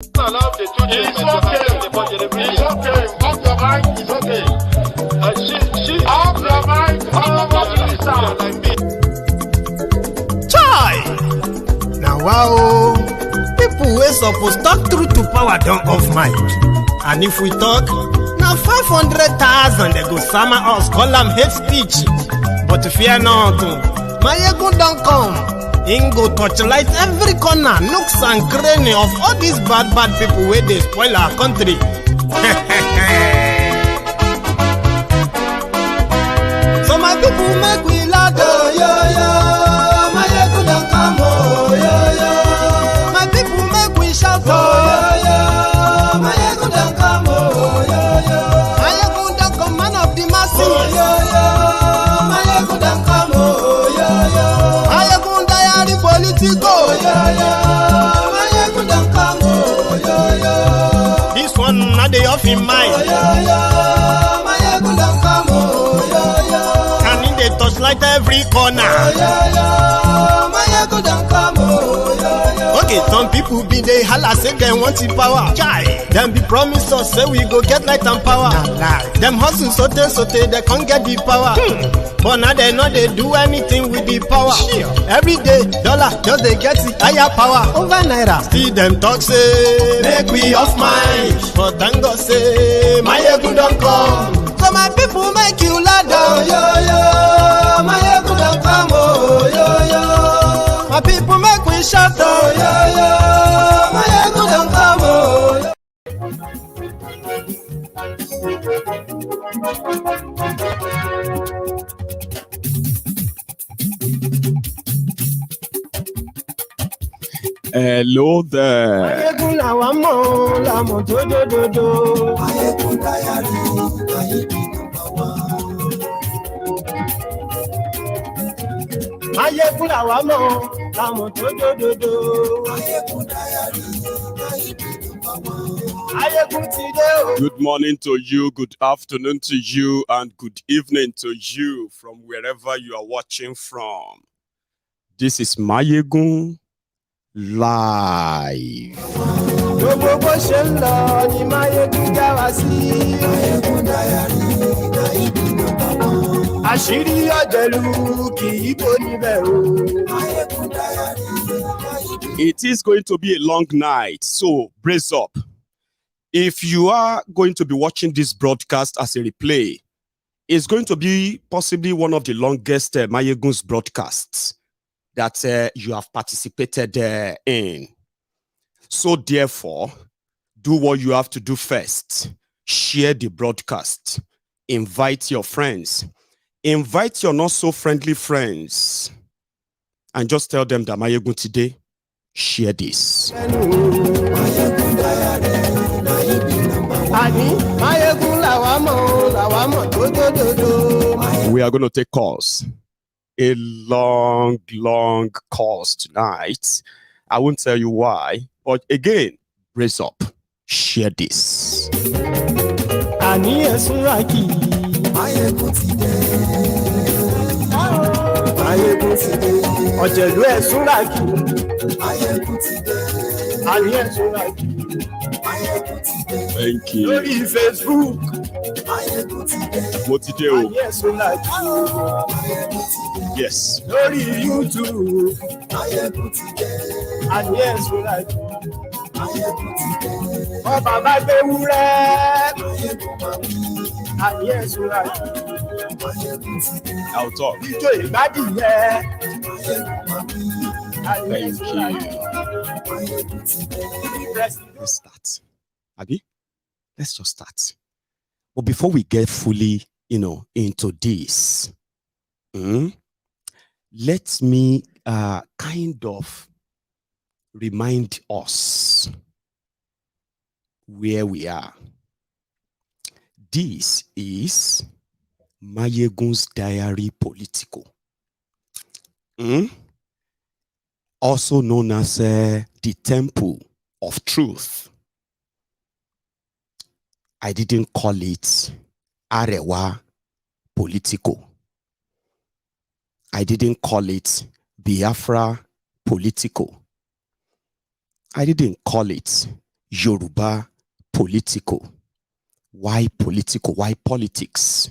Allow the children it's okay. It's okay. Off your mind. It's okay. She off your mind. Chai! Now wow, people wey suppose talk truth to power don't off mic. And if we talk, now 500,000 they go sama us call them hate speech. But fear not, my ego don't come. Ingo torchlight every corner, nooks and cranny of all these bad people where they spoil our country. So my people make we laugh, yo yo. My ego don't come, oh yo yo. My people make we shout, oh yo yo. My ego don't come, oh yo yo. My ego don't come, man of the masses, oh yo yo. My ego don't come, oh yo yo. My ego politico, yo yo. My ego don't come, oh yo yo. This one not the off in mind, oh yo yo. My ego don't come, oh yo yo. And in the touchlight every corner, oh yo yo. My ego don't come, oh yo yo. Okay, some people be they holla say they want the power. Chai, them be promise us say we go get light and power. Nah. Them hustle sote they can't get the power. But now they know they do anything with the power. Sure. Every day, dollar just they get the higher power over naira. See them talk say make we off mind, but thank God say my ego don't come. So my people make you laugh, oh yo yo. My ego don't come, oh yo yo. My people make we shout, oh yo yo. My ego don't come, oh yo. Hello there. Good morning to you, good afternoon to you, and good evening to you from wherever you are watching from. This is Mayegun Live. It is going to be a long night, so brace up. If you are going to be watching this broadcast as a replay, it's going to be possibly one of the longest Mayegun's broadcasts that you have participated in. So therefore, do what you have to do first. Share the broadcast. Invite your friends. Invite your not so friendly friends. And just tell them that Mayegun today, share this. We are going to take calls. A long calls tonight. I won't tell you why, but again, brace up. Share this. Thank you. Facebook. Yes. YouTube. And yes, we like. Oh, Baba, and yes, we like. I'll talk. Thank you. Let's start. Abi? Let's just start. But before we get fully, into this, let me kind of remind us where we are. This is Mayegun's Diary Political. Also known as the Temple of Truth. I didn't call it Arewa Political. I didn't call it Biafra Political. I didn't call it Yoruba political. Why political? Why politics?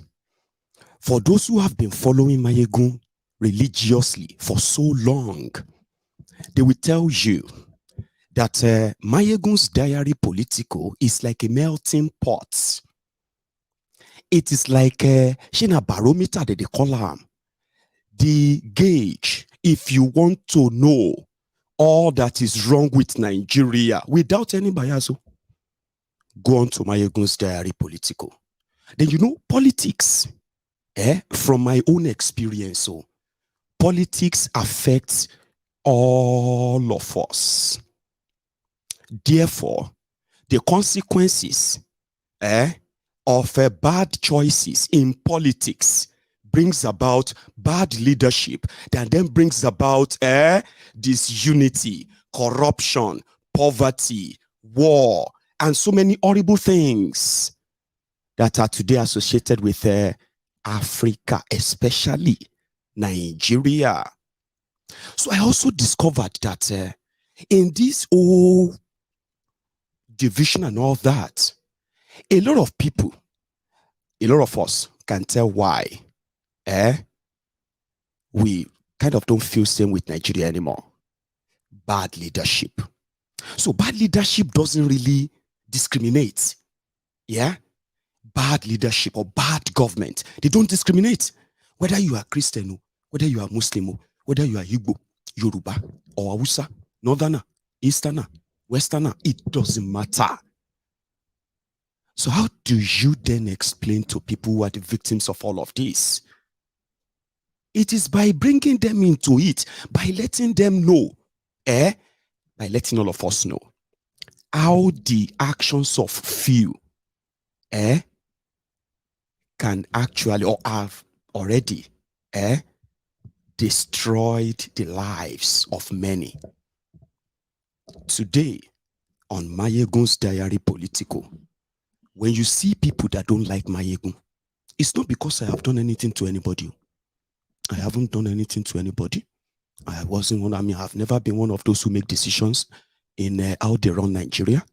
For those who have been following Mayegun religiously for so long, they will tell you that Mayegun's diary political is like a melting pot. It is like a barometer that they call them. The gauge, if you want to know all that is wrong with Nigeria without any bias, go on to Mayegun's diary political. Then you know politics. From my own experience, politics affects all of us. Therefore, the consequences of bad choices in politics brings about bad leadership, that then brings about disunity, corruption, poverty, war, and so many horrible things that are today associated with Africa, especially Nigeria. So I also discovered that in this whole division and all that, a lot of people, a lot of us can tell why we kind of don't feel same with Nigeria anymore. Bad leadership. So bad leadership doesn't really discriminate. Yeah? Bad leadership or bad government, they don't discriminate. Whether you are Christian, whether you are Muslim, whether you are Igbo, Yoruba, or Hausa, Northerner, Easterner, Westerner, it doesn't matter. So how do you then explain to people who are the victims of all of this? It is by bringing them into it, by letting them know, by letting all of us know how the actions of few can actually, or have already destroyed the lives of many. Today, on Mayegun's diary political, when you see people that don't like Mayegun, it's not because I have done anything to anybody. I haven't done anything to anybody. I've never been one of those who make decisions in how they run Nigeria.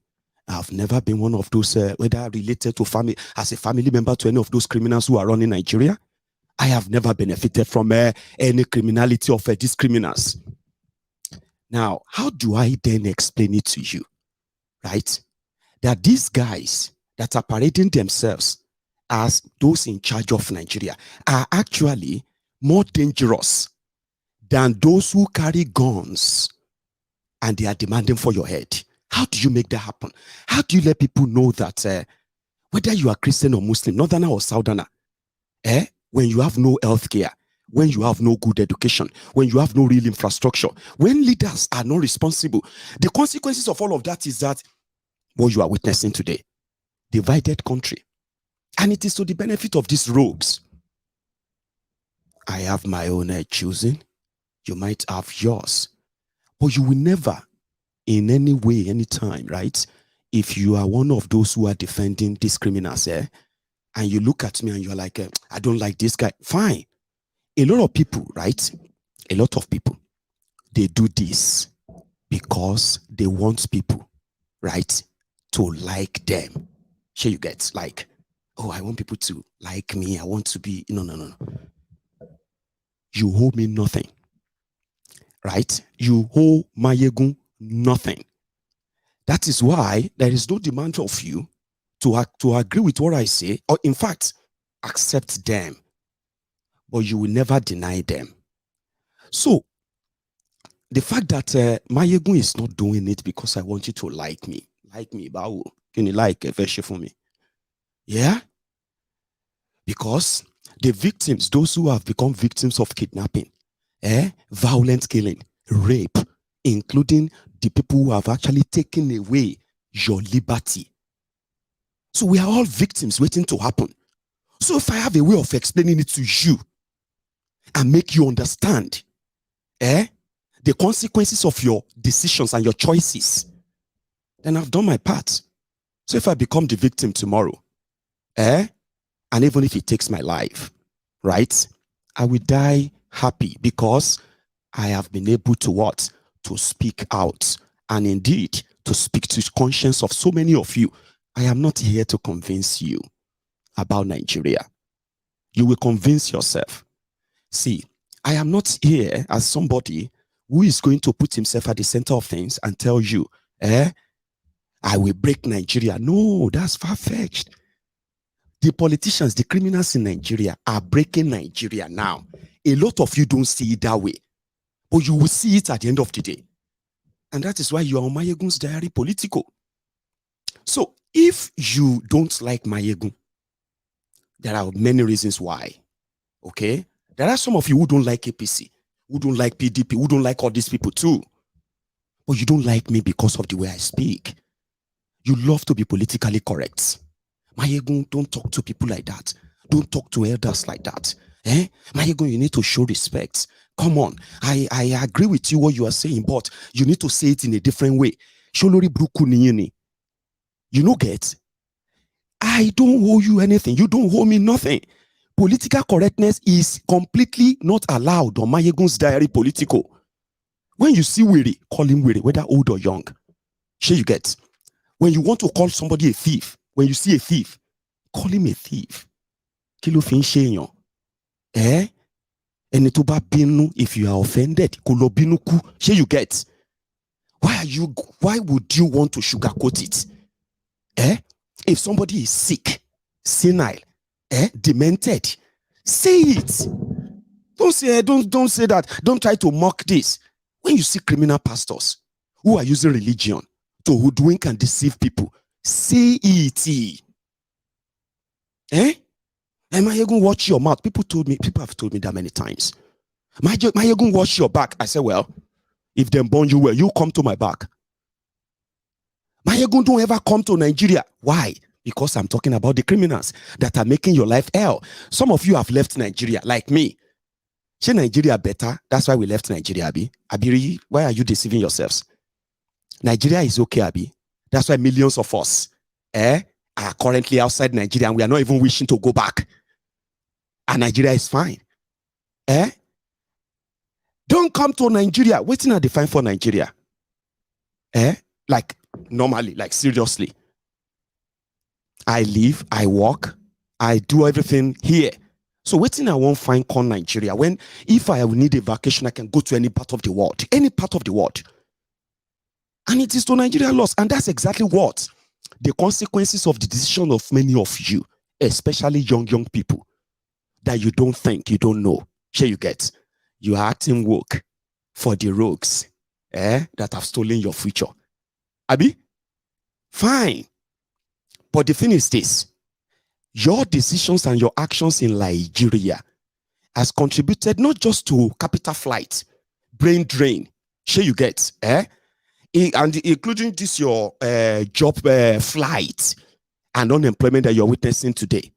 I've never been one of those, whether related to family, as a family member to any of those criminals who are running Nigeria. I have never benefited from any criminality of these criminals. Now, how do I then explain it to you? Right? That these guys that are parading themselves as those in charge of Nigeria are actually more dangerous than those who carry guns and they are demanding for your head. How do you make that happen? How do you let people know that whether you are Christian or Muslim, Northerner or Southerner, when you have no health care, when you have no good education, when you have no real infrastructure, when leaders are not responsible, the consequences of all of that is that what you are witnessing today, divided country. And it is to the benefit of these rogues. I have my own choosing. You might have yours. But you will never, in any way, any time, right? If you are one of those who are defending these criminals, and you look at me and you're like, I don't like this guy, fine. A lot of people, right? A lot of people, they do this because they want people, right, to like them. Sure, you get like, oh, I want people to like me. I want to be, no. You owe me nothing, right? You owe Mayegun nothing. That is why there is no demand of you to agree with what I say, or in fact, accept them. But you will never deny them. So, the fact that Mayegun is not doing it because I want you to like me, Bawo, can you like a version for me? Yeah? Because the victims, those who have become victims of kidnapping, violent killing, rape, including the people who have actually taken away your liberty. So we are all victims waiting to happen. So if I have a way of explaining it to you and make you understand the consequences of your decisions and your choices, then I've done my part. So if I become the victim tomorrow, and even if it takes my life, right, I will die happy because I have been able to what? To speak out and indeed to speak to the conscience of so many of you. I am not here to convince you about Nigeria. You will convince yourself. See, I am not here as somebody who is going to put himself at the center of things and tell you, I will break Nigeria. No, that's far-fetched. The politicians, the criminals in Nigeria are breaking Nigeria now. A lot of you don't see it that way, but you will see it at the end of the day. And that is why you are on Mayegun's Diary Political. So if you don't like Mayegun, there are many reasons why. Okay? There are some of you who don't like APC, who don't like PDP, who don't like all these people too. But you don't like me because of the way I speak. You love to be politically correct. Mayegun, don't talk to people like that. Don't talk to elders like that. Mayegun, you need to show respect. Come on. I agree with you what you are saying, but you need to say it in a different way. Sholori bruku niyini. You know, get? I don't owe you anything. You don't owe me nothing. Political correctness is completely not allowed on Mayegun's Diary Political. When you see Wiri, call him Wiri, whether old or young. Sure you get. When you want to call somebody a thief, when you see a thief, call him a thief. Kilo fin sheyon. And to ba binu, if you are offended, kolo binu ku. Sure you get. Why would you want to sugarcoat it? If somebody is sick, senile, demented, say it. Don't say that. Don't try to mock this. When you see criminal pastors who are using religion to hoodwink and deceive people, say it. Am I going to watch your mouth? People have told me that many times. Am I going to watch your back? I said, well, if them born you well, you come to my back. Mayegun, don't ever come to Nigeria. Why? Because I'm talking about the criminals that are making your life hell. Some of you have left Nigeria, like me. Say Nigeria better. That's why we left Nigeria, Abi. Abi, why are you deceiving yourselves? Nigeria is okay, Abi. That's why millions of us are currently outside Nigeria and we are not even wishing to go back. And Nigeria is fine. Don't come to Nigeria. Waiting at the fine for Nigeria. Like normally, like seriously. I live, I work, I do everything here. So waiting I won't find call Nigeria. When if I will need a vacation, I can go to any part of the world. Any part of the world. And it is to Nigeria loss. And that's exactly what the consequences of the decision of many of you, especially young people, that you don't think, you don't know. Here you get. You are acting woke for the rogues that have stolen your future. Abi? Fine. But the thing is this. Your decisions and your actions in Nigeria has contributed not just to capital flight, brain drain. Here you get. And including this your job flight and unemployment that you're witnessing today.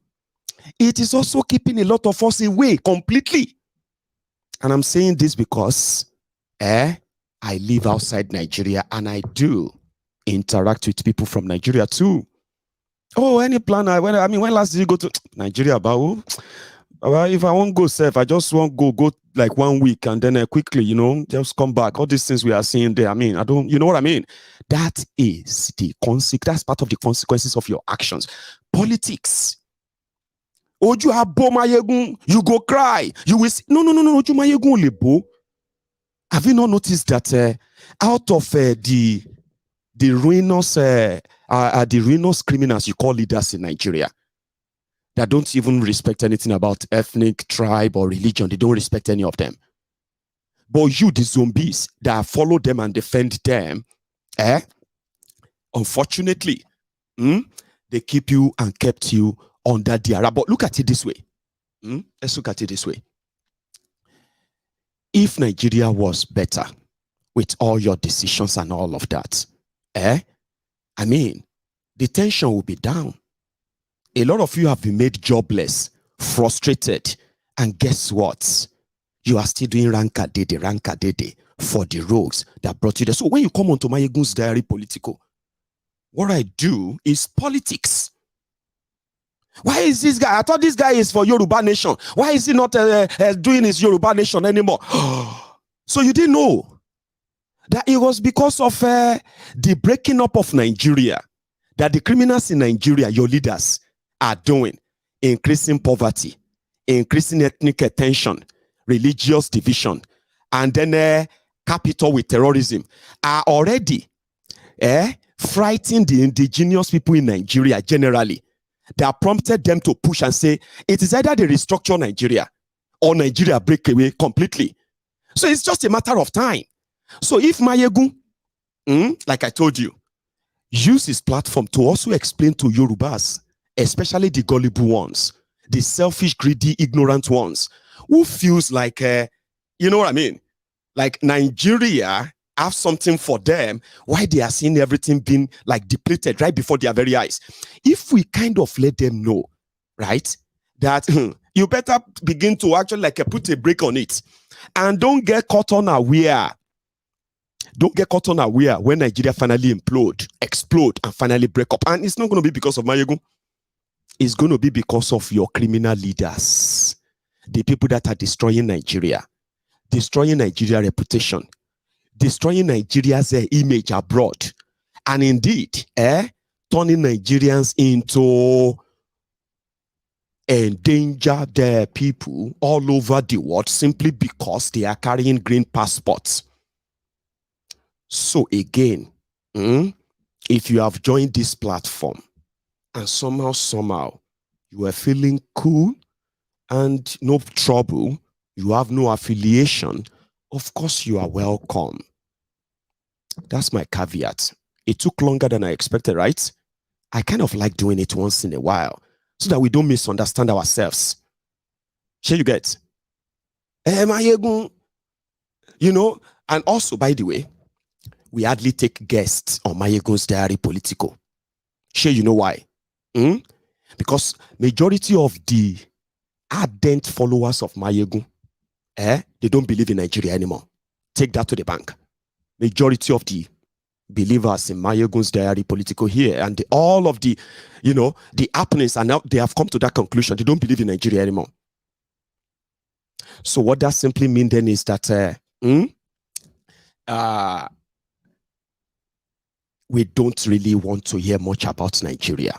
It is also keeping a lot of us away completely. And I'm saying this because I live outside Nigeria and I do interact with people from Nigeria too. Oh, any plan? When last did you go to Nigeria? If I won't go safe, I just won't go like 1 week and then quickly, just come back. All these things we are seeing there. I don't, you know what I mean? That is that's part of the consequences of your actions. Politics. Oju abo Mayegun, you go cry. You will say, no, Oju Mayegun lebo. Have you not noticed that out of the ruinous criminals you call leaders in Nigeria that don't even respect anything about ethnic, tribe, or religion, they don't respect any of them. But you, the zombies that follow them and defend them, unfortunately, they keep you and kept you under the Arab. But look at it this way. Let's look at it this way. If Nigeria was better with all your decisions and all of that, the tension will be down. A lot of you have been made jobless, frustrated, and guess what? You are still doing ranka-dede for the rogues that brought you there. So when you come onto Mayegun's Diary Political, what I do is politics. Why is this guy? I thought this guy is for Yoruba Nation. Why is he not doing his Yoruba Nation anymore? So you didn't know that it was because of the breaking up of Nigeria that the criminals in Nigeria, your leaders, are doing, increasing poverty, increasing ethnic tension, religious division, and then capital with terrorism, are already frightening the indigenous people in Nigeria generally. That prompted them to push and say, it is either they restructure Nigeria or Nigeria break away completely. So it's just a matter of time. So if Mayegun, like I told you, use his platform to also explain to Yorubas, especially the gullible ones, the selfish, greedy, ignorant ones, who feels like, you know what I mean? Like Nigeria have something for them, why they are seeing everything being like depleted right before their very eyes. If we kind of let them know, right, that you better begin to actually like put a break on it, and don't get caught unaware. Don't get caught unaware when Nigeria finally explode, and finally break up. And it's not going to be because of Mayegun. It's going to be because of your criminal leaders, the people that are destroying Nigeria, destroying Nigeria's reputation, destroying Nigeria's image abroad, and indeed, turning Nigerians into endangered people all over the world simply because they are carrying green passports. So again, if you have joined this platform and somehow you are feeling cool and no trouble, you have no affiliation, of course you are welcome. That's my caveat. It took longer than I expected, right? I kind of like doing it once in a while so that we don't misunderstand ourselves. Sure you get? You know, and also, by the way, we hardly take guests on Mayegun's Diary Political. Sure you know why? Because majority of the ardent followers of Mayegun, they don't believe in Nigeria anymore. Take that to the bank. Majority of the believers in Mayegun's Diary Political here, and all of the, you know, the happenings, and now they have come to that conclusion. They don't believe in Nigeria anymore. So what that simply means then is that we don't really want to hear much about Nigeria.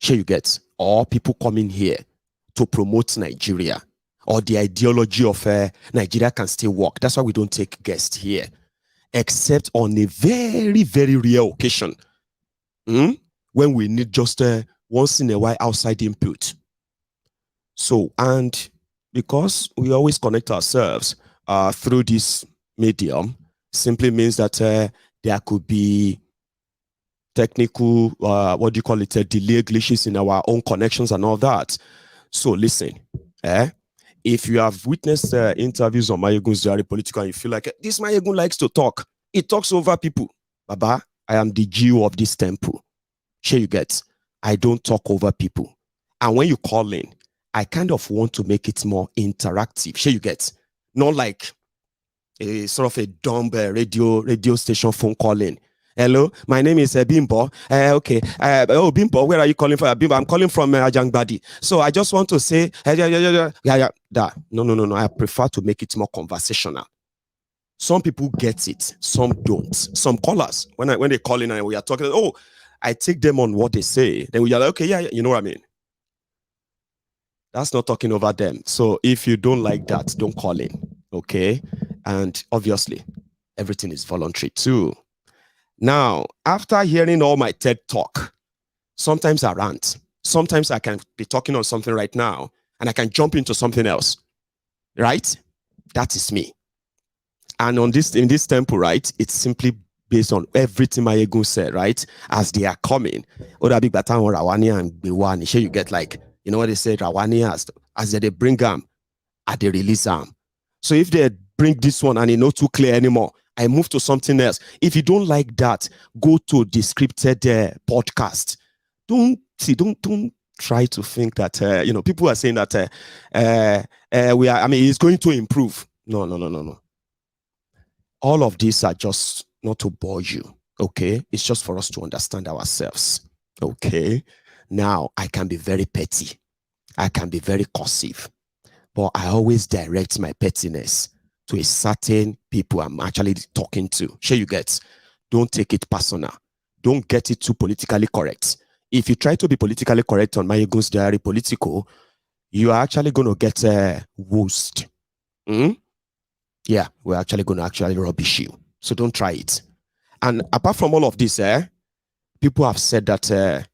Sure you get? Or people coming here to promote Nigeria, or the ideology of Nigeria can still work. That's why we don't take guests here, except on a very, very rare occasion, when we need just once in a while outside input. So, and because we always connect ourselves through this medium, simply means that there could be technical, what do you call it, delay glitches in our own connections and all that. So listen, if you have witnessed interviews on Mayegun's Diary Political and you feel like this Mayegun likes to talk, he talks over people. Baba, I am the Jew of this temple. Sure you get? I don't talk over people. And when you call in, I kind of want to make it more interactive. Sure you get? Not like a sort of a dumb radio station phone calling. Hello, my name is Bimbo. Okay. Oh, Bimbo, where are you calling from? Bimbo, I'm calling from Ajangbadi. So I just want to say, No. I prefer to make it more conversational. Some people get it, some don't. Some callers, when they call in and we are talking, oh, I take them on what they say. Then we are like, okay, yeah, you know what I mean. That's not talking over them. So if you don't like that, don't call in. Okay. And obviously, everything is voluntary too. Now, after hearing all my TED talk, sometimes I rant. Sometimes I can be talking on something right now and I can jump into something else. Right? That is me. And in this temple, right, it's simply based on everything Mayegun said, right? As they are coming. Oda big batan or Rawani and Bewani. Sure you get like, you know what they say, Rawani as they bring them, as they release them. So if they bring this one and it's not too clear anymore, I move to something else. If you don't like that, go to the scripted podcast. Don't try to think that you know, people are saying that it's going to improve. No. All of these are just not to bore you. Okay, it's just for us to understand ourselves. Okay, now I can be very petty, I can be very cursive, but I always direct my pettiness to a certain people I'm actually talking to. Sure you get. Don't take it personal. Don't get it too politically correct. If you try to be politically correct on Mayegun's Diary Political, you are actually going to get worst. Yeah, we're actually going to actually rubbish you. So don't try it. And apart from all of this, people have said that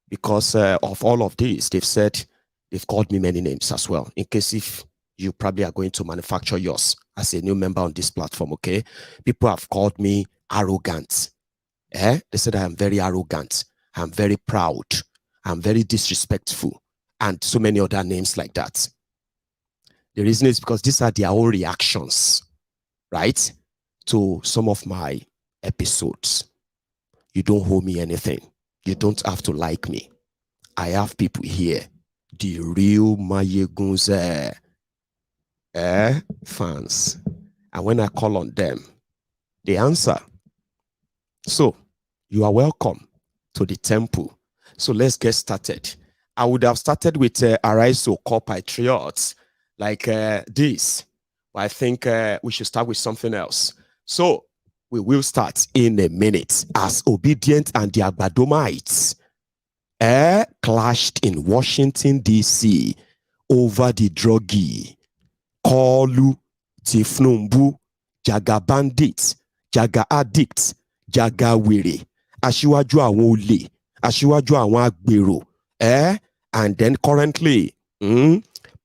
because of all of this, they've called me many names as well. In case if you probably are going to manufacture yours as a new member on this platform, okay? People have called me arrogant. They said I am very arrogant. I'm very proud. I'm very disrespectful. And so many other names like that. The reason is because these are their own reactions, right? To some of my episodes. You don't owe me anything. You don't have to like me. I have people here. The real Mayegun's fans. And when I call on them, they answer. So, you are welcome to the temple. So let's get started. I would have started with Arewa Buharideens like this. But I think we should start with something else. So, we will start in a minute as ObiDients and the Agbadomites clashed in Washington, D.C. over the druggie, Kolu, Thiefnubu, Jaga bandits, Jaga addicts, Jaga were, Aṣíwájú àwọn olè, Aṣíwájú àwọn agbèrò, and then currently,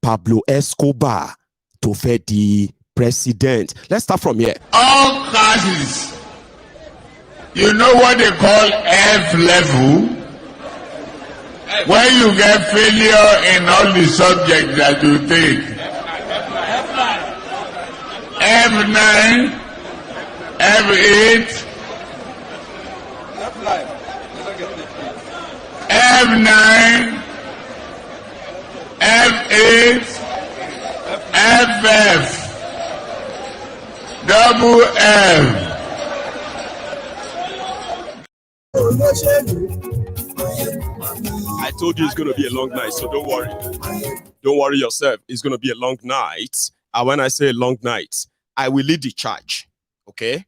Pablo Escobar to fẹ́ the president. Let's start from here. All classes, you know what they call F level? When you get failure in all the subjects that you take. F9, F8, F9, F8, FF, double F. I told you it's going to be a long night, so don't worry. Don't worry yourself. It's going to be a long night. And when I say a long night, I will lead the charge, okay?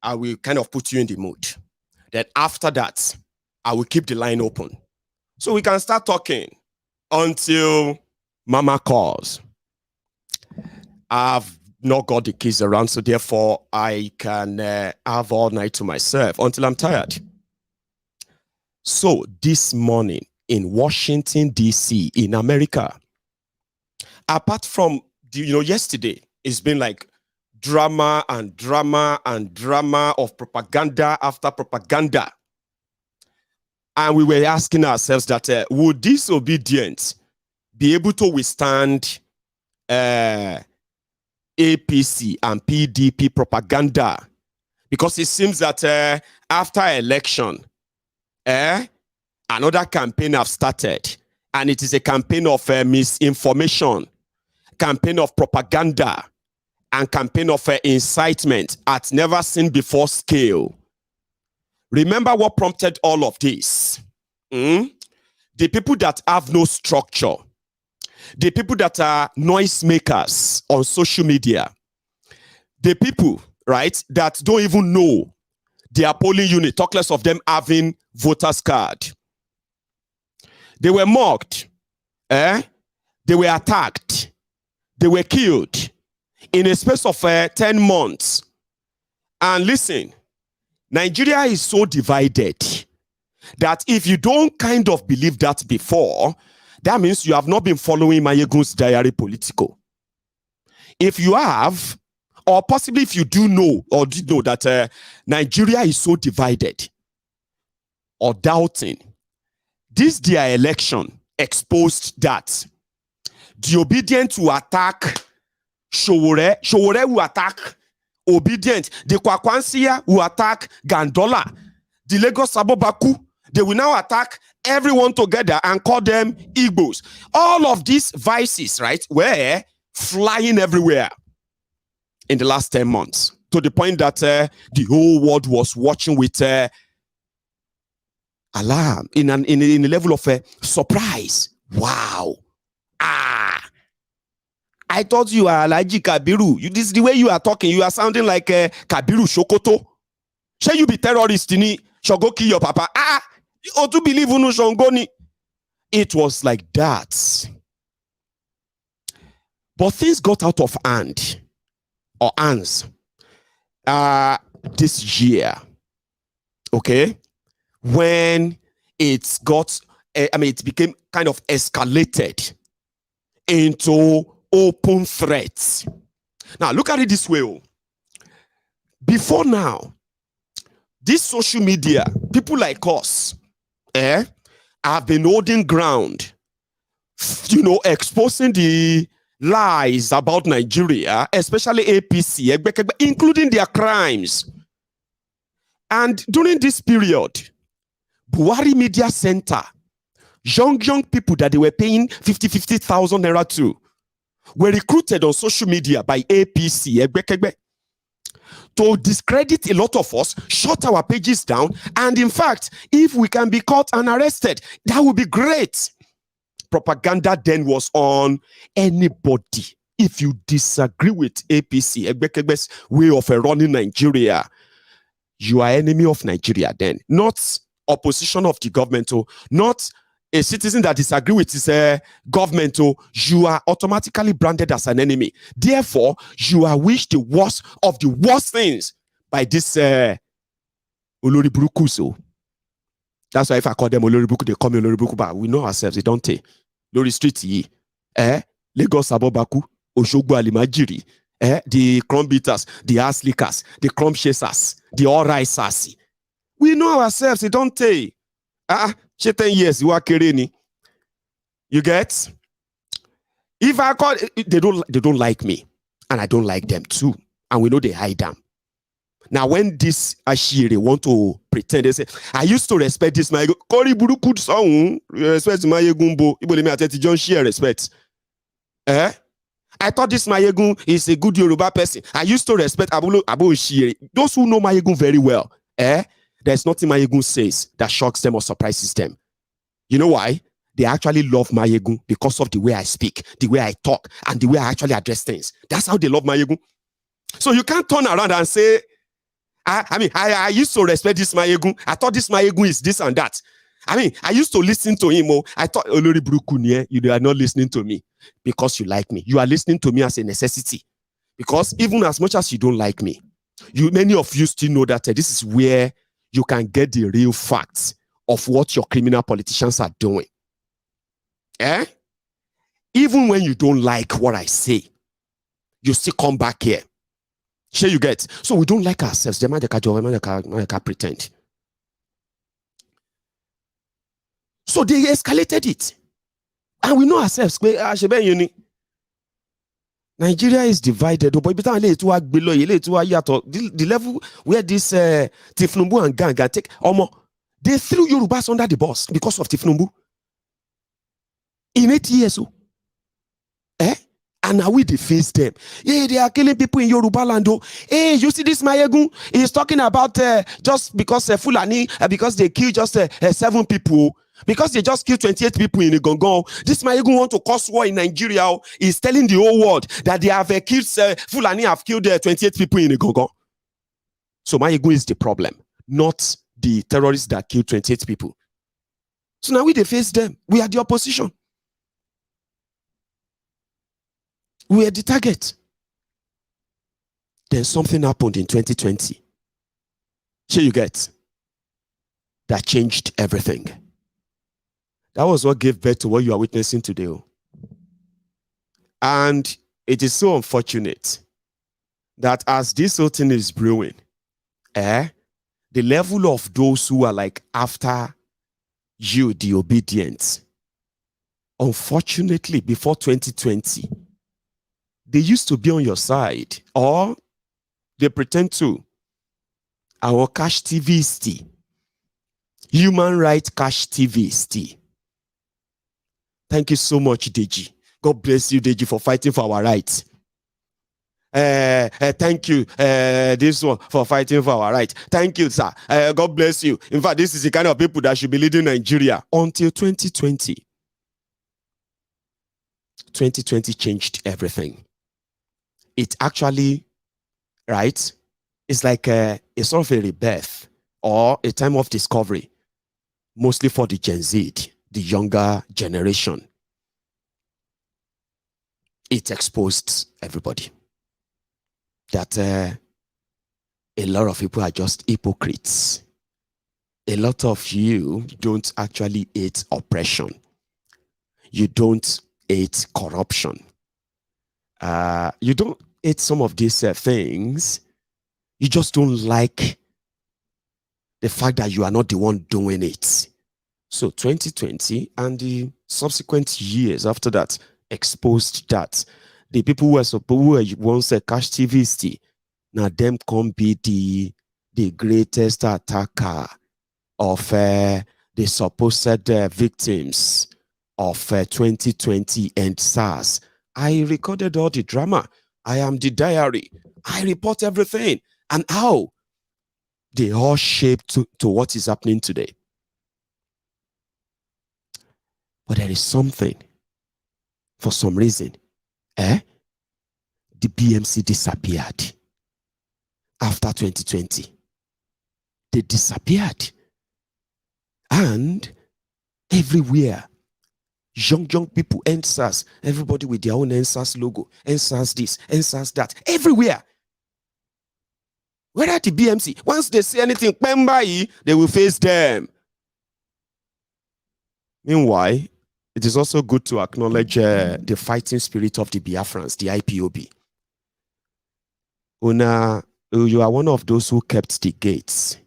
I will kind of put you in the mood. Then after that, I will keep the line open. So we can start talking until Mama calls. I've not got the keys around, so therefore I can have all night to myself until I'm tired. So this morning in Washington, D.C., in America, apart from, yesterday, it's been like drama and drama and drama of propaganda after propaganda. And we were asking ourselves that, would these ObiDients be able to withstand APC and PDP propaganda? Because it seems that after election, another campaign have started, and it is a campaign of misinformation, campaign of propaganda, and campaign of incitement at never seen before scale. Remember what prompted all of this? The people that have no structure, the people that are noisemakers on social media, the people, right, that don't even know their polling unit, talk less of them having voters card. They were mocked, they were attacked, they were killed in a space of 10 months. And listen, Nigeria is so divided that if you don't kind of believe that before, that means you have not been following Mayegun's Diary Political. If you have, or possibly if you do know or did know that Nigeria is so divided or doubting, this their election exposed that the ObiDients will attack Showore will attack ObiDients, the Kwakwansia will attack Gandola, the Lagos Abobakus, they will now attack everyone together and call them Igbos. All of these vices, right, were flying everywhere in the last 10 months, to the point that the whole world was watching with alarm, in a level of surprise. Wow. I I thought you are Alhaji Kabiru. This is the way you are talking. You are sounding like Kabiru Shokoto. Shall you be terrorist ni? Shogo kill your papa. You to believe unu Shongoni. It was like that. But things got out of hand or hands this year. Okay? When it got, it became kind of escalated into open threats. Now, look at it this way. Before now, this social media, people like us, have been holding ground, exposing the lies about Nigeria, especially APC, including their crimes. And during this period, Buhari Media Center, young people that they were paying 50,000 naira to, were recruited on social media by APC to discredit a lot of us, shut our pages down, and in fact, if we can be caught and arrested, that would be great. Propaganda then was on anybody. If you disagree with APC way of running Nigeria, you are enemy of Nigeria then, not opposition of the government, or not a citizen that disagree with his government, or you are automatically branded as an enemy. Therefore, you are wished the worst of the worst things by this Olori Buruku. That's why if I call them Olori Buruku, they call me Olori Buruku, but we know ourselves, they don't take. Lori Street Lagos Abobaku, Oshogbo Alimajiri, the crumb beaters, the ass lickers, the crumb chasers, the all-right sassy. We know ourselves, they don't take. 10 years, you are Kereni. You get? If I call, they don't like me, and I don't like them too. And we know they hide them. Now, when this Ashiri want to pretend, they say, I used to respect this my Kori Burukud song, respect my Yegumbo, Ibolemi John share respect. I thought this Mayegun is a good Yoruba person. I used to respect Abu Shiri. Those who know Mayegun very well, there's nothing Mayegun says that shocks them or surprises them. You know why? They actually love Mayegun because of the way I speak, the way I talk, and the way I actually address things. That's how they love Mayegun. So you can't turn around and say, I used to respect this Mayegun. I thought this Mayegun is this and that. I used to listen to him. I thought, Olori Buruku, you are not listening to me because you like me. You are listening to me as a necessity. Because even as much as you don't like me, many of you still know that this is where you can get the real facts of what your criminal politicians are doing. Even when you don't like what I say, you still come back here. Sure you get? So we don't like ourselves. They might pretend. So they escalated it. And we know ourselves. Nigeria is divided. The level where this Thiefnubu and gang take they threw Yorubas under the bus because of Thiefnubu. In 8 years. And now we deface them. They are killing people in Yoruba land. You see this Mayegun? He's talking about just because Fulani, because they killed just 7 people. Because they just killed 28 people in Igongon. This Mayegun want to cause war in Nigeria. He's telling the whole world that they have killed, Fulani have killed 28 people in Igongon. So Mayegun is the problem, not the terrorists that killed 28 people. So now we deface them. We are the opposition. We are the target. Then something happened in 2020. Here you get. That changed everything. That was what gave birth to what you are witnessing today. And it is so unfortunate that as this whole thing is brewing, the level of those who are like after you, the ObiDients, unfortunately, before 2020, they used to be on your side, or they pretend to. Our cash TV is human rights cash TV is Thank you so much, Deji. God bless you, Deji, for fighting for our rights. Thank you, this one, for fighting for our rights. Thank you, sir. God bless you. In fact, this is the kind of people that should be leading Nigeria until 2020. 2020 changed everything. it actually, right, it's like a sort of a rebirth or a time of discovery, mostly for the Gen Z, the younger generation. It exposed everybody that a lot of people are just hypocrites. A lot of you don't actually hate oppression. You don't hate corruption. You don't hate some of these things. You just don't like the fact that you are not the one doing it. So 2020 and the subsequent years after that exposed that the people who were once a cash TVs, now them can be the greatest attacker of the supposed victims of 2020 and SARS. I recorded all the drama. I am the diary. I report everything and how they all shape to what is happening today. But there is something, for some reason, the BMC disappeared after 2020. They disappeared. And everywhere, young people, NSAS, everybody with their own NSAS logo, NSAS this, NSAS that, everywhere. Where are the BMC? Once they say anything, they will face them. Meanwhile, it is also good to acknowledge the fighting spirit of the Biafrans, the IPOB. You are one of those who kept the gates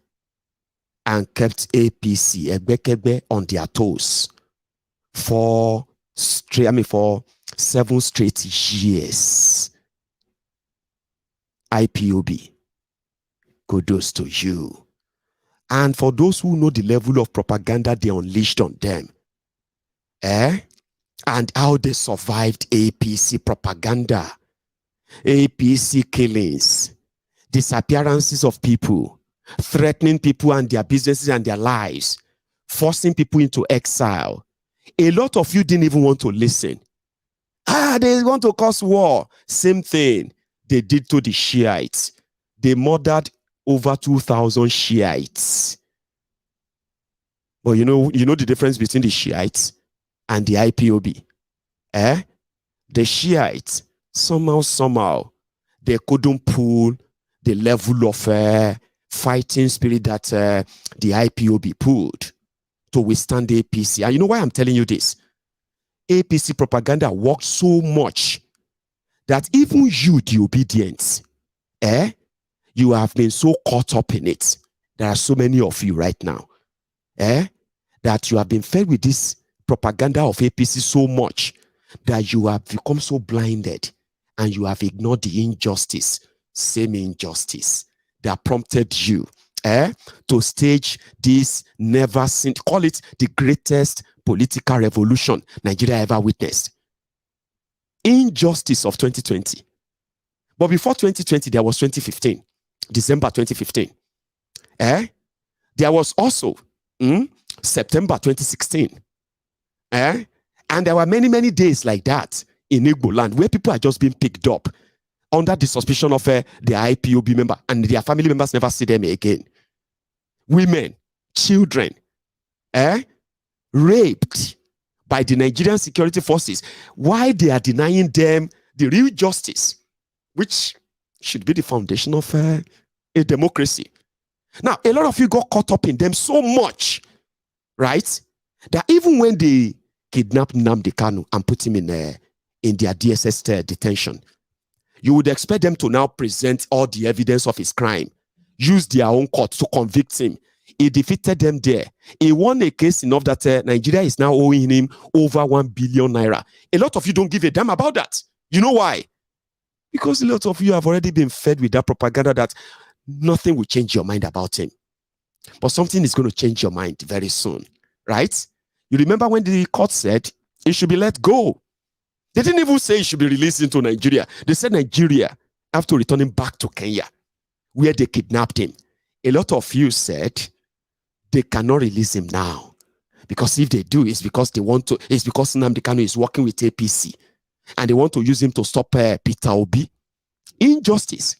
and kept APC, Egbekebe, on their toes for 7 straight years. IPOB, kudos to you. And for those who know the level of propaganda they unleashed on them, and how they survived APC propaganda, APC killings, disappearances of people, threatening people and their businesses and their lives, forcing people into exile. A lot of you didn't even want to listen. They want to cause war. Same thing they did to the Shiites. They murdered over 2,000 Shiites. But you know the difference between the Shiites and the IPOB. The Shiites, somehow, they couldn't pull the level of fighting spirit that the IPOB pulled to withstand the APC. And you know why I'm telling you this? APC propaganda worked so much that even you, the ObiDients, you have been so caught up in it. There are so many of you right now, that you have been fed with this propaganda of APC so much that you have become so blinded and you have ignored the injustice, same injustice that prompted you to stage this never seen, call it the greatest political revolution Nigeria ever witnessed. Injustice of 2020. But before 2020, there was 2015, December 2015. There was also September 2016. And there were many days like that in Igbo land where people are just being picked up under the suspicion of the IPOB member, and their family members never see them again. Women, children, raped by the Nigerian security forces. Why they are denying them the real justice, which should be the foundation of a democracy. Now, a lot of you got caught up in them so much, right, that even when they kidnapped Nnamdi Kanu and put him in their DSS detention, you would expect them to now present all the evidence of his crime, use their own court to convict him. He defeated them there. He won a case enough that Nigeria is now owing him over 1 billion naira. A lot of you don't give a damn about that. You know why? Because a lot of you have already been fed with that propaganda that nothing will change your mind about him. But something is going to change your mind very soon, right? You remember when the court said he should be let go? They didn't even say he should be released into Nigeria. They said Nigeria, after returning back to Kenya, where they kidnapped him. A lot of you said they cannot release him now. Because if they do, it's because they want to, it's because Nnamdi Kanu is working with APC. And they want to use him to stop Peter Obi Injustice.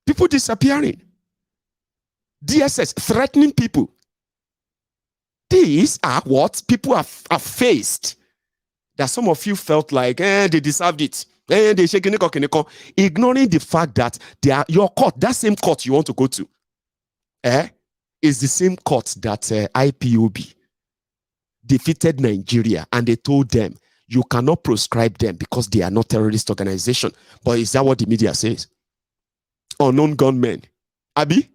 People disappearing. DSS threatening people. These are what people have faced. That some of you felt like, they deserved it. They shaking ignoring the fact that they are your court, that same court you want to go to, is the same court that IPOB defeated Nigeria, and they told them you cannot proscribe them because they are not terrorist organization. But is that what the media says? Unknown gunmen, Abi,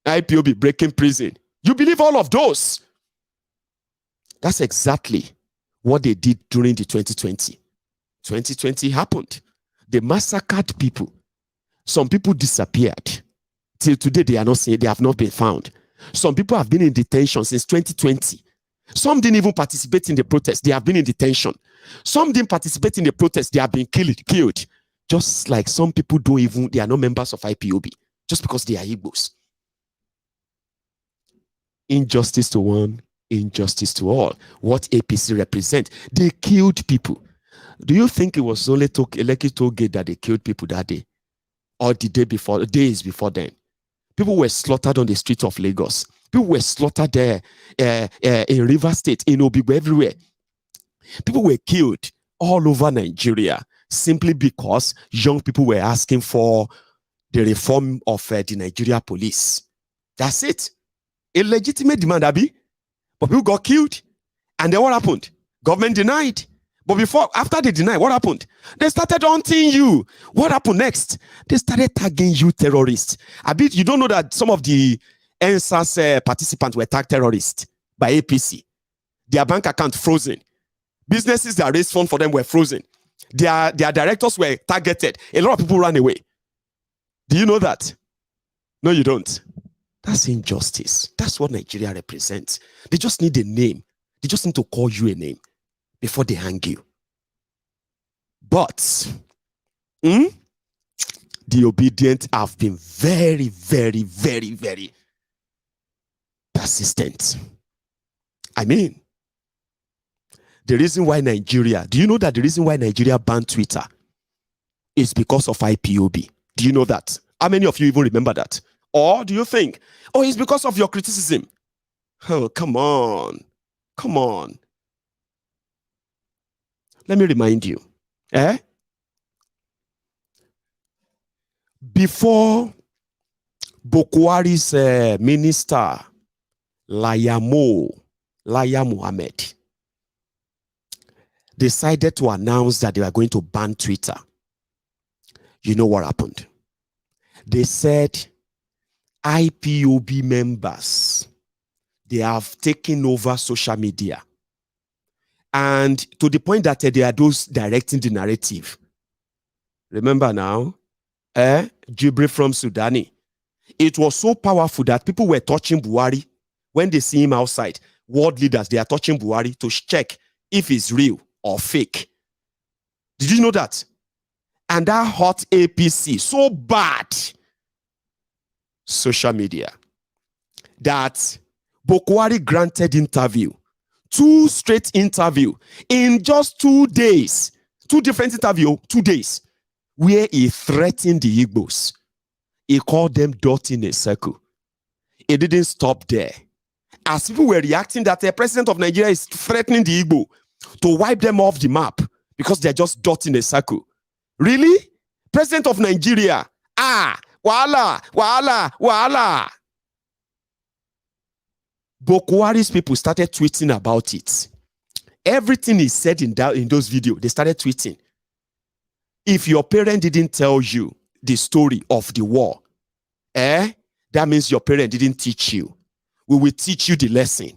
IPOB breaking prison. You believe all of those? That's exactly what they did during the 2020. 2020 happened. They massacred people. Some people disappeared. Till today, they are not saying they have not been found. Some people have been in detention since 2020. Some didn't even participate in the protest. They have been in detention. Some didn't participate in the protest. They have been killed. Just like some people they are not members of IPOB just because they are Igbos. Injustice to one, injustice to all. What APC represent? They killed people. Do you think it was only Lekki Tollgate that they killed people that day? Or the day before, days before then? People were slaughtered on the streets of Lagos. People were slaughtered there in River State, in Obigwe, everywhere. People were killed all over Nigeria simply because young people were asking for the reform of the Nigeria police. That's it. A legitimate demand, Abi. But people got killed. And then what happened? Government denied. But after they denied, what happened? They started hunting you. What happened next? They started tagging you terrorists. Abi, you don't know that some of the NSAS participants were tagged terrorists by APC. Their bank account frozen. Businesses that raised funds for them were frozen. Their directors were targeted. A lot of people ran away. Do you know that? No, you don't. That's injustice. That's what Nigeria represents. They just need a name. They just need to call you a name before they hang you. But the ObiDients have been very, very, very, very persistent. I mean, the reason why Nigeria, do you know that the reason why Nigeria banned Twitter is because of IPOB? Do you know that? How many of you even remember that? Or do you think, it's because of your criticism? Oh, come on. Come on. Let me remind you. Before Bokwari's minister, Laya Mohammed, decided to announce that they were going to ban Twitter, you know what happened? They said IPOB members, they have taken over social media. And to the point that they are those directing the narrative. Remember now, Jibril from Sudani. It was so powerful that people were touching Buhari when they see him outside. World leaders, they are touching Buhari to check if it's real or fake. Did you know that? And that hot APC so bad, social media, that Bokwari granted interview, 2 straight interview in just 2 days, 2 different interview, 2 days, where he threatened the Igbos. He called them dot in a circle. It didn't stop there. As people were reacting that the president of Nigeria is threatening the Igbo to wipe them off the map because they're just dot in a circle. Really? President of Nigeria? Wahala. Bokwari's people started tweeting about it. Everything he said in those videos, they started tweeting. If your parent didn't tell you the story of the war, that means your parent didn't teach you. We will teach you the lesson.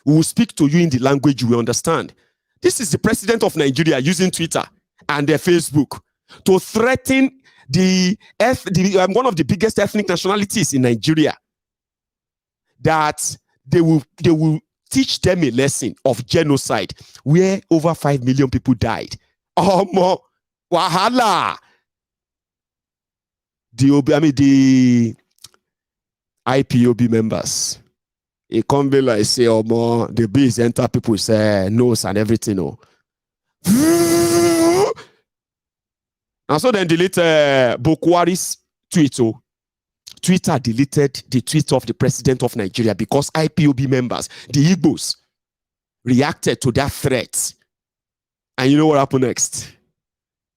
We will speak to you in the language you will understand. This is the president of Nigeria using Twitter and their Facebook to threaten one of the biggest ethnic nationalities in Nigeria, that they will teach them a lesson of genocide where over 5 million people died. More wahala. The IPOB members, it can't be like say more the bees enter people's nose and everything. And so then delete Buhari's tweet. Oh. Twitter deleted the tweet of the president of Nigeria because IPOB members, the Igbos, reacted to that threat. And you know what happened next?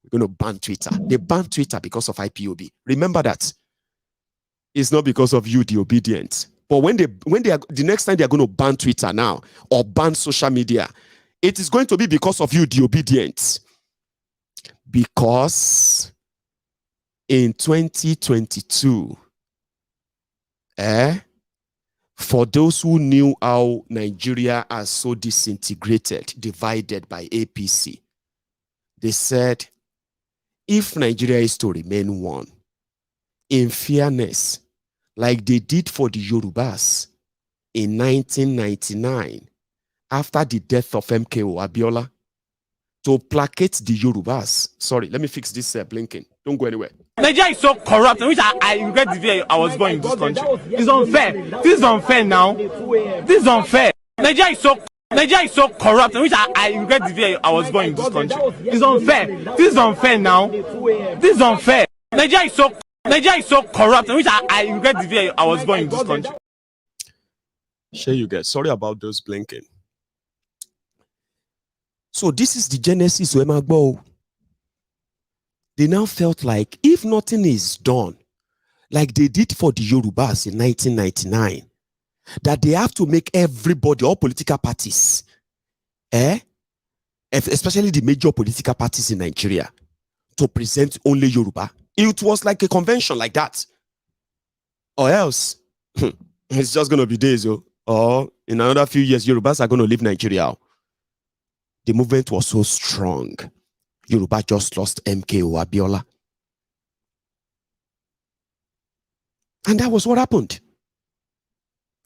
We're going to ban Twitter. They banned Twitter because of IPOB. Remember that. It's not because of you, the ObiDients. But when they are, the next time they are going to ban Twitter now or ban social media, it is going to be because of you, the ObiDients. Because in 2022, for those who knew how Nigeria is so disintegrated, divided by APC, they said, if Nigeria is to remain one, in fairness, like they did for the Yorubas in 1999, after the death of MKO Abiola, to placate the Yorubas. Sorry, let me fix this blinking. Don't go anywhere. Nigeria is so corrupt, which I regret the day I was born in this country. It's unfair. This is unfair now. This is unfair. Nigeria is so corrupt, which I regret the day I was born in this country. It's unfair. This is unfair now. This is unfair. Nigeria is so corrupt, which I regret the day I was born in this country. Sure you get. Sorry about those blinking. So this is the genesis of Emagbo. They now felt like if nothing is done, like they did for the Yorubas in 1999, that they have to make everybody, all political parties, especially the major political parties in Nigeria, to present only Yoruba. It was like a convention like that. Or else, it's just going to be days, or in another few years, Yorubas are going to leave Nigeria. The movement was so strong. Yoruba just lost MKO Abiola. And that was what happened.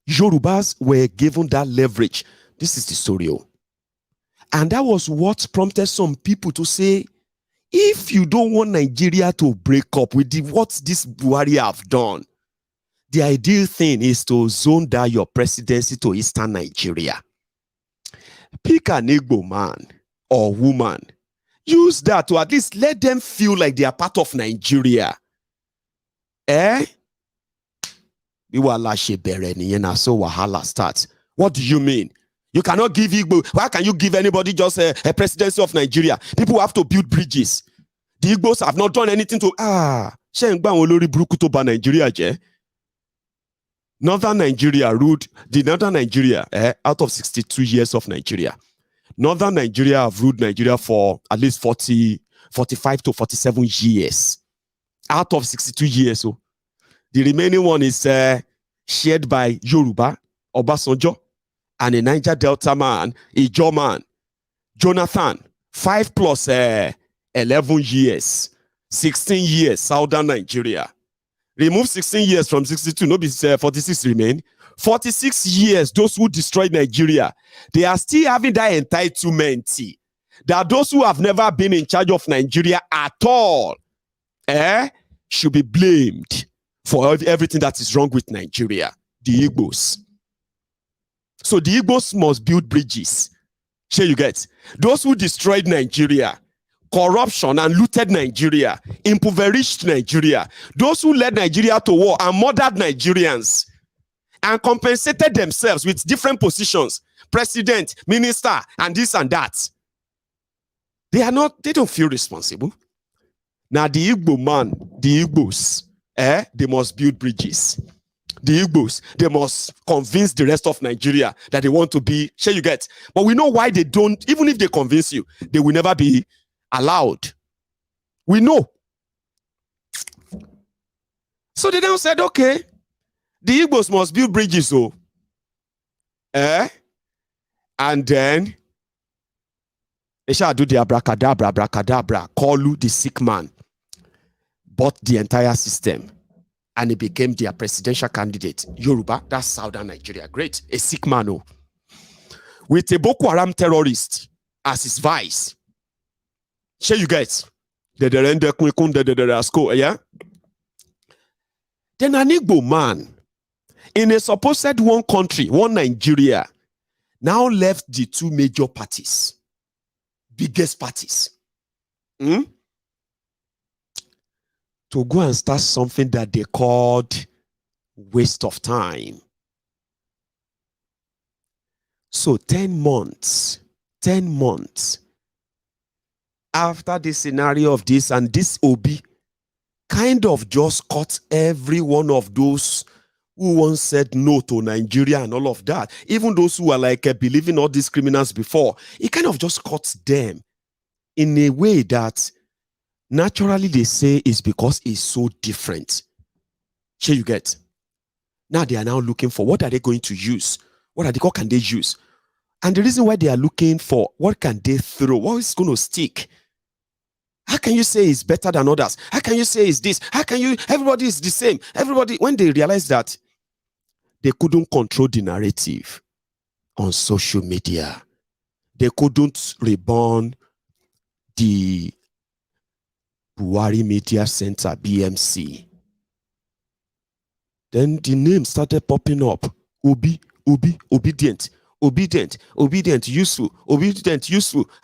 Yorubas were given that leverage. This is the story. And that was what prompted some people to say, if you don't want Nigeria to break up with what this Buhari have done, the ideal thing is to zone down your presidency to Eastern Nigeria. Pick an Igbo man or woman. Use that to at least let them feel like they are part of Nigeria. So Wahala starts. What do you mean? You cannot give Igbo. Why can you give anybody just a presidency of Nigeria? People have to build bridges. The Igbos have not done anything to Nigeria. Northern Nigeria ruled the Northern Nigeria out of 62 years of Nigeria. Northern Nigeria have ruled Nigeria for at least 45 to 47 years. Out of 62 years. So the remaining one is shared by Yoruba, Obasanjo, and a Niger Delta man, a Ijaw man, Jonathan. 5 plus 11 years. 16 years, Southern Nigeria. Remove 16 years from 62, no be 46 remain. 46 years, those who destroyed Nigeria, they are still having that entitlement that those who have never been in charge of Nigeria at all should be blamed for everything that is wrong with Nigeria, the Igbos. So the Igbos must build bridges. Sure you get? Those who destroyed Nigeria, corruption and looted Nigeria, impoverished Nigeria, those who led Nigeria to war and murdered Nigerians, and compensated themselves with different positions, president, minister, and this and that. They don't feel responsible. Now the Igbo man, the Igbos, they must build bridges. The Igbos, they must convince the rest of Nigeria that they want to be, sure you get. But we know why they don't, even if they convince you, they will never be allowed. We know. So they now said, okay, the Igbos must build bridges, and then they shall do the abracadabra, call the sick man, bought the entire system, and he became their presidential candidate. Yoruba, that's Southern Nigeria. Great. A sick man, with a Boko Haram terrorist as his vice. Sure you guys. Yeah? Then an Igbo man, in a supposed one country, one Nigeria, now left the two major parties, biggest parties. to go and start something that they called waste of time. So 10 months after the scenario of this, and this Obi kind of just cut every one of those who once said no to Nigeria and all of that, even those who are like believing all these criminals before, he kind of just cuts them in a way that naturally they say is because it's so different. Here you get. Now they are now looking for what are they going to use? What can they use? And the reason why they are looking for what can they throw, what is going to stick? How can you say it's better than others? How can you say it's this? How can you, everybody is the same? Everybody, when they realized that they couldn't control the narrative on social media, they couldn't reborn the Buhari Media Center, BMC. Then the name started popping up. Obedient, useful,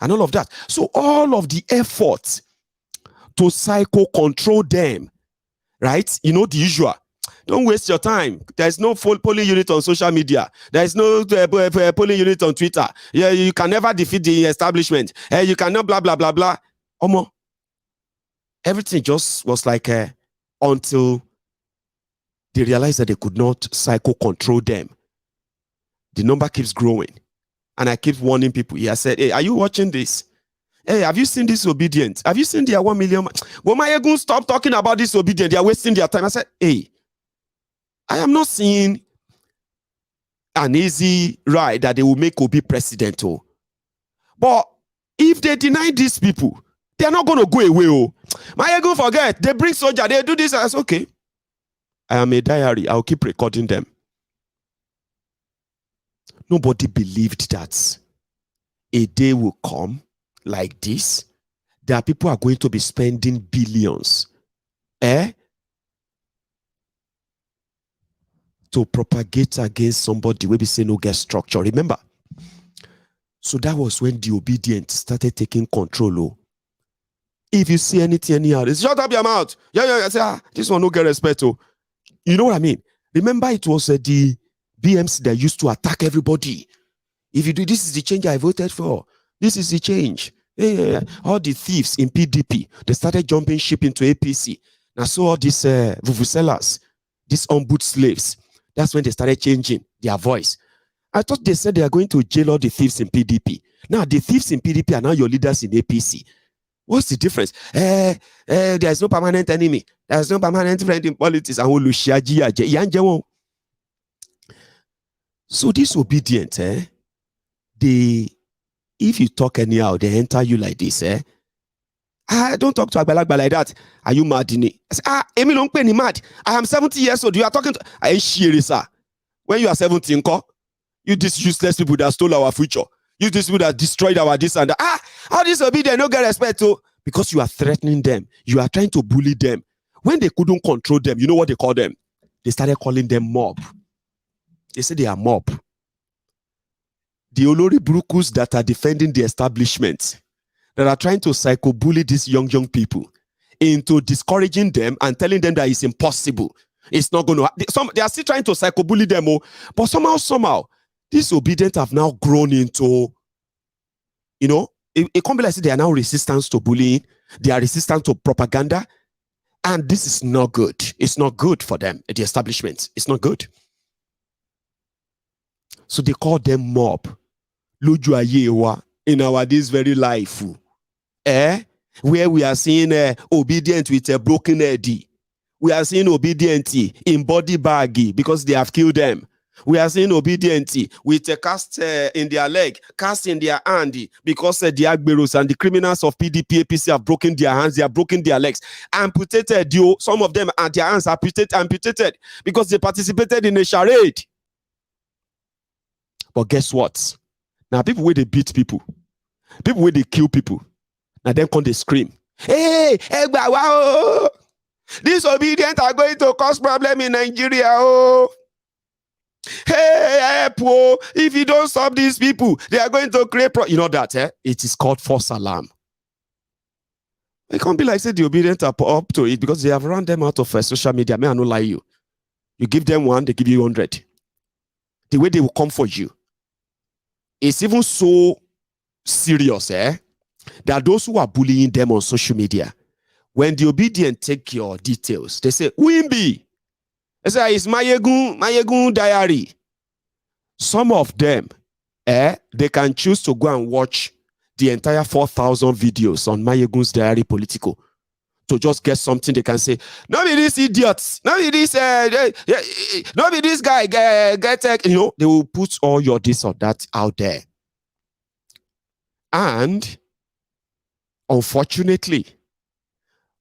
and all of that. So all of the efforts to psycho-control them, right? You know, the usual. Don't waste your time. There's no polling unit on social media. There's no polling unit on Twitter. Yeah, you can never defeat the establishment. You cannot blah, blah, blah, blah. Everything just was like until they realized that they could not psycho-control them. The number keeps growing. And I keep warning people. I said, hey, are you watching this? Hey, have you seen this Obedient? Have you seen their 1 million? Well, my ego stop talking about this Obedient. They are wasting their time. I said, hey, I am not seeing an easy ride that they will make Obi president. Oh. But if they deny these people, they are not going to go away. Oh. My ego forget. They bring soldier. They do this. I said, okay. I am a diary. I'll keep recording them. Nobody believed that a day will come like this, that people are going to be spending billions to propagate against somebody where we say no get structure. Remember? So that was when the Obedients started taking control. Oh. If you see anything anyhow, shut up your mouth. Yeah. Say, this one no get respect. Oh. You know what I mean? Remember, it was the BMC that used to attack everybody. If you do, this is the change I voted for. This is the change. Yeah. All the thieves in PDP, they started jumping ship into APC. Now, so all these vuvuzelas, these ombuds slaves, that's when they started changing their voice. I thought they said they are going to jail all the thieves in PDP. Now, the thieves in PDP are now your leaders in APC. What's the difference? There is no permanent enemy. There is no permanent friend in politics. So this Obedient, if you talk anyhow, they enter you like this. Don't talk to Agbalagba like that. Are you mad? I say, Emi don't pay ni mad. I am 70 years old. You are talking to sir. When you are 17, you these useless people that stole our future. You these people that destroyed our this and that. All this Obedient no get respect to, because you are threatening them. You are trying to bully them. When they couldn't control them, you know what they call them? They started calling them mob. They say they are mob. The Olori Brukus that are defending the establishment, that are trying to psycho-bully these young people into discouraging them and telling them that it's impossible. It's not going to happen. They are still trying to psycho-bully them, but somehow, these Obedient have now grown into, you know, it can't be like they are now resistant to bullying. They are resistant to propaganda. And this is not good. It's not good for them, the establishment. It's not good. So they call them mob. Loju ayewa in our this very life. Where we are seeing Obedient with a broken head. We are seeing Obedient in body bag because they have killed them. We are seeing Obedient with a cast in their leg, cast in their hand because the Agberos and the criminals of PDP, APC have broken their hands, they have broken their legs. Amputated, some of them and their hands are amputated because they participated in a charade. But guess what? Now people where they beat people where they kill people, now then come they scream, hey, wow, these Obedient are going to cause problem in Nigeria. Oh, hey, if you don't stop these people, they are going to create you know that it is called false alarm. It can't be like say the obedient are up to it because they have run them out of social media. May I not lie you. You give them one, they give you 100. The way they will come for you. It's even so serious, that those who are bullying them on social media, when the obedient take your details, they say, Wimby. They say, it's Mayegun diary. Some of them, they can choose to go and watch the entire 4,000 videos on Mayegun's diary political to just get something they can say. No be this idiot. No be this. No be this guy. You know, they will put all your this or that out there. And unfortunately,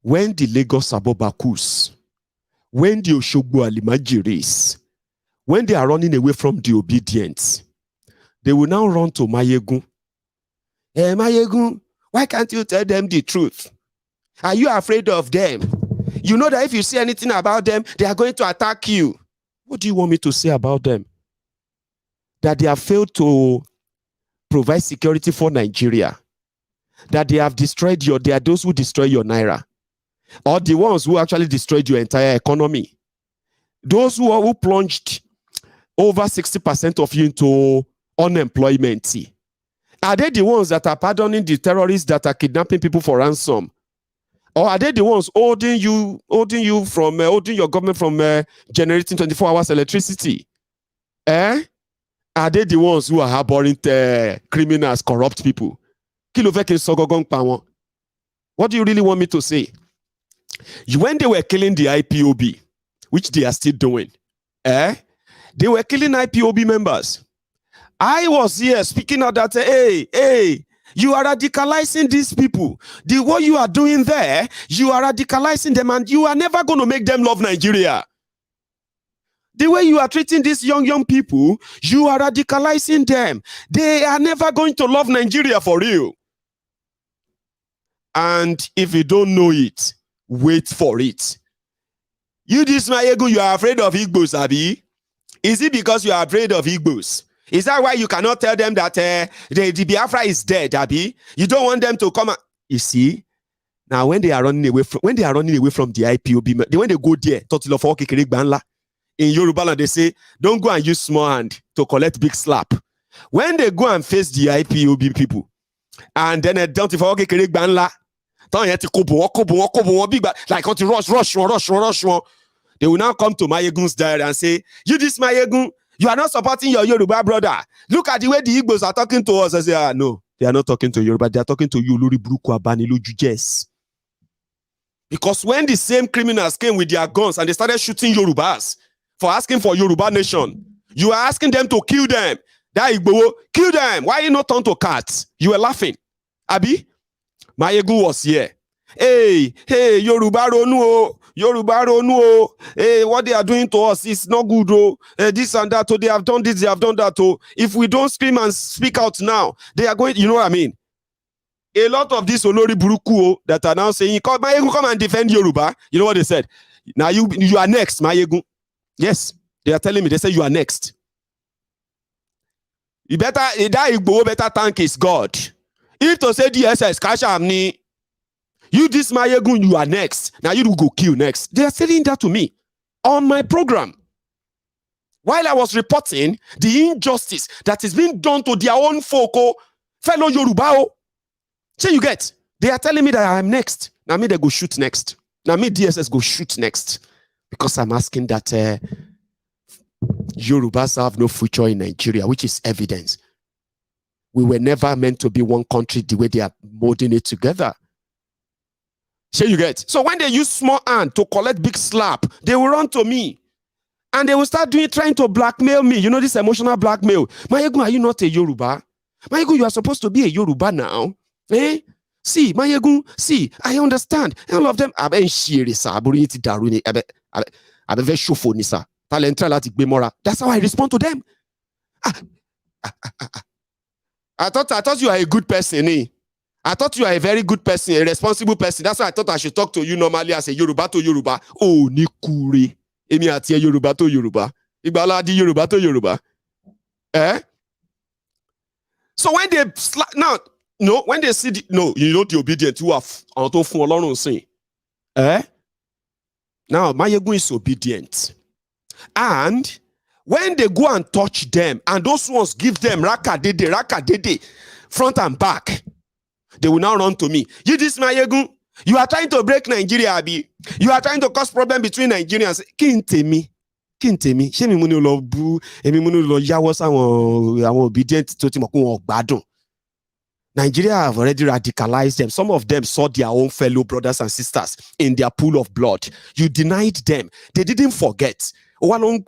when the Lagos abobakus, when the Oshogbo Alimajiris, when they are running away from the obedience, they will now run to Mayegun. Hey, Mayegun, why can't you tell them the truth? Are you afraid of them? You know that if you say anything about them, they are going to attack you. What do you want me to say about them? That they have failed to provide security for Nigeria. That they have destroyed they are those who destroy your naira. Or the ones who actually destroyed your entire economy. Those who plunged over 60% of you into unemployment. Are they the ones that are pardoning the terrorists that are kidnapping people for ransom? Or are they the ones holding your government from generating 24 hours electricity? Are they the ones who are harboring criminals, corrupt people? What do you really want me to say? When they were killing the IPOB, which they are still doing, they were killing IPOB members. I was here speaking of that, hey, you are radicalizing these people. What you are doing there, you are radicalizing them and you are never going to make them love Nigeria. The way you are treating these young people, you are radicalizing them. They are never going to love Nigeria for real. And if you don't know it, wait for it. You, this Mayegun, you are afraid of Igbos, Abi? Is it because you are afraid of Igbos? Is that why you cannot tell them that the Biafra is dead, Abi? You don't want them to come. You see, now when they are running away from the IPOB, when they go there, in Yoruba land, they say, don't go and use small hand to collect big slap. When they go and face the IPOB people, and then don't if like rush. They will now come to Mayegun's diary and say, you this Mayegun, you are not supporting your Yoruba brother. Look at the way the Igbos are talking to us. I say, no, they are not talking to Yoruba. They are talking to you, Lori Bruku Abani Lojujes. Because when the same criminals came with their guns and they started shooting Yorubas for asking for Yoruba nation, you are asking them to kill them. That Igbo, kill them. Why you not turn to cats? You were laughing. Abi, Mayegun was here. Hey, Yoruba Ronu. Hey, what they are doing to us is not good. This and that. They have done this, they have done that. If we don't scream and speak out now, they are going, you know what I mean? A lot of these Olori Buruku that are now saying, Mayegun, come and defend Yoruba. You know what they said? Now you are next, Mayegun. Yes, they are telling me, they say you are next. You better thank his God. If to say DSS, cash amni, you this Mayegun, you are next. Now you will go kill next. They are saying that to me on my program. While I was reporting the injustice that is being done to their own folk, fellow Yoruba. So you get, they are telling me that I am next. Now me they go shoot next. Now me DSS go shoot next. Because I'm asking that Yorubas have no future in Nigeria, which is evidence. We were never meant to be one country the way they are molding it together. So you get. So when they use small hand to collect big slap, they will run to me. And they will start trying to blackmail me. You know this emotional blackmail. Mayegun, are you not a Yoruba? Mayegun, you are supposed to be a Yoruba now. See, Mayegun, see, I understand. All of them, that's how I respond to them. I thought you are a good person, eh? I thought you are a very good person, a responsible person. That's why I thought I should talk to you normally as a Yoruba to Yoruba. Oh, Nikuri. Emi ati Yoruba to Yoruba. Igbala di Yoruba to Yoruba. So when they now, No, when they see the obedient who have auto fun Ọlọ́run sìn. Now Mayegun is obedient. And when they go and touch them, and those ones give them raka dede, front and back, they will now run to me. You this Mayegun, you are trying to break Nigeria, Abi. You are trying to cause problem between Nigerians. Kintemi. Ṣé mi mú ní lọ bú, èmi mú ní lọ yáwọ́ sáwọn obedient tó ti mọ̀ pé wọn gbádùn. Nigeria have already radicalized them. Some of them saw their own fellow brothers and sisters in their pool of blood. You denied them. They didn't forget. They don't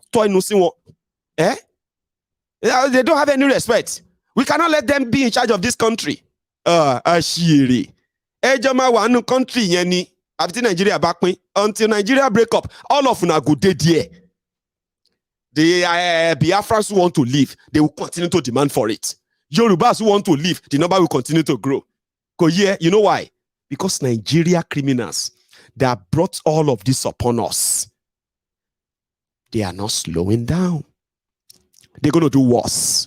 have any respect. We cannot let them be in charge of this country. Ashiri. Country yeni. Nigeria back until Nigeria break up. All of una go dead there. The Biafrans who want to leave, they will continue to demand for it. Yorubas who want to leave, the number will continue to grow. You know why? Because Nigeria criminals that brought all of this upon us, they are not slowing down. They're going to do worse,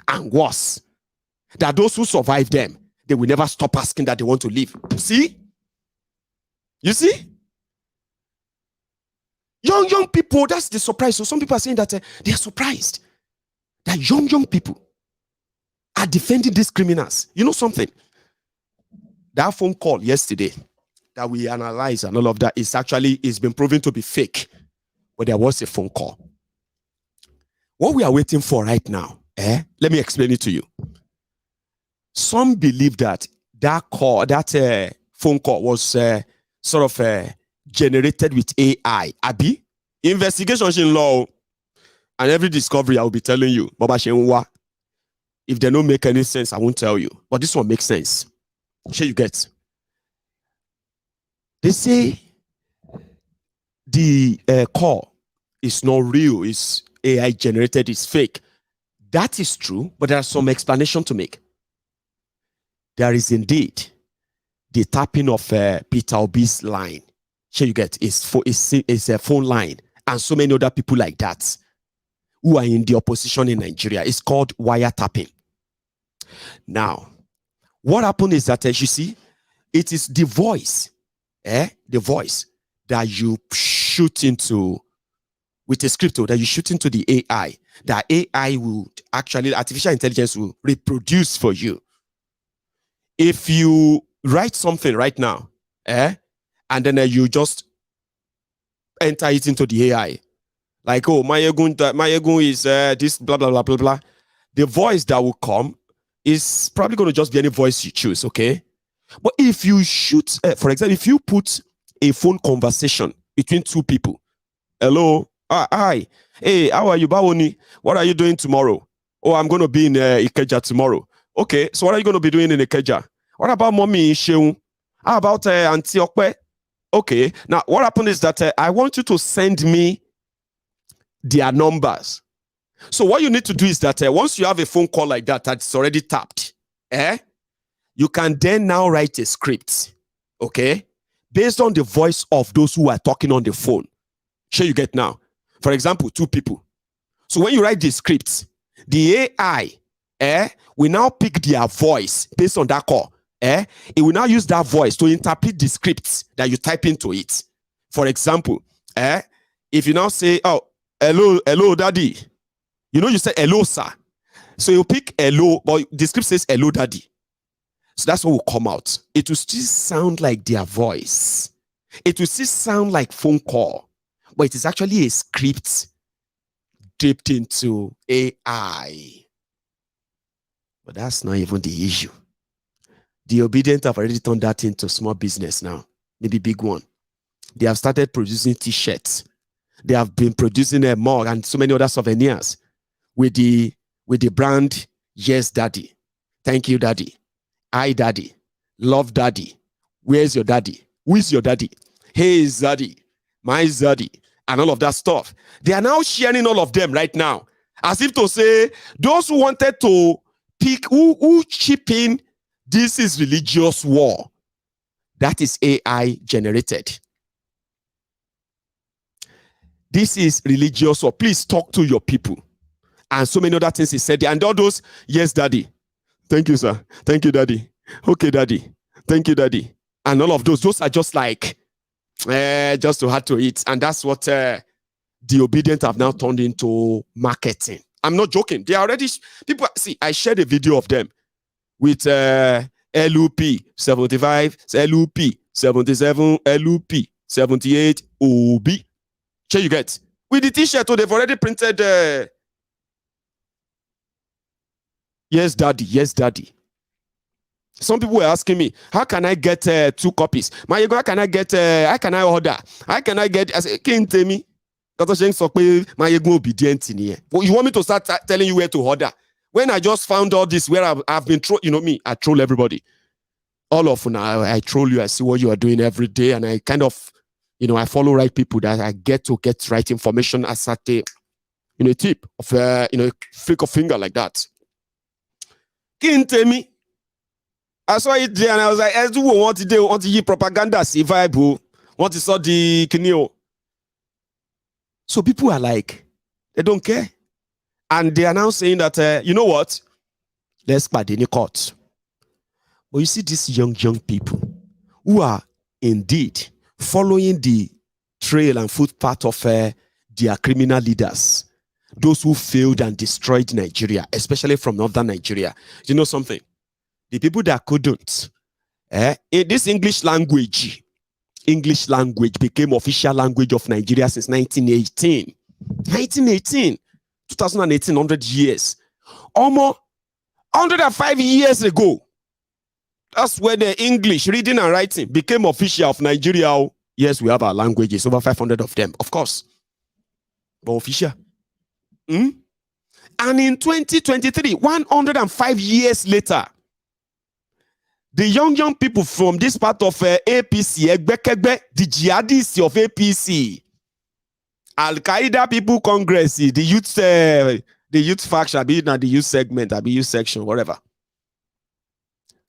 and worse. That those who survive them, they will never stop asking that they want to leave. See? You see? Young people, that's the surprise. So some people are saying that they are surprised that young people are defending these criminals. You know something? That phone call yesterday that we analyzed and all of that is been proven to be fake. But there was a phone call. What we are waiting for right now, let me explain it to you. Some believe that phone call was sort of generated with AI. Abi, investigation in law, and every discovery I will be telling you. Baba Shenwa. If they don't make any sense, I won't tell you. But this one makes sense. Sure you get. They say the call is not real, it's AI generated, it's fake. That is true, but there are some explanation to make. There is indeed the tapping of Peter Obi's line. Sure you get. It's a phone line, and so many other people like that who are in the opposition in Nigeria. It's called wiretapping. Now, what happened is that, as you see, it is the voice, the voice that you shoot into with a script that you shoot into the AI. That AI will actually, artificial intelligence will reproduce for you. If you write something right now, and then you enter it into the AI, like, oh, Mayegun is this, blah, blah, blah, blah, blah. The voice that will come is probably going to just be any voice you choose, okay? But if you shoot, for example, if you put a phone conversation between two people, hello, hi, hey, how are you, Bawoni? What are you doing tomorrow? Oh, I'm going to be in Ikeja tomorrow. Okay, so what are you going to be doing in Ikeja? What about Mommy Sheung? How about Auntie Okwe? Okay, now what happened is that I want you to send me their numbers. So what you need to do is that once you have a phone call like that that's already tapped, you can then now write a script, okay, based on the voice of those who are talking on the phone. Sure you get now. For example, two people. So when you write the script, the AI will now pick their voice based on that call. It will now use that voice to interpret the scripts that you type into it. For example, if you now say, oh, hello, daddy. You know, you said hello, sir. So you pick hello, but the script says hello, daddy. So that's what will come out. It will still sound like their voice. It will still sound like phone call, but it is actually a script dipped into AI. But that's not even the issue. The obedient have already turned that into small business now, maybe big one. They have started producing t-shirts. They have been producing a mug and so many other souvenirs with the brand, yes, daddy. Thank you, daddy. Hi, daddy. Love, daddy. Where's your daddy? Who is your daddy? Hey, daddy. My daddy. And all of that stuff. They are now sharing all of them right now. As if to say, those who wanted to pick, who chip in, this is religious war. That is AI generated. This is religious war. Please talk to your people. And so many other things he said. And all those, yes, daddy. Thank you, sir. Thank you, daddy. Okay, daddy. Thank you, daddy. And all of those are just like, just to have to eat. And that's what the ObiDients have now turned into marketing. I'm not joking. They are already, people, see, I shared a video of them with LUP 75, LUP 77, LUP 78, OB. Sure you get. With the t-shirt, they've already printed, yes, daddy, yes, daddy. Some people were asking me, how can I get 2 copies? How can I get, how can I order? How can I get, I said, can't tell me. Well, you want me to start telling you where to order? When I just found all this, where I've been, you know me, I troll everybody. All of now, I troll you, I see what you are doing every day, and I kind of, you know, I follow right people that I get to get right information as at a, you know, a tip of, you know, flick of finger like that. Can't tell me. I saw it there and I was like, I do want to do propaganda, see vibe, want to saw the kineo. So people are like, they don't care. And they are now saying that, you know what? Let's pad in the court. But you see these young people who are indeed following the trail and footpath of their criminal leaders, those who failed and destroyed Nigeria, especially from northern Nigeria. You know something? The people that couldn't, in this English language became official language of Nigeria since 1918. 2018, 100 years. Almost 105 years ago. That's when the English reading and writing became official of Nigeria. Yes, we have our languages, over 500 of them, of course. But official. And in 2023, 105 years later, the young people from this part of APC, the jihadists of APC, Al-Qaeda People Congress, the youth faction, be it not the youth segment, be youth section, whatever.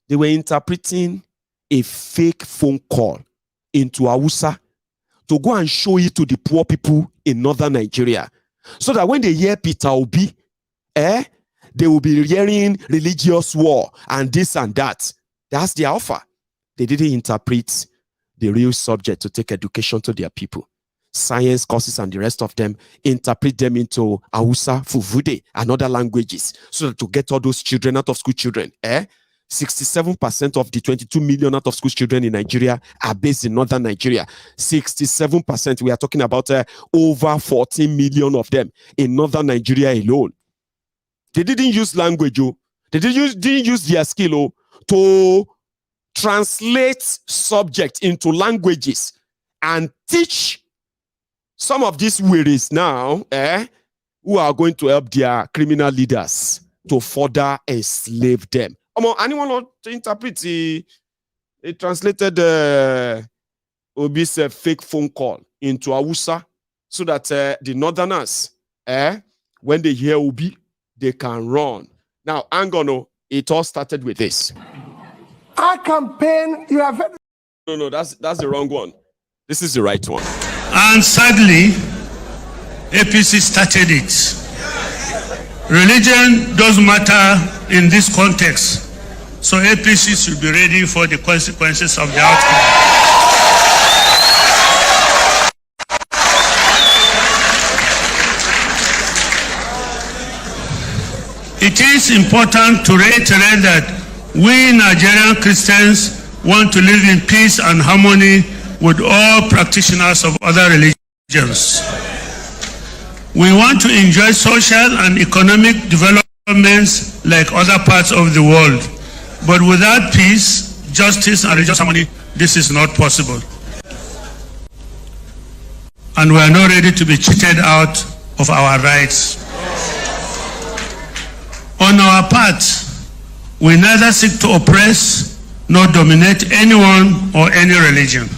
They were interpreting a fake phone call into Hausa to go and show it to the poor people in northern Nigeria, so that when they hear Peter Obi, they will be hearing religious war and this and that. That's their offer. They didn't interpret the real subject to take education to their people. Science courses and the rest of them, interpret them into Hausa, Fuvude, and other languages, so that to get all those children, out of school children, 67% of the 22 million out of school children in Nigeria are based in northern Nigeria. 67%, we are talking about over 14 million of them in northern Nigeria alone. They didn't use language, they didn't use their skill to translate subject into languages and teach some of these wearies now, who are going to help their criminal leaders to further enslave them. Anyone want to interpret the translated Obi's fake phone call into Hausa, so that the northerners, when they hear Obi, they can run. Now, Angono, it all started with this. Our campaign, you have heard. No, that's the wrong one. This is the right one. And sadly, APC started it. Religion does matter in this context, so APC should be ready for the consequences of the outcome. It is important to reiterate that we Nigerian Christians want to live in peace and harmony with all practitioners of other religions. We want to enjoy social and economic developments like other parts of the world. But without peace, justice, and religious harmony, this is not possible. And we are not ready to be cheated out of our rights. On our part, we neither seek to oppress nor dominate anyone or any religion.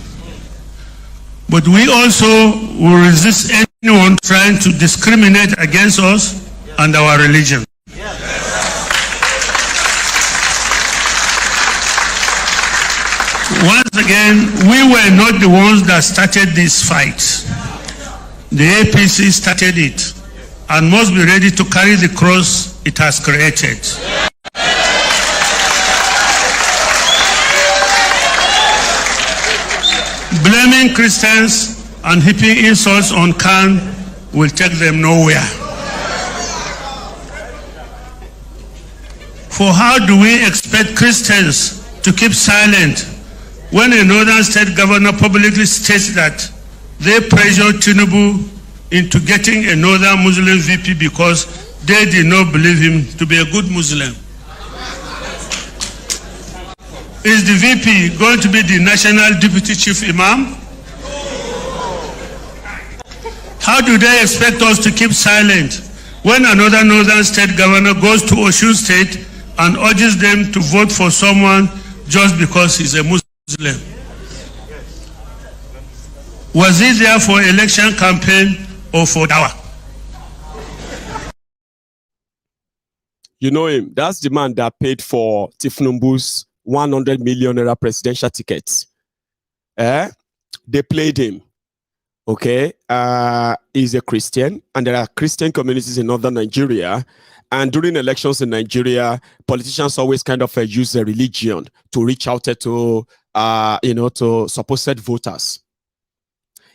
But we also will resist anyone trying to discriminate against us and our religion. Once again, we were not the ones that started this fight. The APC started it and must be ready to carry the cross it has created. Blaming Christians and heaping insults on Khan will take them nowhere. For how do we expect Christians to keep silent when a northern state governor publicly states that they pressured Tinubu into getting a northern Muslim VP because they did not believe him to be a good Muslim? Is the VP going to be the national deputy chief imam? How do they expect us to keep silent when another northern state governor goes to Osun State and urges them to vote for someone just because he's a Muslim? Was he there for election campaign or for dawah? You know him. That's the man that paid for Thiefnubu's 100 million naira presidential tickets. They played him. Okay. He's a Christian, and there are Christian communities in northern Nigeria. And during elections in Nigeria, politicians always kind of use their religion to reach out to, to supposed voters.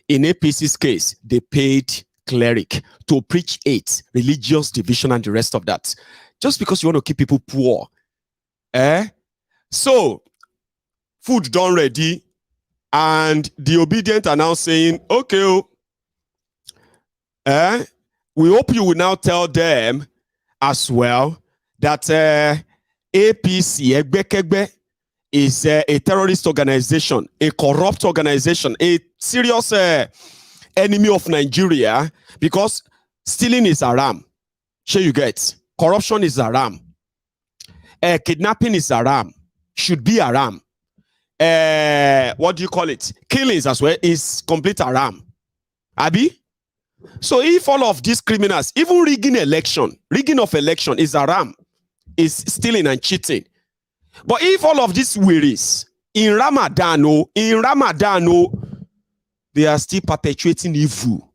In APC's case, they paid cleric to preach hate, religious division, and the rest of that. Just because you want to keep people poor. So, food done ready, and the obedient are now saying, okay, we hope you will now tell them as well that APC, Egbekegbe, is a terrorist organization, a corrupt organization, a serious enemy of Nigeria, because stealing is haram. Sure you get. Corruption is haram. Kidnapping is haram. Should be haram. What do you call it? Killings as well is complete haram. Abi? So if all of these criminals, even rigging of election is haram, is stealing and cheating. But if all of these wearies in Ramadan, they are still perpetuating evil.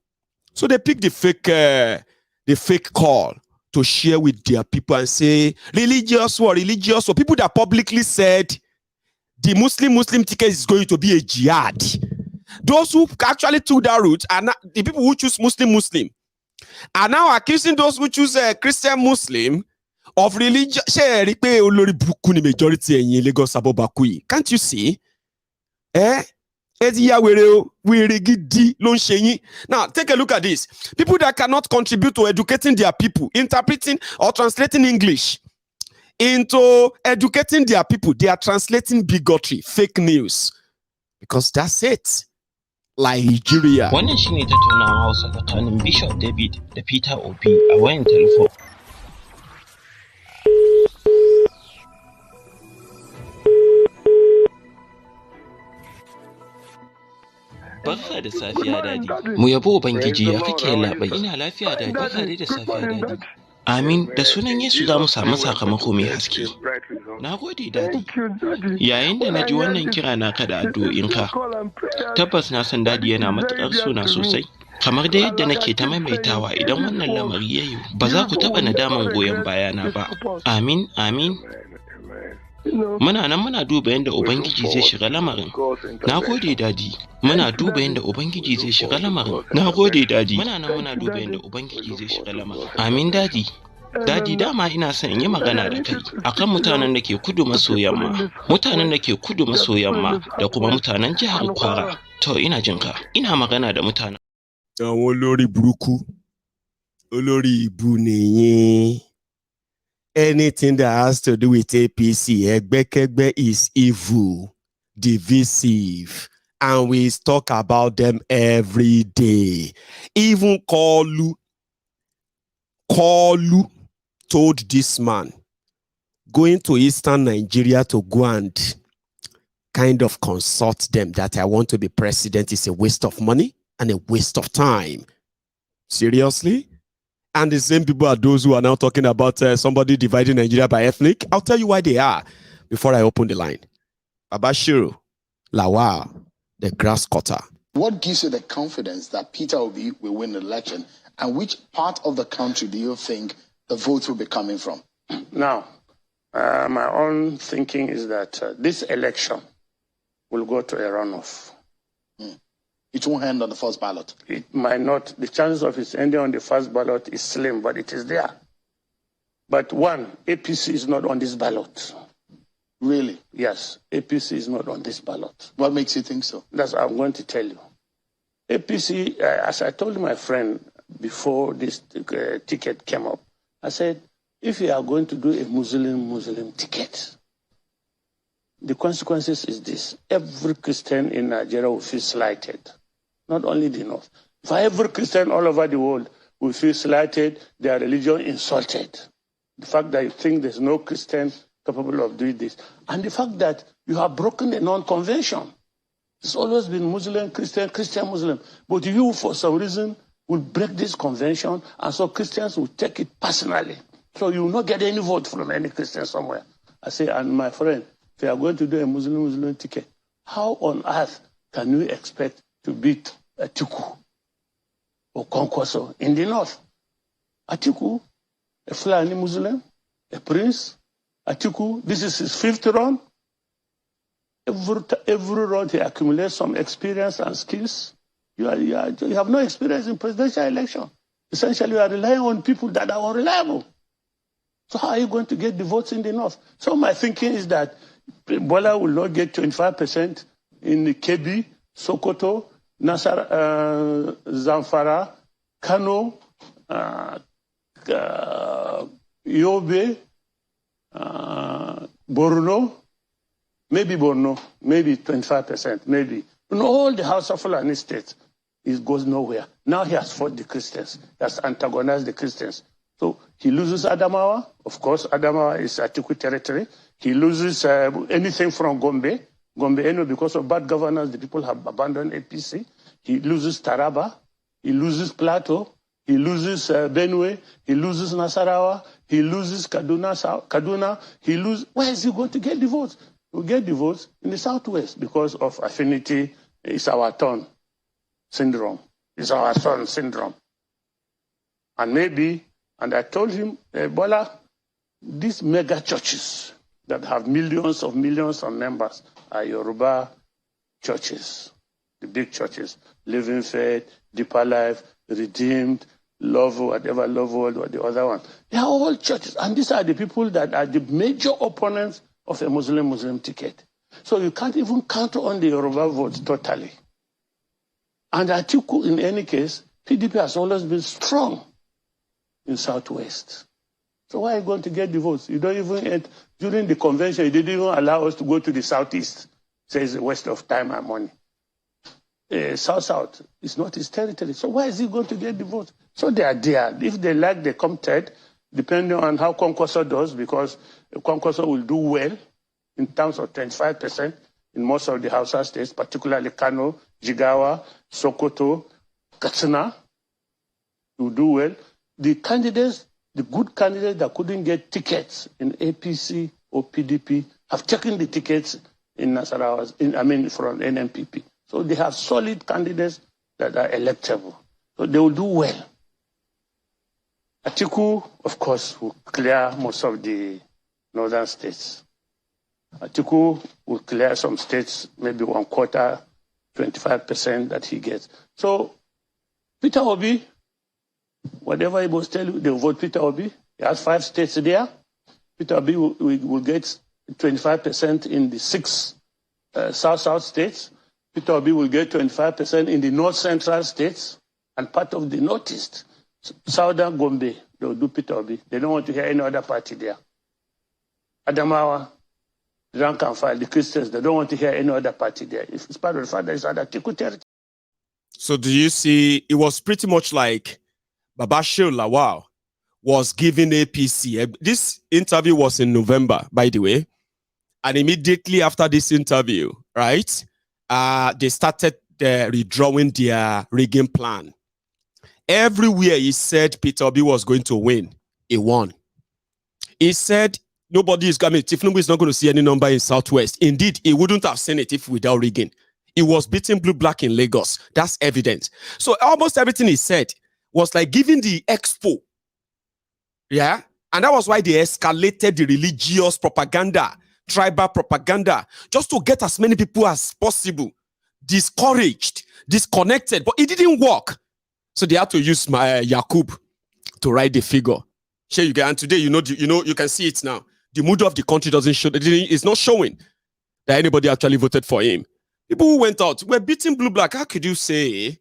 So they pick the fake call to share with their people and say, religious war. People that publicly said the Muslim ticket is going to be a jihad. Those who actually took that route and the people who choose Muslim are now accusing those who choose Christian Muslim of religion. Can't you see? Now take a look at this. People that cannot contribute to educating their people, interpreting or translating English into educating their people, they are translating bigotry, fake news, because that's it. Nigeria. Wannan shine tattaunawar Hausa tsakanin Bishop David da Peter Obi a wayan telefon. Barka da safiya dadi. Mu yabo Ubangiji ya kake labai. Ina lafiya dadi. Barka da safiya dadi. Amin, da sunan Yesu za mu samu sakamako mai haske. Na gode dadi. Yayin da na ji wannan kira naka da addu'o'inka, tabbas na san dadi yana matuƙar sona sosai. Kamar da yadda nake ta maimaitawa, idan wannan lamari ya yi, ba za ku taɓa nadaman goyon bayana ba. Amin, amin. Muna nan muna duba yadda Ubangiji zai shiga lamarin. Na gode dadi. Muna duba yadda Ubangiji zai shiga lamarin. Na gode dadi. Muna nan muna duba yadda Ubangiji zai shiga lamarin. Amin dadi. Dadi, dama ina son in yi magana da kai akan mutanen da ke kudu maso yamma. Mutanen da ke kudu maso yamma da kuma mutanen jihar Kwara. To ina jinka. Ina magana da mutanen. Olórí burúkú. Olórí ibu nìyẹn. Anything that has to do with APC, Egbekegbe, is evil, divisive, and we talk about them every day. Even Kolu told this man, going to Eastern Nigeria to go and kind of consult them that I want to be president is a waste of money and a waste of time. Seriously? And the same people are those who are now talking about somebody dividing Nigeria by ethnic. I'll tell you why they are before I open the line. Abashiru, Lawal, the grass cutter. What gives you the confidence that Peter Obi will win the election? And which part of the country do you think the votes will be coming from? Now, my own thinking is that this election will go to a runoff. It won't end on the first ballot. It might not. The chance of it ending on the first ballot is slim, but it is there. But one, APC is not on this ballot. Really? Yes, APC is not on this ballot. What makes you think so? That's what I'm going to tell you. APC, as I told my friend before this ticket came up, I said, if you are going to do a Muslim ticket, the consequences is this. Every Christian in Nigeria will feel slighted. Not only the North. For every Christian all over the world will feel slighted, their religion insulted. The fact that you think there's no Christian capable of doing this. And the fact that you have broken the non-convention. It's always been Muslim, Christian, Christian, Muslim. But you, for some reason, will break this convention, and so Christians will take it personally. So you will not get any vote from any Christian somewhere. I say, and my friend, if you are going to do a Muslim ticket, how on earth can you expect to beat Atiku or Kwankwaso in the North? Atiku, a Fulani Muslim, a prince. Atiku, this is his 5th run. Every run he accumulates some experience and skills. You have no experience in presidential election. Essentially, you are relying on people that are unreliable. So how are you going to get the votes in the North? So my thinking is that Bola will not get 25% in Kebbi, Sokoto, Zamfara, Kano, Yobe, Borno, maybe 25%, maybe. In all the Hausa Fulani states, it goes nowhere. Now he has fought the Christians. He has antagonized the Christians. So he loses Adamawa. Of course, Adamawa is Atiku territory. He loses anything from Gombe. Gombe, because of bad governance, the people have abandoned APC. He loses Taraba. He loses Plateau. He loses Benue. He loses Nasarawa. He loses Kaduna. He loses. Where is he going to get the votes? He will get the votes in the Southwest because of affinity. It's our turn syndrome. It's our turn syndrome. And maybe, and I told him, Bola, these mega churches that have millions of members are Yoruba churches, the big churches, Living Faith, Deeper Life, Redeemed, Love, whatever, Love World, or the other one. They are all churches, and these are the people that are the major opponents of a Muslim ticket. So you can't even count on the Yoruba votes totally. And Atiku, in any case, PDP has always been strong in Southwest. So why are you going to get the votes? You don't even, during the convention, you didn't even allow us to go to the Southeast. So it's a waste of time and money. South is not his territory. So why is he going to get the votes? So they are there. If they like, they come third, depending on how Kwankwaso does, because Kwankwaso will do well in terms of 25% in most of the Hausa states, particularly Kano, Jigawa, Sokoto, Katsina. Will do well. The candidates, the good candidates that couldn't get tickets in APC or PDP have taken the tickets in Nasarawa, from NMPP. So they have solid candidates that are electable. So they will do well. Atiku, of course, will clear most of the northern states. Atiku will clear some states, maybe 1/4, 25% that he gets. So Peter Obi, whatever he must tell you, they will vote Peter Obi. He has 5 states there. Peter Obi will get 25% in the 6 South states. Peter Obi will get 25% in the north-central states and part of the northeast. Southern Gombe, they will do Peter Obi. They don't want to hear any other party there. Adamawa, rank and file, the Christians, they don't want to hear any other party there. If it's part of the fact that it's under Atiku territory. So do you see, it was pretty much like Babashir Lawal was giving APC. This interview was in November, by the way. And immediately after this interview, right, they started redrawing their rigging plan. Everywhere he said Peter Obi was going to win, he won. He said nobody is coming. Thiefnubu is not going to see any number in Southwest. Indeed, he wouldn't have seen it if without rigging. He was beating blue-black in Lagos. That's evident. So almost everything he said was like giving the expo. Yeah? And that was why they escalated the religious propaganda, tribal propaganda, just to get as many people as possible discouraged disconnected, but it didn't work. So they had to use my Yakub to write the figure. Sure, you get, and today you can see it now. The mood of the country doesn't show. It's not showing that anybody actually voted for him. People who went out were beating blue black. How could you say?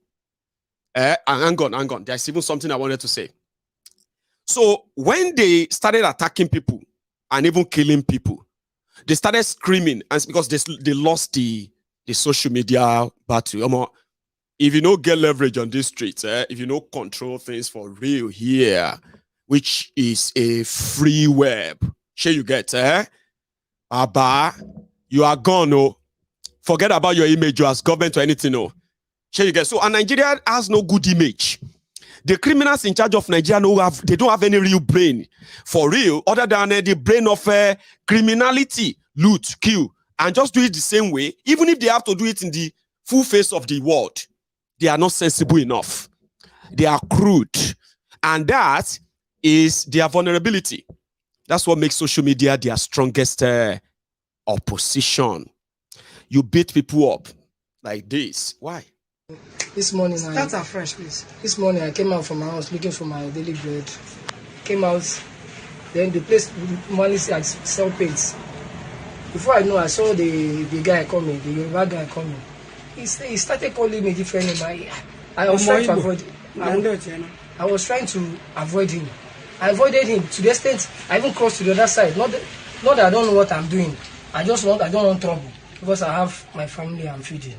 Hang on. There's even something I wanted to say. So when they started attacking people and even killing people, they started screaming, and because they lost the social media battle. If you don't get leverage on these streets, if you don't control things for real here, which is a free web, sure you get, Abba, you are gone, oh. Forget about your image as government or anything, oh. Sure you get. So, and Nigeria has no good image. The criminals in charge of Nigeria they don't have any real brain, for real, other than the brain of criminality, loot, kill, and just do it the same way, even if they have to do it in the full face of the world. They are not sensible enough. They are crude. And that is their vulnerability. That's what makes social media their strongest opposition. You beat people up like this. Why? This morning, Start afresh, please. This morning I came out from my house looking for my daily bread. Came out, then the place normally I sell paints. Before I know, I saw the guy coming, the Yoruba guy coming. He started calling me different name. I was trying to avoid. I was trying to avoid him. I avoided him to the extent I even crossed to the other side. Not that I don't know what I'm doing. I don't want trouble because I have my family I'm feeding.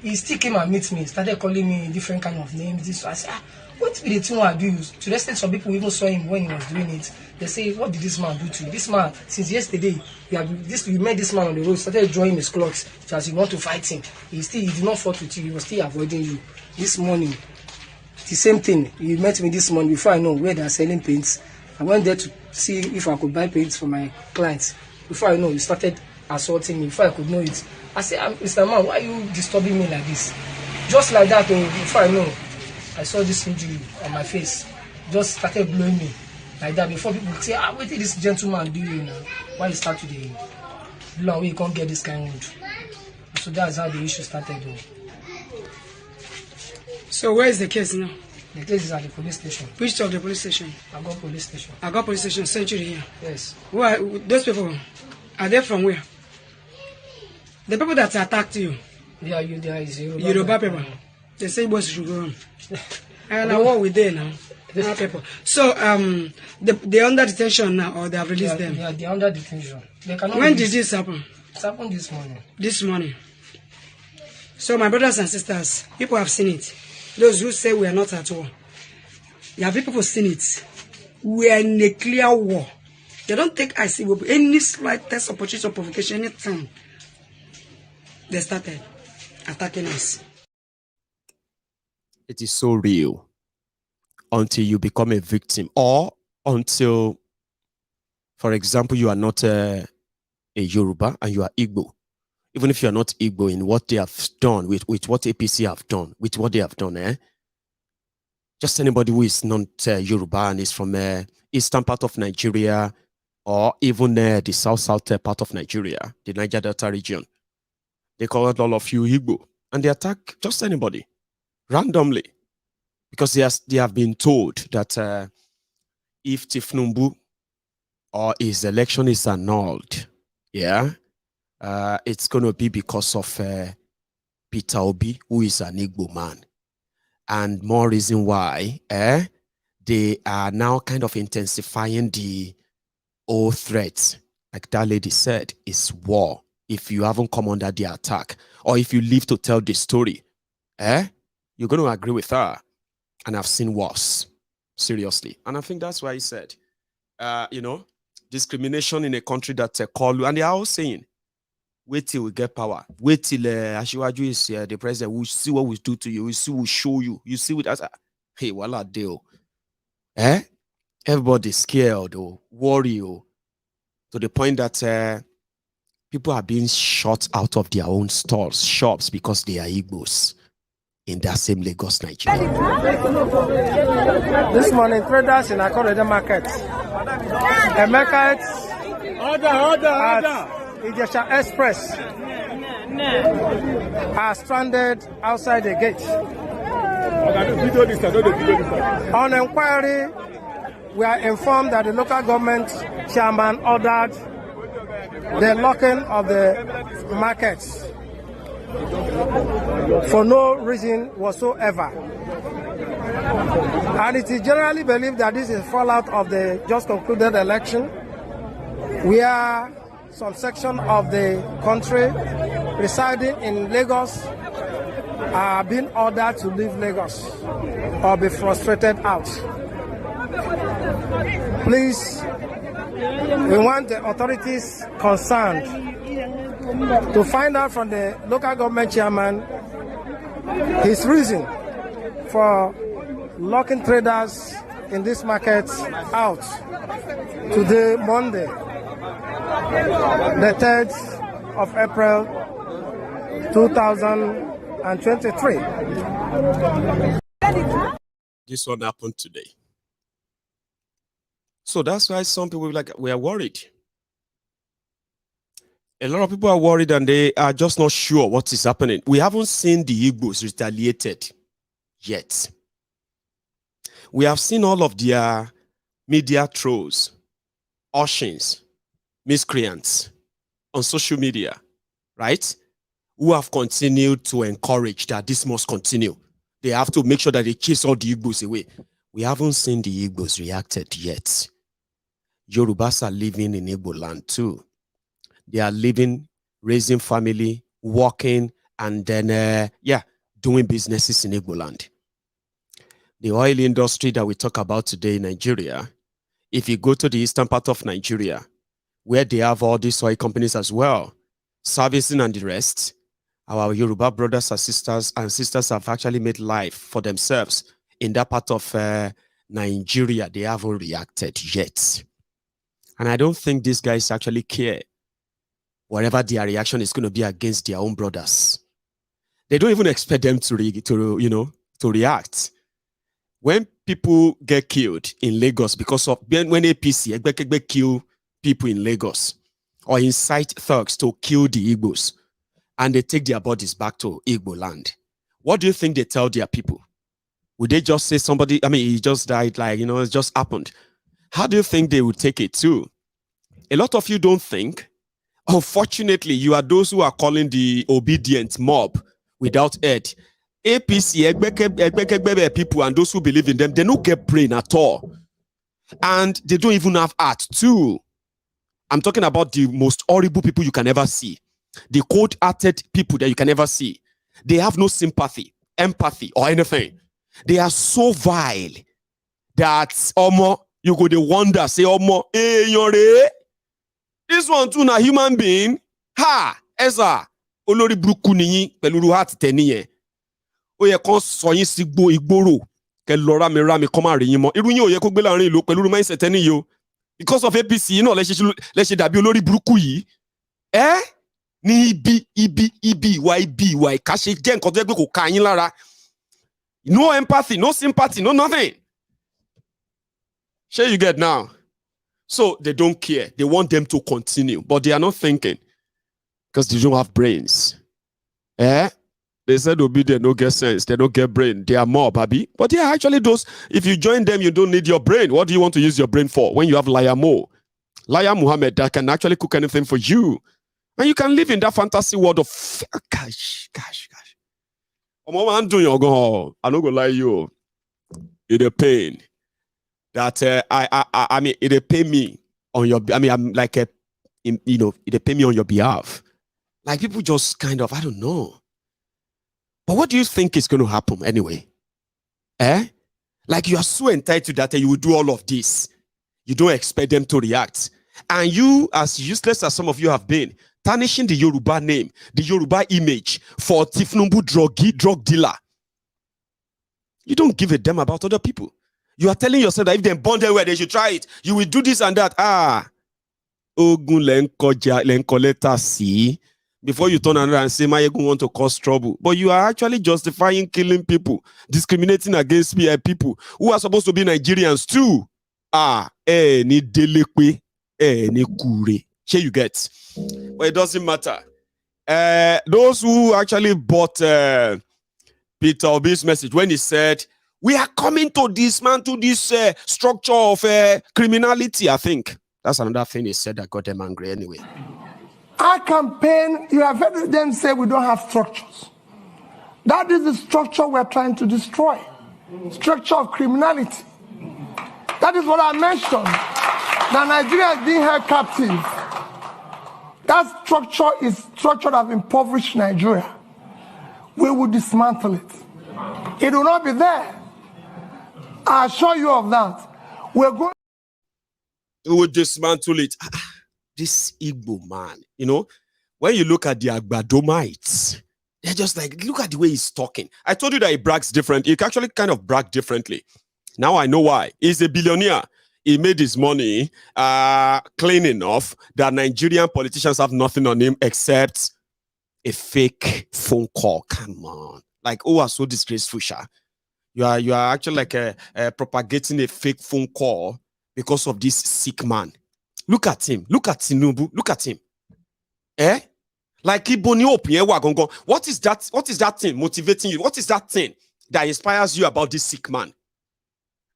He still came and meet me. Started calling me different kind of names. This, I said, what be the thing I do? To the extent some people even saw him when he was doing it. They say, what did this man do to you? This man, since yesterday, you met this man on the road, started drawing his clothes as you want to fight him. He did not fight with you. He was still avoiding you. This morning, the same thing. He met me this morning before I know where they are selling paints. I went there to see if I could buy paints for my clients. Before I know, he started assaulting me. Before I could know it, I said, Mr. Man, why are you disturbing me like this? Just like that, before I know, I saw this injury on my face. Just started blowing me like that. Before people say, what did this gentleman do you now? Why you start today? Blow away, you can't get this kind of wound. So that's how the issue started. So where is the case now? The case is at the police station. Which of the police station? Agbadomite police station. Agbadomite police station, Century here. Yes. Those people, are they from where? The people that attacked you. They are Yoruba people. They say boys should go on. And what we there now? People. So they're under detention now, or they have released them? Yeah, they're under detention. When did this happen? It happened this morning. This morning. So my brothers and sisters, people have seen it. Those who say we are not at war. Have people seen it? We are in a clear war. They don't take any slightest opportunity or provocation anytime. They started attacking us. It is so real until you become a victim, or until, for example, you are not a Yoruba and you are Igbo. Even if you are not Igbo, in what they have done, with what APC have done, with what they have done, just anybody who is not Yoruba and is from eastern part of Nigeria, or even the south part of Nigeria, the Niger Delta region, they call it all of you Igbo, and they attack just anybody randomly, because they have been told that if Thiefnubu or his election is annulled, it's going to be because of Peter Obi, who is an Igbo man. And more reason why they are now kind of intensifying the old threats. Like that lady said, is war. If you haven't come under the attack, or if you live to tell the story, you're going to agree with her. And I've seen worse, seriously. And I think that's why he said, discrimination in a country that call you, and they are all saying, wait till we get power. Wait till Ashiwaju is the president. We'll see what we do to you. We'll show you. You see what that's hey, wala deal. Everybody's scared or worried to the point that people are being shot out of their own stores, shops, because they are Igbos in that same Lagos, Nigeria. This morning, traders in Akorede market. The market order. Ijesha Express. are stranded outside the gate. On inquiry, we are informed that the local government chairman ordered the locking of the markets for no reason whatsoever. And it is generally believed that this is fallout of the just concluded election, where some section of the country residing in Lagos are being ordered to leave Lagos or be frustrated out. Please, we want the authorities concerned to find out from the local government chairman his reason for locking traders in this market out today, Monday, the 3rd of April 2023. This one happened today. So that's why some people we are worried. A lot of people are worried and they are just not sure what is happening. We haven't seen the Igbos retaliated yet. We have seen all of their media trolls, ushers, miscreants on social media, right? Who have continued to encourage that this must continue. They have to make sure that they chase all the Igbos away. We haven't seen the Igbos reacted yet. Yorubas are living in Igbo land too. They are living, raising family, working, and then, doing businesses in Igbo land. The oil industry that we talk about today in Nigeria, if you go to the eastern part of Nigeria, where they have all these oil companies as well, servicing and the rest, our Yoruba brothers and sisters have actually made life for themselves in that part of Nigeria. They haven't reacted yet. And I don't think these guys actually care whatever their reaction is going to be against their own brothers. They don't even expect them to react. When people get killed in Lagos because of when APC kill people in Lagos or incite thugs to kill the Igbos and they take their bodies back to Igbo land, what do you think they tell their people? Would they just say he just died, it just happened? How do you think they would take it too? A lot of you don't think. Unfortunately, you are those who are calling the ObiDients mob without head. APC, people and those who believe in them, they don't get brain at all. And they don't even have heart too. I'm talking about the most horrible people you can ever see. The cold-hearted people that you can ever see. They have no sympathy, empathy, or anything. They are so vile that you go to wonder, say, this one too na human being. Ha! Eza. Olori bruku niyin pẹ̀lú heart teniye. Ó yẹ kó sọ yín sí igboro. Kẹ́ lọ rami kó má rí yín mọ́. Irú yín ò yẹ kó gbé láàrin ìlú pẹ̀lú mindset teniye o. Because of APC náà lẹ ṣe dàbí olórí burúkú yìí. Ní ibi ìwà ìkà ṣe jẹ́ nǹkan tó yẹ pé kò ká yín lára. No empathy, no sympathy, no nothing. Sure you get now. So they don't care. They want them to continue, but they are not thinking because they don't have brains. They said ObiDients don't get sense. They don't get brain. They are more, baby. But they are actually those. If you join them, you don't need your brain. What do you want to use your brain for when you have Liar Muhammad that can actually cook anything for you, and you can live in that fantasy world of gosh. I'm not gonna lie you. It's a pain. That it'll pay me on your. I'm like it'll pay me on your behalf. Like people just kind of, I don't know. But what do you think is going to happen anyway? Like you are so entitled that you will do all of this. You don't expect them to react, and you, as useless as some of you have been, tarnishing the Yoruba name, the Yoruba image for Thiefnubu drug dealer. You don't give a damn about other people. You are telling yourself that if they burn their way, they should try it. You will do this and that. Ogun lenkoleta see. Before you turn around and say, Mayegun want to cause trouble. But you are actually justifying killing people, discriminating against people who are supposed to be Nigerians too. Ni delekwe, ni kure. Here you get. But it doesn't matter. those who actually bought Peter Obi's message when he said, we are coming to dismantle this structure of criminality, I think. That's another thing he said that got them angry anyway. Our campaign, you have heard them say we don't have structures. That is the structure we're trying to destroy. Structure of criminality. That is what I mentioned. That Nigeria is being held captive. That structure is structure that have impoverished Nigeria. We will dismantle it. It will not be there. I assure you of that. We're going. We will dismantle it. This Igbo man, you know, when you look at the Agbadomites, they're just like, look at the way he's talking. I told you that he brags different. He actually kind of brag differently. Now I know why. He's a billionaire. He made his money clean enough that Nigerian politicians have nothing on him except a fake phone call. Come on. Like, oh, are so disgraceful, Sha. You are actually like propagating a fake phone call because of this sick man. Look at him. Look at Tinubu. Look at him. Like what is that? What is that thing motivating you? What is that thing that inspires you about this sick man?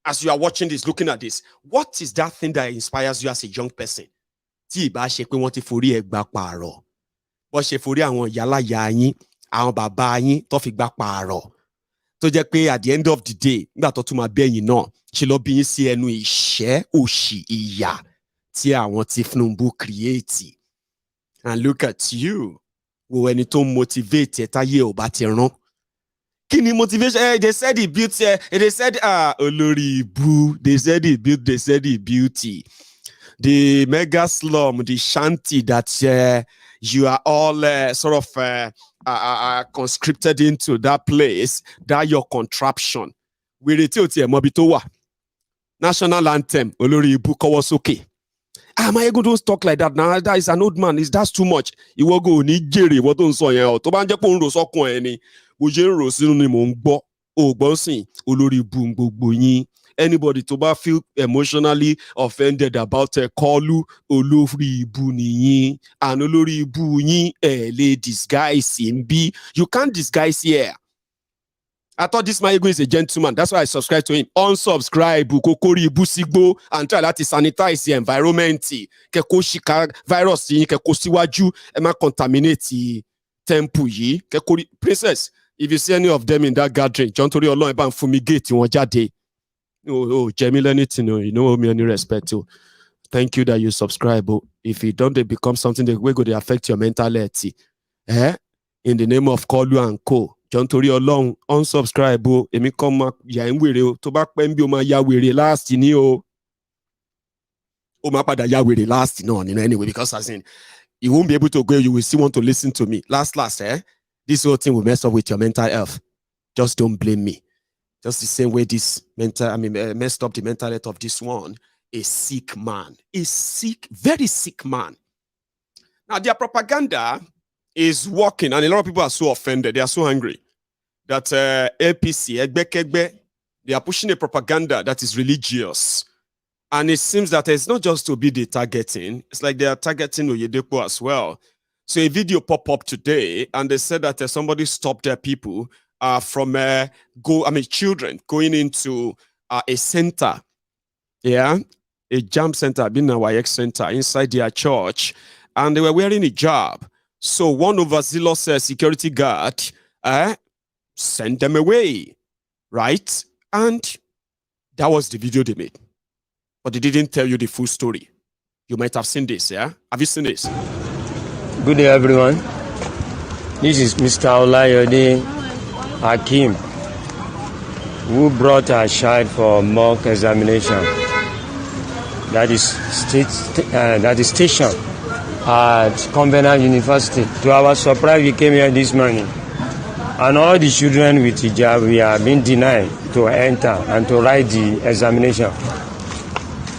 As you are watching this, looking at this, what is that thing that inspires you as a young person? Tí ìbá ṣe pé wọ́n ti forí ẹ̀ gbà pààrọ̀. Bó ṣe forí àwọn yálàyà yín, àwọn bàbá yín tó fi gbà pààrọ̀. Tó jẹ́ pé at the end of the day, nígbà tó tún máa bẹ́yìn náà, ṣe lọ bí yín sí ẹnu ìṣẹ́ òṣì ìyà tí àwọn Thiefnubu create. And look at you. Wo ẹni tó motivate ẹ táyé ò bá ti rán. Kini motivation? They said he built. They said Olori Ibu. They said he built. They said he beauty. The mega slum, the shanty that you are all sort of conscripted into that place. That your contraption. We reti mobitowa. National anthem. Olori Ibu Kawasoke. My ego don't talk like that now. That is an old man. That's too much. You will go Nigeria. What don't say out. To banje pon ro sokun eni. Anybody to ba feel emotionally offended about Kolu Olori Ibu niyin and Olori Ibu yin le disguise him be. You can't disguise here. I thought this my ego is a gentleman. That's why I subscribe to him. Unsubscribe, Kokori Busigbo, and try to sanitize the environment. Keko shika virus yin keko siwaju ema contaminate temple yi. Kekori princess. If you see any of them in that gathering, John Tori Olon eba fumigate won jade. Oh, Jamil anything, you know me any respect to. Thank you that you subscribe. If you don't, they become something that will go to affect your mental health. In the name of Kolu and Co. John Tori Olon, unsubscribe. Emi come ya enwere to back when be ma ya were last ni o. O ma pada ya were last no anyway, because as in you won't be able to go, you will still want to listen to me. Last, this whole thing will mess up with your mental health. Just don't blame me. Just the same way this messed up the mental health of this one. A sick man. A sick, very sick man. Now, their propaganda is working, and a lot of people are so offended. They are so angry that APC, Egbe, they are pushing a propaganda that is religious. And it seems that it's not just Obi they targeting. It's like they are targeting Oyedepo as well. So a video popped up today, and they said that somebody stopped their people from children going into a center, a jam center, being a YX center inside their church, and they were wearing a hijab. So one overzealous security guard sent them away, right? And that was the video they made, but they didn't tell you the full story. You might have seen this, yeah? Have you seen this? Good day, everyone. This is Mr. Olayode Hakim, who brought our child for mock examination. That is stationed at Convenant University. To our surprise, we came here this morning, and all the children with hijab, we are being denied to enter and to write the examination.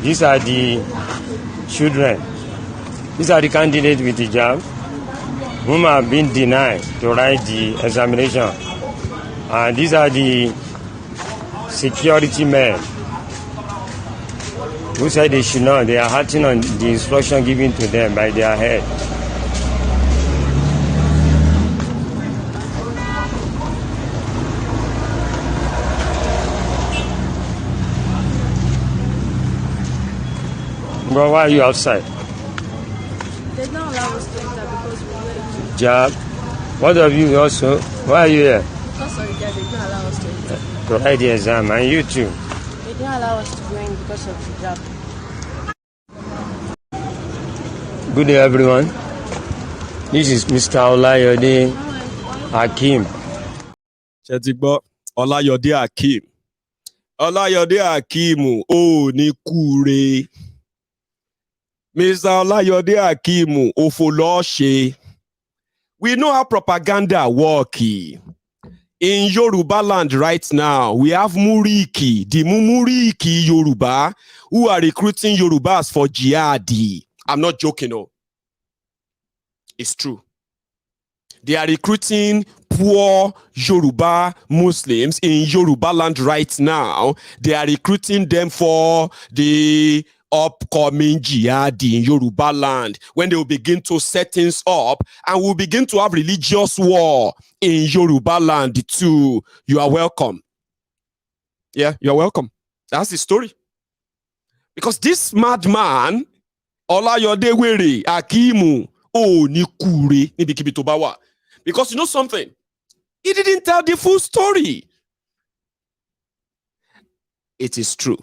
These are the children. These are the candidates with hijab whom have been denied to write the examination. And these are the security men who said they should not. They are acting on the instruction given to them by their head. bro, why are you outside? They don't allow us to enter because we wear it. Jab. What of you also? Why are you here? Because of the job, they don't allow us to enter. To write the exam, and you too. They don't allow us to go in because of the job. Good day, everyone. This is Mr. Olayode Hakim. Chetigbo, Olayode Hakim. Olayode Hakim, oh, ni kure. Mr. Olayode Hakim, ofoloshe. We know how propaganda works. In Yoruba land right now, we have Muriki, the Mumuriki Yoruba, who are recruiting Yorubas for jihadi. I'm not joking, no. It's true. They are recruiting poor Yoruba Muslims in Yoruba land right now. They are recruiting them for the upcoming jihadi in Yoruba land, when they will begin to set things up and we'll begin to have religious war in Yoruba land too. You are welcome. Yeah, you're welcome. That's the story. Because this madman, Olayode Were Hakimu, ni kure nibi kibi to bawa. Because you know something? He didn't tell the full story. It is true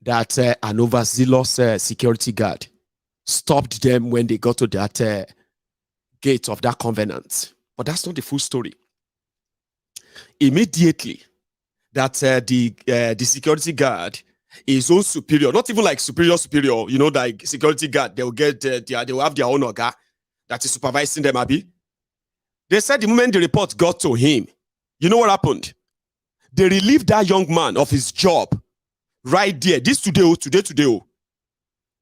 that an overzealous security guard stopped them when they got to that gate of that covenant. But that's not the full story. Immediately, that the security guard, his own superior, not even like superior, you know, like security guard, they will get they will have their own oga that is supervising them, Abi. They said the moment the report got to him, you know what happened? They relieved that young man of his job right there. This today.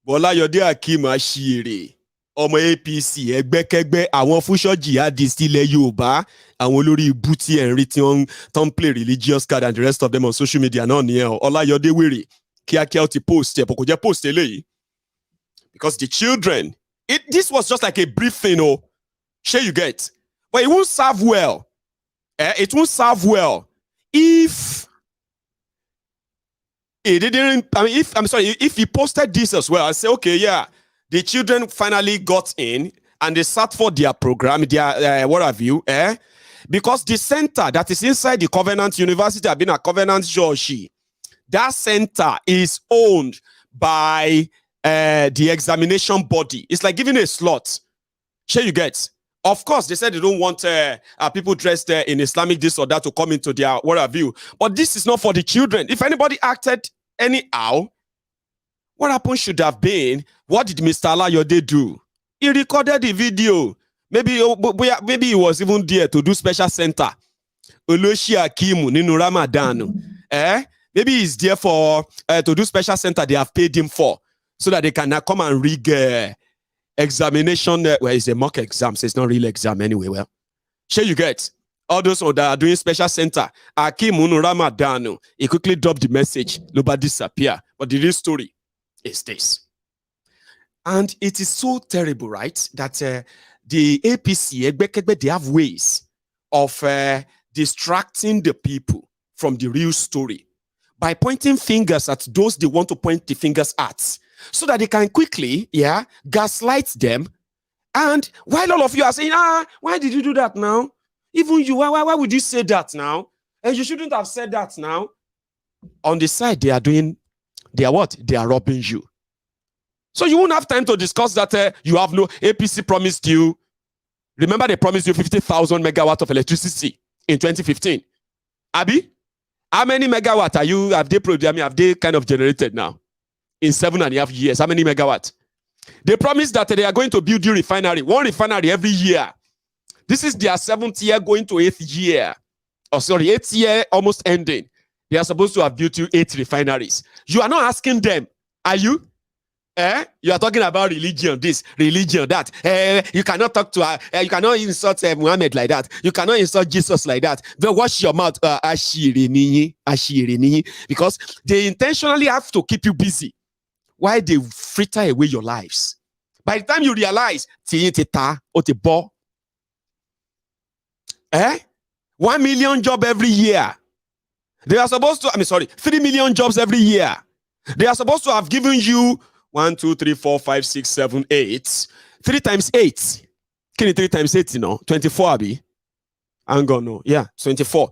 Olayode Hakim Ashire, ọmọ APC, ẹgbẹ́kẹ́gbẹ́, àwọn fúnṣọ́ jihadist ilẹ̀ Yorùbá, àwọn olórí ibu tí ẹ̀ ń rí tí wọ́n ń play religious card and the rest of them on social media náà nìyẹn. Olayode Were kíákíá ó ti post ẹ̀, kò jẹ́ post eléyìí. Because the children, this was just like a briefing, sure you get. But it won't serve well. It won't serve well if he didn't. I mean, if he posted this as well, I say, okay, yeah, the children finally got in and they sat for their program, their what have you, because the center that is inside the Covenant University, have been a Covenant Joshi. That center is owned by the examination body. It's like giving a slot. Sure you get. Of course, they said they don't want people dressed in Islamic this or that to come into their what have you. But this is not for the children. If anybody acted anyhow, what happened should have been, what did Mr. Olayode do? He recorded the video. Maybe he was even there to do special center. Oloshi Hakimu ninu Ramadan. Maybe he's there for to do special center they have paid him for, so that they can come and rig examination. Well, it's a mock exam, so it's not real exam anyway. Well, sure you get. All those that are doing special center, Hakimu Ramadan, he quickly dropped the message, nobody disappear. But the real story is this. And it is so terrible, right? That the APC, they have ways of distracting the people from the real story by pointing fingers at those they want to point the fingers at, so that they can quickly, gaslight them. And while all of you are saying, why did you do that now? Even you, why would you say that now? And you shouldn't have said that now. On the side, they are what? They are robbing you. So you won't have time to discuss that you have no, APC promised you. Remember they promised you 50,000 megawatts of electricity in 2015. Abi, how many megawatts have they kind of generated now? In 7.5 years, how many megawatts? They promised that they are going to build a refinery, one refinery every year. This is their 7th year going to 8th year. 8th year almost ending. They are supposed to have built 8 refineries. You are not asking them, are you? You are talking about religion, this, religion, that. You cannot talk to you cannot insult Muhammad like that. You cannot insult Jesus like that. But wash your mouth, because they intentionally have to keep you busy. Why they fritter away your lives? By the time you realize, 1 million jobs every year. They are supposed to, 3 million jobs every year. They are supposed to have given you 1, 2, 3, 4, 5, 6, 7, 8. 3 times 8. Can you 3 times 8, 24, Abi? Hang on, no. Yeah, 24.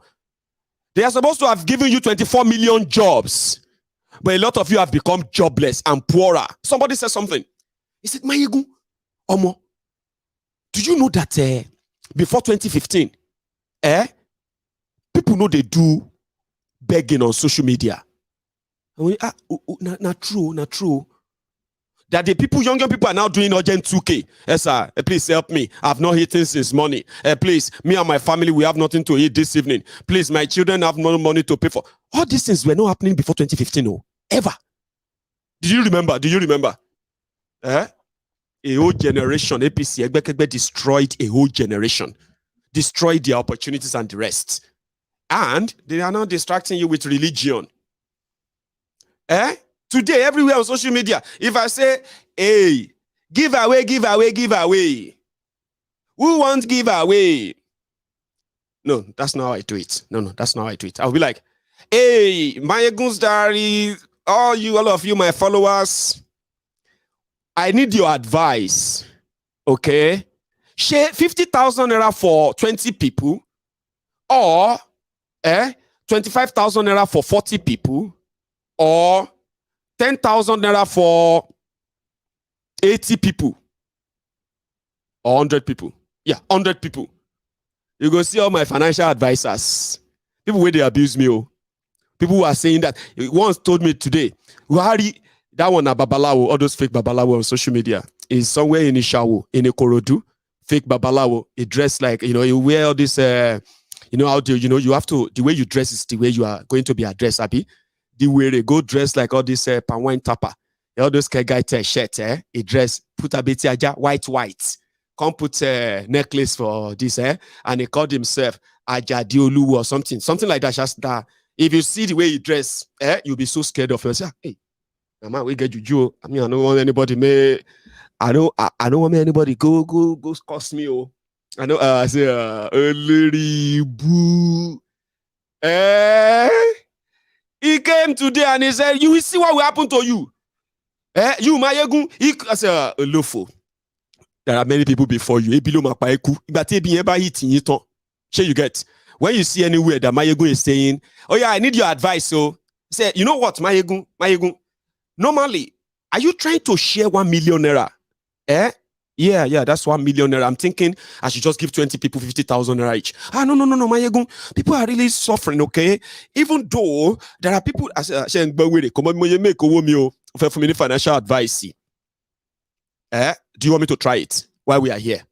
They are supposed to have given you 24 million jobs. But a lot of you have become jobless and poorer. Somebody said something. He said, Mayegu, Omo, do you know that before 2015, people know they do begging on social media? Not true. That the people, young people are now doing urgent 2K. Yes, sir. Please help me. I've not eaten since morning. Please, me and my family, we have nothing to eat this evening. Please, my children have no money to pay for. All these things were not happening before 2015, no. Ever. Do you remember? A whole generation, APC, Egbekegbe destroyed a whole generation. Destroyed their opportunities and the rest. And they are now distracting you with religion. Today, everywhere on social media, if I say, hey, give away. Who wants give away? No, that's not how I do it. No, that's not how I do it. I'll be like, hey, Mayegun's diary, all of you, my followers, I need your advice. Okay? Share 50,000 naira for 20 people, or 25,000 naira for 40 people, or 10,000 naira for 80 people or 100 people. Yeah, 100 people. You go see all my financial advisors. People where they abuse me. People who are saying that. Once told me today, Buhari, that one babalawo, all those fake babalawo on social media, is somewhere in Ishawo, in Ikorodu, fake babalawo. He dressed like, you wear all this, how do you have to, the way you dress is the way you are going to be addressed, Abi. The way they go dress like all this palm wine tapper. All those guy shirt, he dress, put a bit white. Come put a necklace for this, and he called himself Ajadiolu or something like that. Just that. If you see the way he dress, you'll be so scared of yourself. Hey, man, we get you. I mean, I don't want anybody I don't want anybody go cost me. I know. I say, Lady Boo. He came today and he said, you will see what will happen to you. You, Mayegun, I said, Lofo. There are many people before you. But you get. When you see anywhere that Mayegun is saying, oh yeah, I need your advice. So say, you know what, Mayegun, normally, are you trying to share 1 million naira? Yeah, that's 1 million naira. I'm thinking I should just give 20 people 50,000 naira each. No, Mayegun. People are really suffering, okay? Even though there are people saying, do you want financial advice? Do you want me to try it while we are here?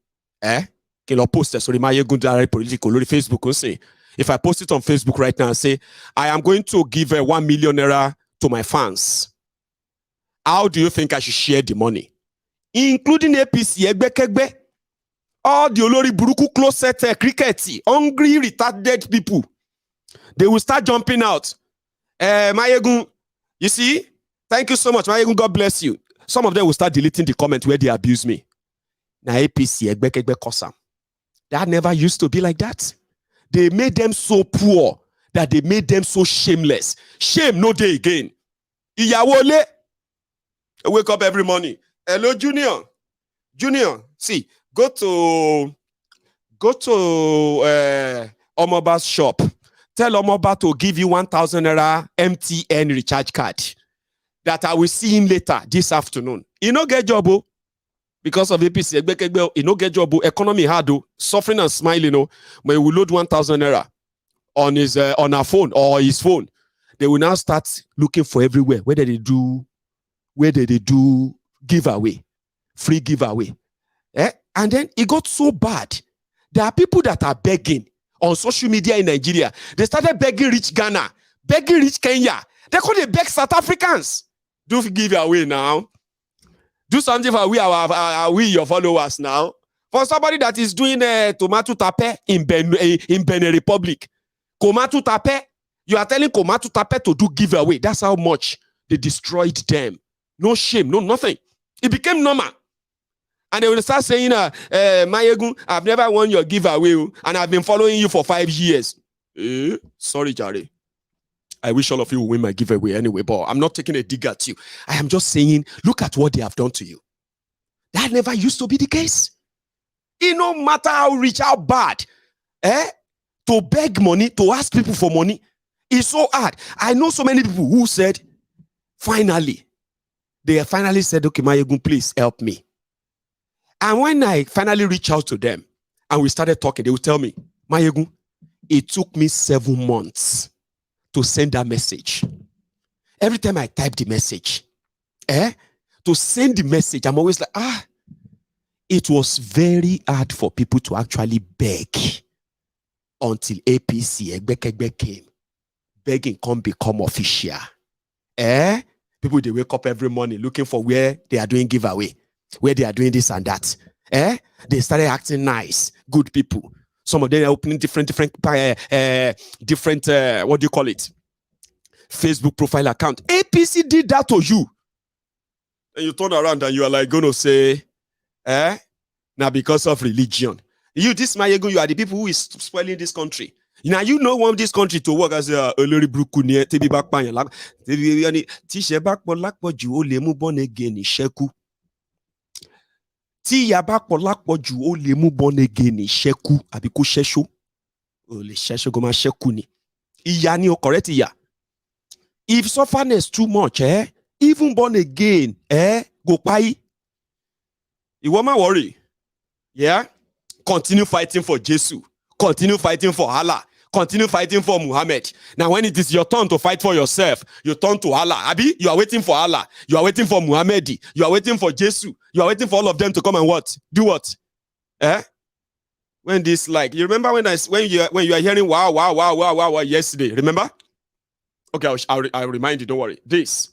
Can I post it? Sorry, Mayegun direct political on Facebook. Say, if I post it on Facebook right now and say, I am going to give 1 million naira to my fans. How do you think I should share the money? Including APC, Egbekegbe, all the Olori Buruku closet cricket, hungry, retarded people. They will start jumping out. Mayegun, you see? Thank you so much, Mayegun. God bless you. Some of them will start deleting the comment where they abuse me. Now APC, Egbekegbe Kosam. That never used to be like that. They made them so poor that they made them so shameless. Shame no day again. Iyawole. I wake up every morning. Hello, Junior. See, go to Omoba's shop. Tell Omoba to give you 1,000 naira MTN recharge card. That I will see him later this afternoon. You know, get job because of APC. You know, get job. Economy hard, suffering and smiling. When we load 1,000 naira on his on our phone or his phone, they will now start looking for everywhere where they do giveaway, free giveaway. And then it got so bad. There are people that are begging on social media in Nigeria. They started begging rich Ghana, begging rich Kenya. They call it beg South Africans. Do give away now. Do something for we your followers now. For somebody that is doing tomato tape in Benin Republic, Komatu tape, you are telling Komatu tape to do giveaway. That's how much they destroyed them. No shame, no nothing. It became normal. And they will start saying, Mayegun, I've never won your giveaway, and I've been following you for 5 years. Sorry, Jare. I wish all of you will win my giveaway anyway, but I'm not taking a dig at you. I am just saying, look at what they have done to you. That never used to be the case. It no matter how rich, how bad, to beg money, to ask people for money, it's so hard. I know so many people who said, finally, they finally said, okay, Mayegun, please help me. And when I finally reached out to them and we started talking, they would tell me, Mayegun, it took me 7 months to send that message. Every time I type the message, to send the message, I'm always like, it was very hard for people to actually beg until APC, Egbe came. Begging can't become official. People, they wake up every morning looking for where they are doing giveaway, where they are doing this and that. They started acting nice, good people. Some of them are opening different, what do you call it? Facebook profile account. APC did that to you. And you turn around and you are like going to say, now because of religion. You, this Mayegun, you are the people who is spoiling this country. Now you know want this country to work as a Olori Brukuni, Tebi Bakpan, Tisha Bakpo Lakpoju, Olemu born again, Sheku. Ti Yabakpo Lakpoju, Olemu born again, Sheku, Abiku Shesho. Ole Shesho Goma Shekuni. Iyani o correct ya. If sufferness too much, even born again, go pai. You won't worry. Yeah? Continue fighting for Jesus. Continue fighting for Allah. Continue fighting for Muhammad. Now, when it is your turn to fight for yourself, you turn to Allah. Abi, you are waiting for Allah. You are waiting for Muhammad. You are waiting for Jesus. You are waiting for all of them to come and what? Do what? When this you remember when you are hearing wow yesterday? Remember? Okay, I'll remind you. Don't worry. This.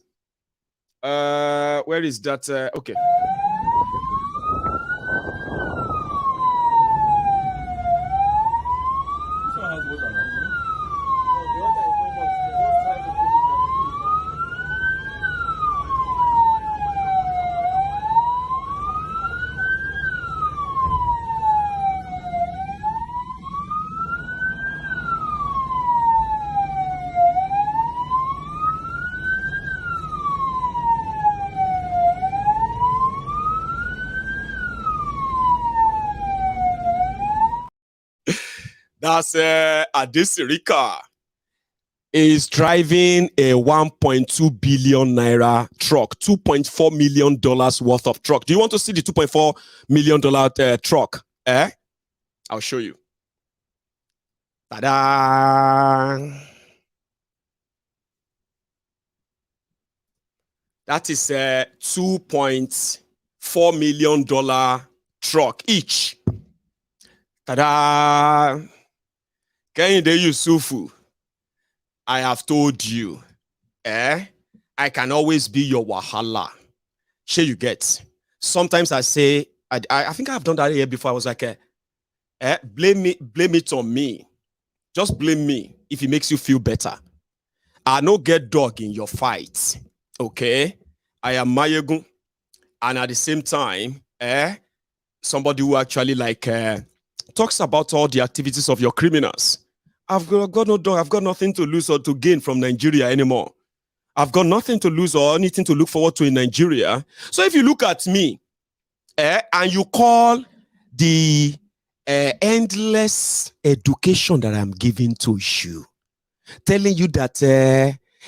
Where is that? Okay. That's Adesirika is driving a 1.2 billion naira truck, $2.4 million worth of truck. Do you want to see the $2.4 million truck? I'll show you. Ta-da! That is a $2.4 million truck each. Ta-da! Kehinde Yusufu, I have told you, I can always be your wahala. Sure you get. Sometimes I say, I think I've done that here before. I was like, blame it on me. Just blame me if it makes you feel better. I no get dog in your fight. Okay? I am Mayegun. And at the same time, somebody who actually talks about all the activities of your criminals. I've got no dog. I've got nothing to lose or to gain from Nigeria anymore. I've got nothing to lose or anything to look forward to in Nigeria. So if you look at me, and you call the endless education that I'm giving to you, telling you that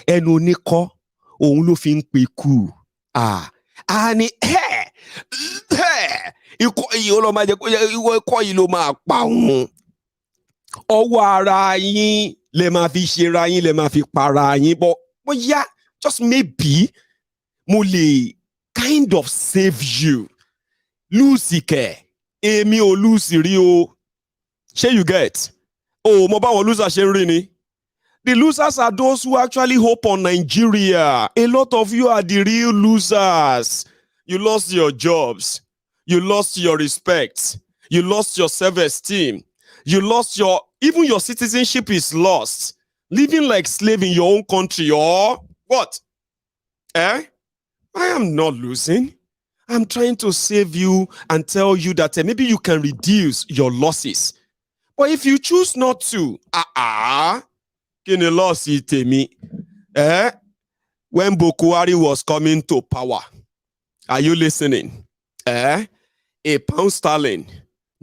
enoniko oun fin peku and ọwọ́ ara yín lè máa fi ṣera yín lè máa fi para yín but yeah, just maybe mo lè kind of save you. Lose kẹ̀ èmi ò lose rí o. Ṣé you get? Oh, mo bá wọn losers ṣe ń rí ni. The losers are those who actually hope on Nigeria. A lot of you are the real losers. You lost your jobs. You lost your respect. You lost your self-esteem. You lost even your citizenship is lost. Living like slave in your own country or what? I am not losing. I'm trying to save you and tell you that maybe you can reduce your losses. But if you choose not to, Kini loss itemi. When Buhari was coming to power, are you listening? A pound sterling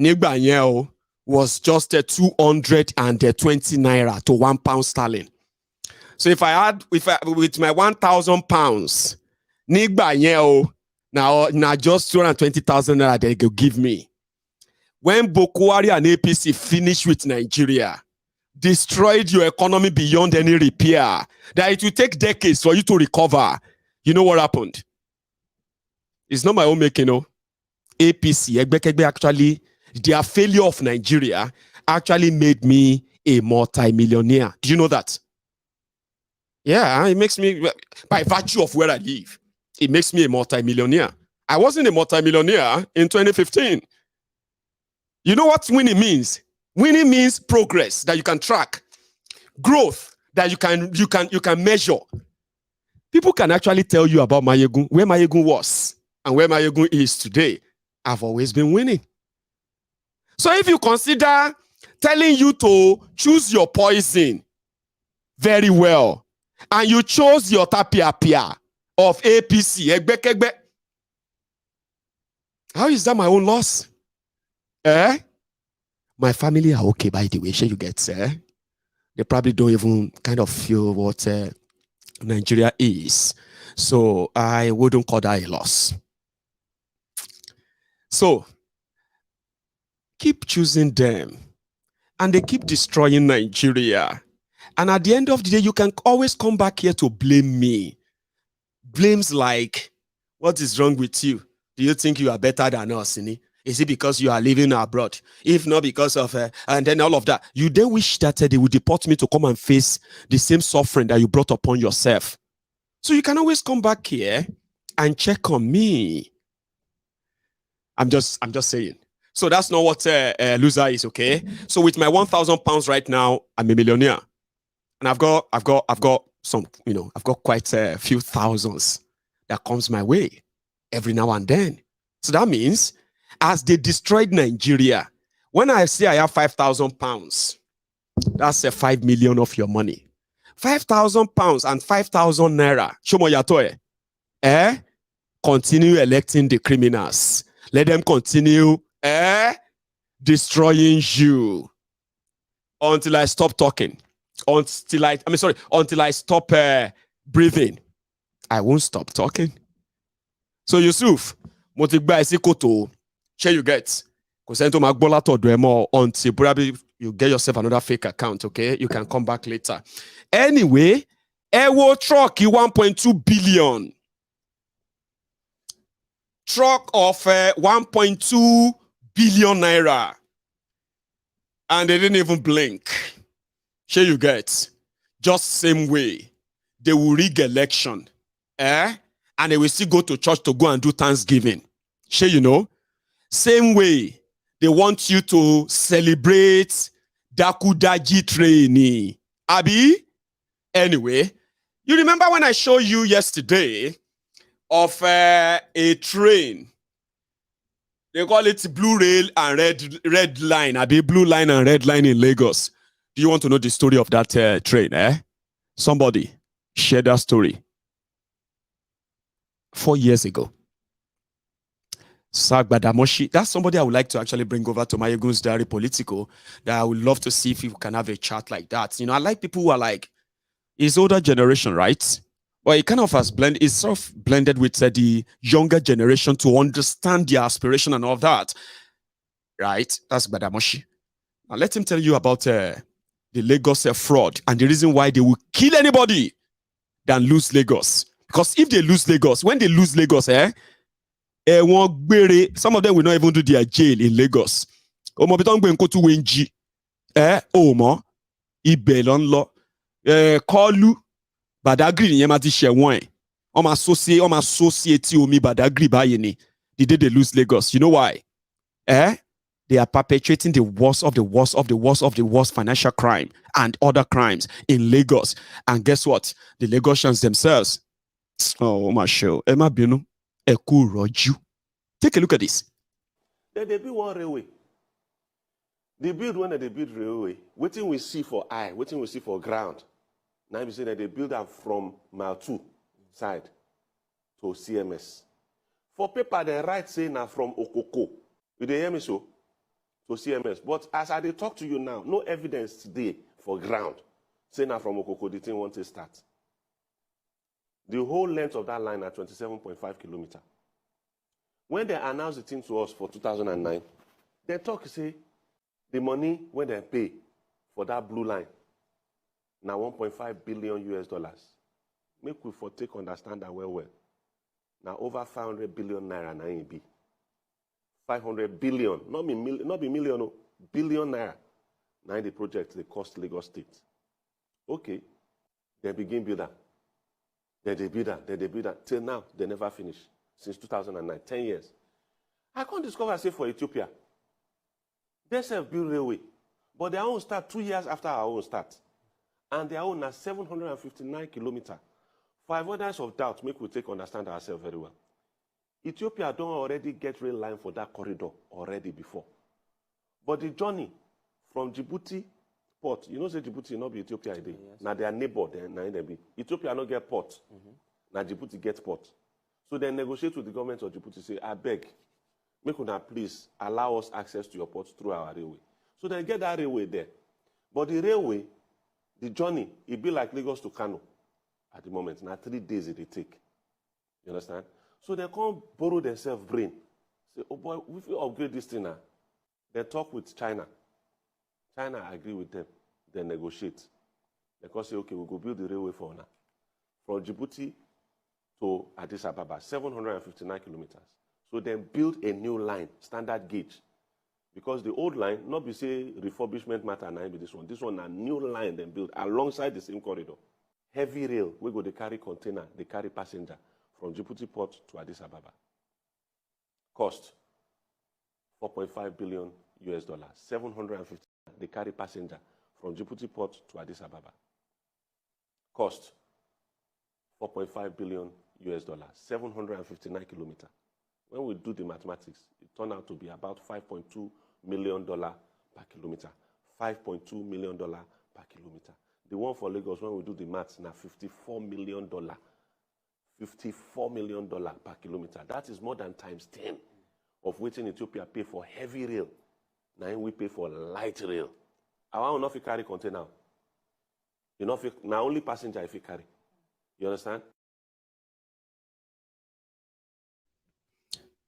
nígbà yẹn o was just 220 naira to 1 pound sterling. So if I with my 1,000 pounds, nígbà yẹn o now just 220,000 naira they go give me. When Buhari and APC finished with Nigeria, destroyed your economy beyond any repair, that it will take decades for you to recover. You know what happened? It's not my own making, no. APC, actually, their failure of Nigeria actually made me a multi-millionaire. Do you know that? Yeah, it makes me, by virtue of where I live, it makes me a multi-millionaire. I wasn't a multi-millionaire in 2015. You know what winning means? Winning means progress that you can track, growth that you can measure. People can actually tell you about Mayegun, where Mayegun was and where Mayegun is today. I've always been winning. So if you consider telling you to choose your poison very well, and you chose your tapia of APC, how is that my own loss? My family are okay, by the way. Sure, you get, they probably don't even kind of feel what Nigeria is. So I wouldn't call that a loss. So keep choosing them, and they keep destroying Nigeria. And at the end of the day, you can always come back here to blame me. Blames like, what is wrong with you? Do you think you are better than us, Sini? Is it because you are living abroad? If not because of, and then all of that. You then wish that they would deport me to come and face the same suffering that you brought upon yourself. So you can always come back here and check on me. I'm just saying. So that's not what loser is, okay? So with my 1,000 pounds right now, I'm a millionaire. And I've got some, I've got quite a few thousands that comes my way every now and then. So that means, as they destroyed Nigeria, when I say I have 5,000 pounds, that's 5 million of your money. 5,000 pounds and 5,000 naira. Shomo yatoe. Continue electing the criminals. Let them continue destroying you until I stop talking. Until I stop breathing. I won't stop talking. So Yusuf, motigba isikoto, share you get. Until probably you get yourself another fake account, okay? You can come back later. Anyway, Ewo truck 1.2 billion. Truck of 1.2 billion naira. And they didn't even blink. Here you get. Just same way. They will rig election. And they will still go to church to go and do Thanksgiving. Here you know. Same way. They want you to celebrate Dakudaji training. Abi? Anyway, you remember when I showed you yesterday of a train? They call it blue rail and red line. Abi, blue line and red line in Lagos. Do you want to know the story of that train? Somebody share that story. 4 years ago. Agbadomites, that's somebody I would like to actually bring over to Mayegun's Diary Political, that I would love to see if we can have a chat like that. I like people who are like, it's older generation, right? But it kind of has blended, it's sort of blended with the younger generation to understand their aspiration and all that. Right? That's Agbadomite. Now let him tell you about the Lagos fraud and the reason why they will kill anybody than lose Lagos. Because if they lose Lagos, when they lose Lagos, some of them will not even do their jail in Lagos. Kọlu Badagry ni yẹn ti ṣẹ̀wọ̀n ẹ̀. Ọmọ associate omi Badagry báyìí ni. The day they lose Lagos. You know why? They are perpetrating the worst of the worst of the worst of the worst financial crime and other crimes in Lagos. And guess what? The Lagosians themselves. Oh my show. Emma Binu. Eku Roju. Take a look at this. Then they build one railway. They build when they build railway. Waiting we see for eye, waiting we see for ground. Now we say that they build them from mile 2 side to CMS. For paper, they write saying now from Okoko. You dey hear me so? To CMS. But as I dey talk to you now, no evidence today for ground saying now from Okoko the thing won't start. The whole length of that line are 27.5 kilometers. When they announced the thing to us for 2009, they talk say the money when they pay for that blue line now 1.5 billion US dollars. Make we for take understand that well. Now over 500 billion naira na it be. 500 billion, not be million, no, billion naira. Now the project they cost Lagos State. Okay, they begin build that. Then they build that. Till now, they never finish. Since 2009, 10 years. I can't discover, say, for Ethiopia, they self build railway, but their own start 2 years after our own start. And their own are 759 kilometers. For avoidance of doubt, make we take understand ourselves very well. Ethiopia don't already get rail line for that corridor already before. But the journey from Djibouti port, you know, say Djibouti not be Ethiopia today. Yes. Now their neighbor, they be. Ethiopia not get port. Now Djibouti gets port. So they negotiate with the government of Djibouti, say, I beg, make una please allow us access to your port through our railway. So they get that railway there. But the railway, the journey, it be like Lagos to Kano at the moment. Now 3 days it take. You understand? So they can't borrow themselves brain. Say, oh boy, if we upgrade this thing now, they talk with China. China agree with them. They negotiate. They can say, okay, we'll go build the railway for now. From Djibouti to Addis Ababa, 759 kilometers. So then build a new line, standard gauge. Because the old line, not be say refurbishment matter, now be this one. This one a new line then built alongside the same corridor. Heavy rail, we go they carry container, they carry passenger from Djibouti port to Addis Ababa. Cost 4.5 billion US dollars, 750. They carry passenger from Djibouti port to Addis Ababa. Cost 4.5 billion US dollars, 759 kilometers. When we do the mathematics, it turned out to be about $5.2 million per kilometer. $5.2 million per kilometer. The one for Lagos, when we do the maths, now $54 million. $54 million per kilometer. That is more than times 10 of what in Ethiopia pay for heavy rail. Now we pay for light rail. I want not to carry container. You know, now only passenger if you carry. You understand?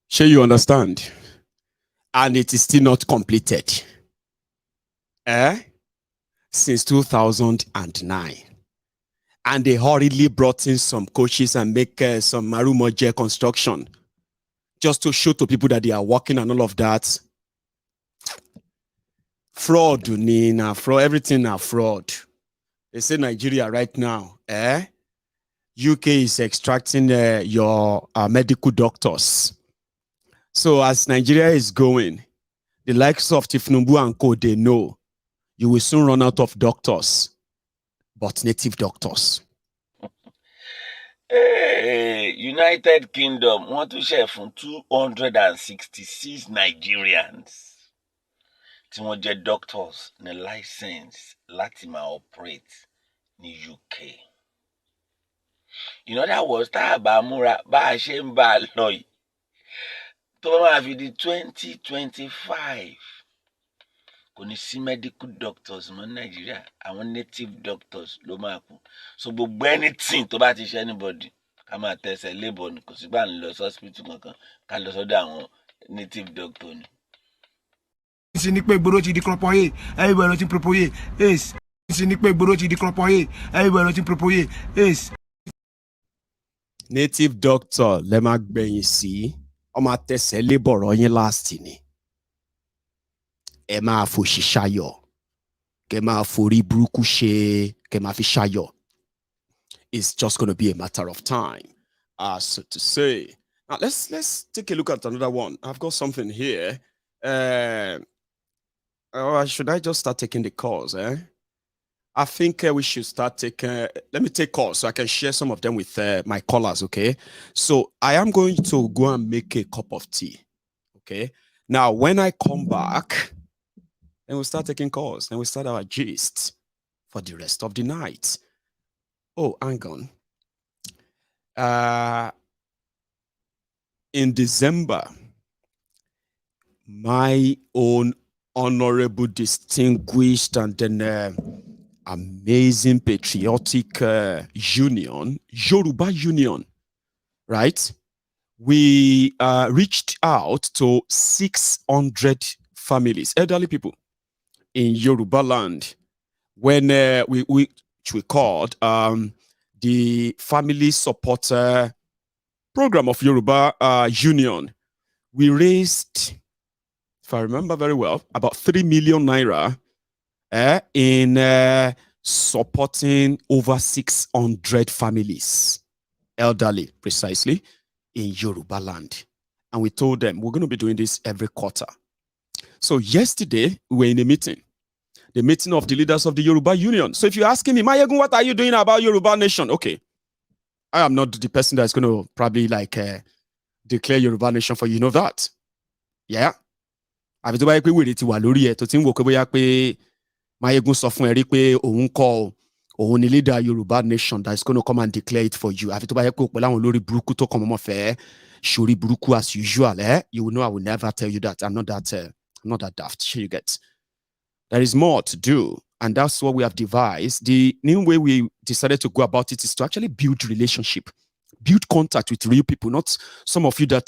Sure, you understand? And it is still not completed. Since 2009. And they hurriedly brought in some coaches and make some marumoje construction just to show to people that they are working and all of that. Fraud, Nina, fraud, everything are fraud. They say Nigeria right now, UK is extracting your medical doctors. So as Nigeria is going, the likes of Thiefnubu and co, they know you will soon run out of doctors, but native doctors. Hey, United Kingdom want to share from 266 Nigerians. Tí wọ́n jẹ́ doctors ní license láti máa operate ní UK. In other words, tá a bá múra bá a ṣe ń bá a lọ yìí, tó bá máa fi di 2025, kò ní sí medical doctors mọ́ Nàìjíríà, àwọn native doctors ló máa kù. So gbogbo anything tó bá ti ṣe anybody, ká máa tẹ̀sẹ̀ labour ni, kò sí bá ń lọ sí hospital kankan, ká lọ sọ́dọ̀ àwọn native doctor ni. Everybody looking proposer. Yes. Everybody looking proposer. Yes. Native doctor, lema gbeyin si, o ma tese labor yin last ni. E ma fo shishayo. Ke ma fori buruku she, ke ma fi shayo. It's just going to be a matter of time. So to say. Now let's take a look at another one. I've got something here. Should I just start taking the calls? I think we should start taking. Let me take calls so I can share some of them with my callers. Okay. So I am going to go and make a cup of tea. Okay. Now when I come back, then we'll start taking calls. Then we'll start our gist for the rest of the night. Oh, hang on. In December, my own honorable, distinguished, and then amazing patriotic union, Yoruba Union, right? We reached out to 600 families, elderly people in Yoruba land, when we called the Family Supporter Program of Yoruba Union. We raised, if I remember very well, about 3 million naira in supporting over 600 families, elderly precisely, in Yoruba land. And we told them we're going to be doing this every quarter. So yesterday, we were in a meeting, the meeting of the leaders of the Yoruba Union. So if you're asking me, Mayegun, what are you doing about Yoruba Nation? Okay, I am not the person that's going to probably like declare Yoruba Nation for you, know that. Yeah. Àbí tó bá yẹ pé wèrè ti wà lórí ẹ̀ tó ti ń wò pé bóyá pé Mayegun sọ fún ẹ rí pé òun kọ́ òun ni leader Yoruba Nation that is going to come and declare it for you. Àfi tó bá yẹ pé òpè láwọn olórí burúkú tó kàn mọ́ fẹ́ ṣorí burúkú as usual, you will know I will never tell you that. I'm not that daft. Sure you get. There is more to do, and that's what we have devised. The new way we decided to go about it is to actually build relationship, build contact with real people, not some of you that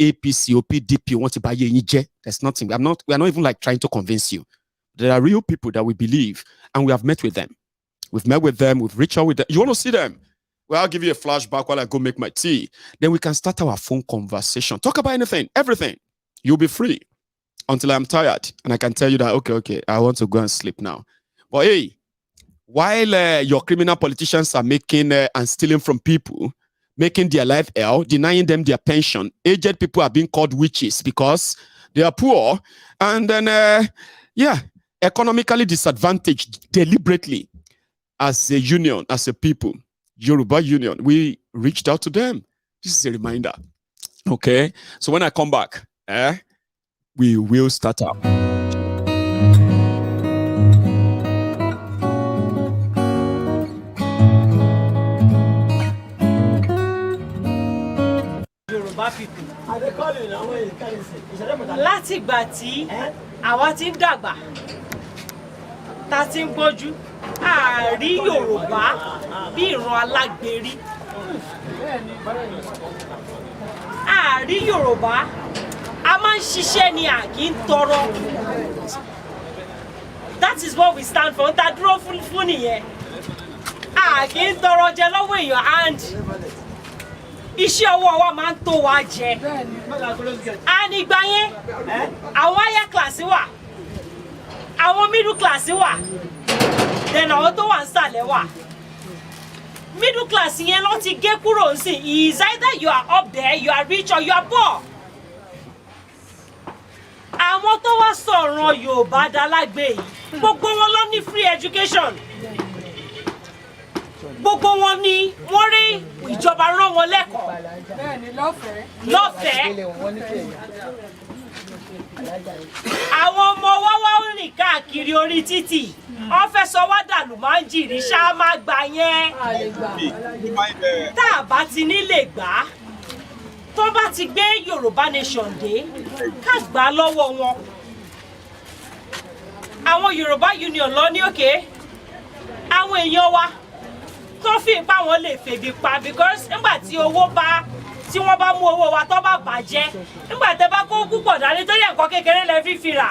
APC or PDP want to buy you. There's nothing. We are not even like trying to convince you. There are real people that we believe, and we have met with them. We've met with them. We've reached out with them. You want to see them? Well, I'll give you a flashback while I go make my tea. Then we can start our phone conversation. Talk about anything, everything. You'll be free until I'm tired, and I can tell you that, okay, I want to go and sleep now. But hey, while your criminal politicians are making and stealing from people, making their life hell, denying them their pension, aged people are being called witches because they are poor, and then, economically disadvantaged deliberately. As a union, as a people, Yoruba Union, we reached out to them. This is a reminder. Okay? So when I come back, we will start up. Yoruba people. Láti ìgbà tí àwa ti ń dàgbà, tá ti ń gbójú, a rí Yorùbá bí ìran alágbèrí. A rí Yorùbá, a máa ń ṣiṣẹ́ ni a kì í tọrọ. That is what we stand for. Ta dúró fún nìyẹn. A kì í tọrọ jẹ lọ́wọ́ èèyàn and iṣẹ́ ọwọ́ wa máa ń tó wa jẹ. And ìgbà yẹn, àwọn higher class wà, àwọn middle class wà, then àwọn tó wà nísàlẹ̀ wà. Middle class yẹn ló ti gé kúrò nsìn. Is either you are up there, you are rich, or you are poor. Àwọn tó wá sọ̀rọ̀ Yorùbá dalágbé yìí, gbogbo wọn ló ní free education. Gbogbo wọn ni wọ́n rí ìjọba rán wọn lẹ́kọ̀ọ́. Lọ́fẹ̀ẹ́. Àwọn ọmọ wa wá rìn káàkiri orí títì. Wọ́n fẹ́ sọ wá dànù máa ń jìrì ṣá máa gbà yẹn. Tá a bá ti nílé gbà, tó bá ti gbé Yorùbá Nation dé, ká gbà lọ́wọ́ wọn. Àwọn Yoruba Union lọ ní òkè. Àwọn èèyàn wa tó fi ipá wọn lè febi pa because nígbà tí wọ́n bá mú owó wa tó bá bàjẹ́, nígbà tẹ́ bá kó púpọ̀ dání tó yẹ nǹkan kékeré lẹ fi rà.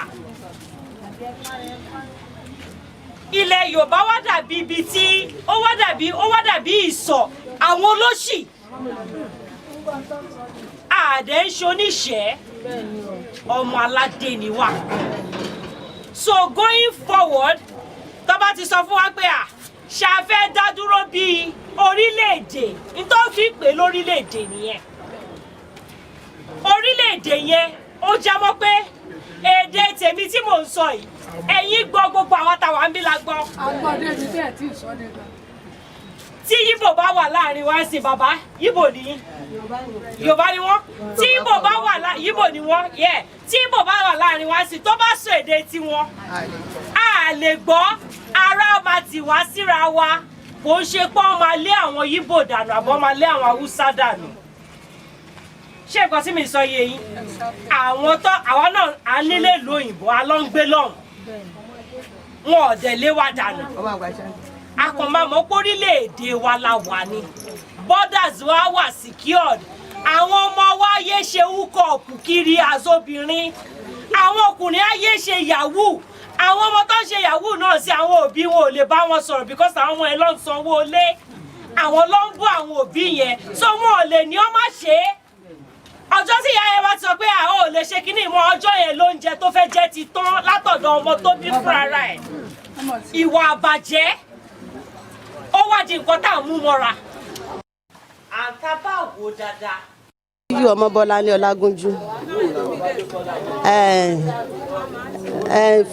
Ilẹ̀ Yorùbá wá dàbí ibi tí ó wá dàbí ìsọ̀ àwọn olóṣì. Àdé ń ṣoníṣẹ́, ọmọ aládé ni wá. So going forward, tó bá ti sọ fún wa pé ṣá fẹ́ dá dúró bí orílẹ̀-èdè, nítorí fi pè lórílẹ̀-èdè nìyẹn. Orílẹ̀-èdè yẹn ó jámọ́ pé èdè tèmi tí mò ń sọ yìí, ẹ̀yin gbọ́ gbogbo àwọn táwa ń bí la gbọ́. Tí Yíbò bá wà láàrin wa sí bàbá, Yíbò ni Yorùbá ni wọ́n. Tí Yíbò bá wà Yíbò ni wọ́n, tí Yíbò bá wà láàrin wa sí tó bá sọ èdè tiwọn, a lè gbọ́, ara máa tì wá síra wa. kò ń ṣe pé wọ́n máa lé àwọn Yíbò dànù àbọ̀ máa lé àwọn Haúsá dànù. Ṣé nǹkan tí mi sọ yé yín? Àwọn náà à nílé ìlú òyìnbó a lọ ń gbé lọ́hùn. Wọn ò dẹ̀ lé wa dànù. A kàn máa mọ̀ pé orílẹ̀-èdè wa la wà ní. Borders wa wà secured. Àwọn ọmọ wa yé ṣe húkọ̀ọ̀pù kiri àzóbìnrin. Àwọn ọkùnrin á yé ṣe yahoo. Àwọn ọmọ tó ń ṣe yahoo náà sí àwọn òbí wọn ò lè bá wọn sọ̀rọ̀ because àwọn ọmọ ẹ̀ ló ń sanwó lé. Àwọn ló ń bú àwọn òbí yẹn. So wọn ò lè ní ó má ṣe é. Ọjọ́ tí ìyá yẹn bá ti sọ pé àwọn ò lè ṣe kíní mọ́ ọjọ́ yẹn lóúnjẹ tó fẹ́ jẹ́ ti tán látọ̀dọ̀ ọmọ tó bí fúnra rẹ̀. Ìwà àbàjẹ́ ó wá di nǹkan tá à ń mú mọ́ra. Àǹtá wò dáadáa. Yí ọmọ Bọ́lá ní Ọlágúnjú.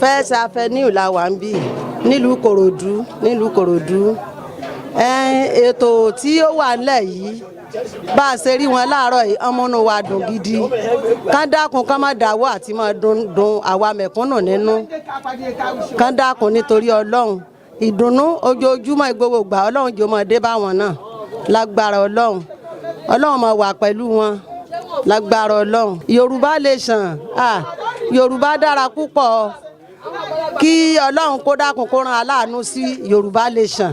First Avenue la wà ń bí nílùú Kòròdú. Ètò tí ó wà nílẹ̀ yìí bá a ṣe rí wọn láàárọ̀ yìí ọmọnú wa dùn gidi. Kán dákun kán má dáwọ́ àti máa dùn àwa mẹ̀kúnnù nínú. Kán dákun nítorí Ọlọ́run. Ìdùnnú ojoojúmọ́ ìgbowó gbà Ọlọ́run jẹ́ ọmọdé báwọn náà lágbára Ọlọ́run. Ọlọ́run máa wà pẹ̀lú wọn lágbára Ọlọ́run. Yorùbá nation, Yorùbá dára púpọ̀. Kí Ọlọ́run kó dákun kó rán aláàánú sí Yorùbá nation.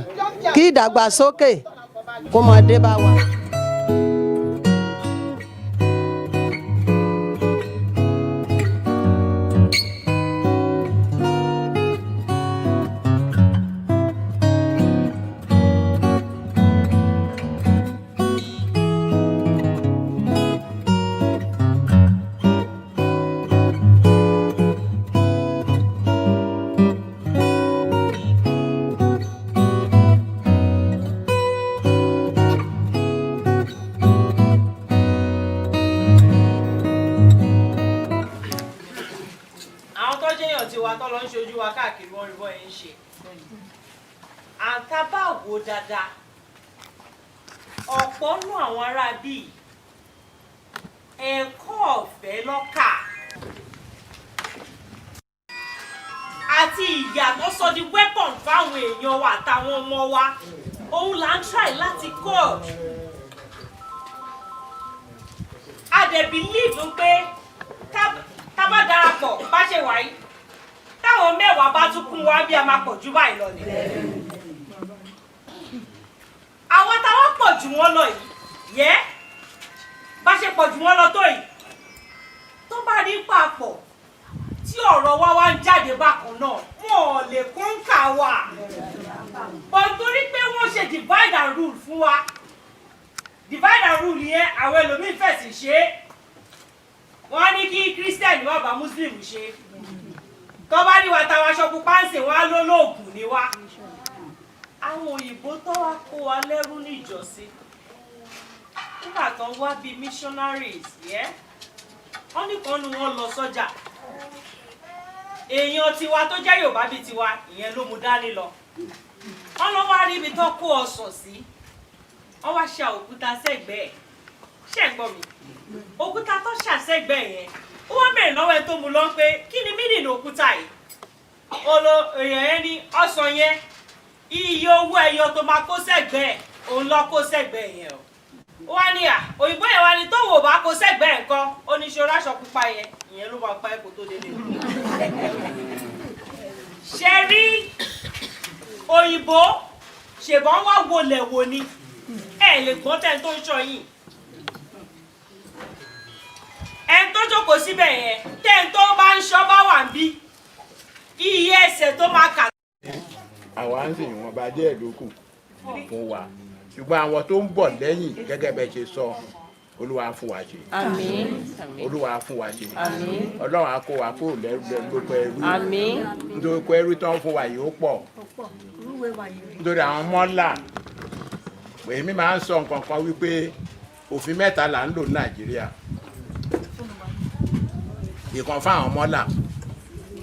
Kí ìdàgbàsókè kó máa dé bá wa. Káàkiri wọn rí bọ́ ẹ̀ ń ṣe. Àǹtá bá wò dáadáa. Ọ̀pọ̀ nú àwọn ará bíi ẹ̀kọ́ ọ̀fẹ́ lọ́kà. Àti ìyà tó sọ di weapon fáwọn èèyàn wa àtàwọn ọmọ wa. Òun là ń try láti kọ́. A dẹ̀ believe pé tá bá darapọ̀ bá ṣe wáyé. Táwọn mẹ́wàá bá tún kún wá bí a máa pọ̀ jù báyìí lọ nìyẹn. Àwọn táwọn pọ̀ jù wọ́n lọ yìí, bá ṣe pọ̀ jù wọ́n lọ tó yìí, tó bá rí papọ̀ tí ọ̀rọ̀ wa wá ń jáde bákan náà, wọn ò lè kọ́ńkà wa. Bọ̀ torí pé wọ́n ṣe divide and rule fún wa. Divide and rule yẹn àwọn ẹlòmíín fẹ̀sì ṣe é. Wọ́n á ní kí Christian wá bá Muslim ṣe. Tó bá rí wa táwa aṣọ pupa ń sè wọ́n á lólóògùn ní wa. Àwọn òyìnbó tó wá kó wa lẹ́rú ní ìjọsìn. Nígbà tó ń wá bíi missionaries, wọ́n ní kan nu wọn lọ sọ́jà. Èèyàn tiwa tó jẹ́ Yorùbá bíi tiwa, ìyẹn ló mú dání lọ. Wọ́n lọ wá rí ibi tó kó ọsàn sí. Wọ́n wá ṣa òkúta sẹ́gbẹ̀ẹ́. Ṣé ẹ gbọ́ mi? Òkúta tó ṣà sẹ́gbẹ̀ẹ́ yẹn. Ó wá bẹ̀rẹ̀ lọ́wọ́ ẹ tó mú lọ pé kí ni mílíọ̀nù òkúta yìí? Èèyàn yẹn ní ọsàn yẹn iye owó ẹyọ tó máa kó sẹ́gbẹ̀ẹ́ òun lọ kó sẹ́gbẹ̀ẹ́ yẹn o. Ó wá ní òyìnbó yẹn wá ní tó wò bá kó sẹ́gbẹ̀ẹ́ nǹkan ó ní ṣe aṣọ pupa yẹn ìyẹn ló máa pa ẹ̀kọ́ tó délé. Ṣe rí òyìnbó ṣèbọn wá wọlé wo ni ẹ lè gbọ́n tẹ́ tó ń sọ yìí. Ẹn tó jókòó síbẹ̀ yẹn tẹ́n tó bá ń ṣọ́ bá wà ń bí iye ẹsẹ̀ tó máa kà. Àwa ń sìn wọn bá díẹ̀ lókù fún wa ṣùgbọ́n àwọn tó ń bọ̀ lẹ́yìn gẹ́gẹ́ bẹ́ẹ̀ ṣe sọ Olúwa fún wa ṣe. Àmín. Olúwa fún wa ṣe. Àmín. Ọlọ́run á kó wa kúrò lóko ẹrú. Àmín. Nítorí pé ẹrú tán fún wa yìí ó pọ̀. Nítorí àwọn mọ́là èmi máa ń sọ nǹkan kan wípé òfin mẹ́ta là ń lò ní Nàìjíríà. Ìkan fáwọn mọ́là,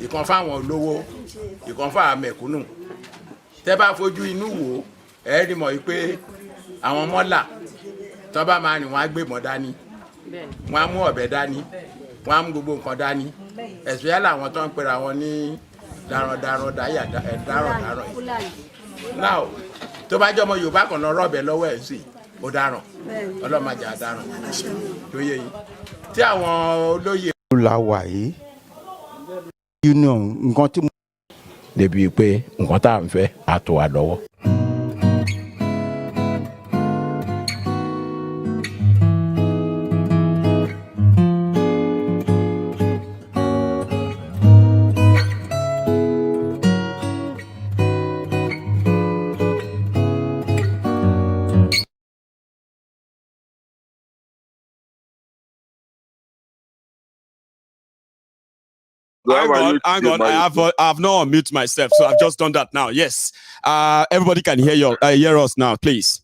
ìkan fáwọn olówó, ìkan fáwọn mẹ̀kúnnù. Tẹ́ bá fojú inú wò ẹ rí mọ̀ wípé àwọn mọ́là tó bá máa rìn wọ́n á gbé ìbọn dání, wọ́n á mú ọ̀bẹ dání, wọ́n á mú gbogbo nǹkan dání. Especially àwọn tó ń pera wọn ní darandaran dáyà darandaran yìí. Now tó bá jẹ́ ọmọ Yorùbá kan lọ rọ́ọ̀bẹ lọ́wọ́ ẹ̀ sí ó dáràn ọlọ́mọdé àdáràn tó yẹ yìí tí àwọn olóyè. la wà yìí union nǹkan tí mo. débi pé nǹkan tá à ń fẹ́ á tó wa lọ́wọ́. Hang on. I have not unmuted myself, so I've just done that now. Yes. Everybody can hear us now, please.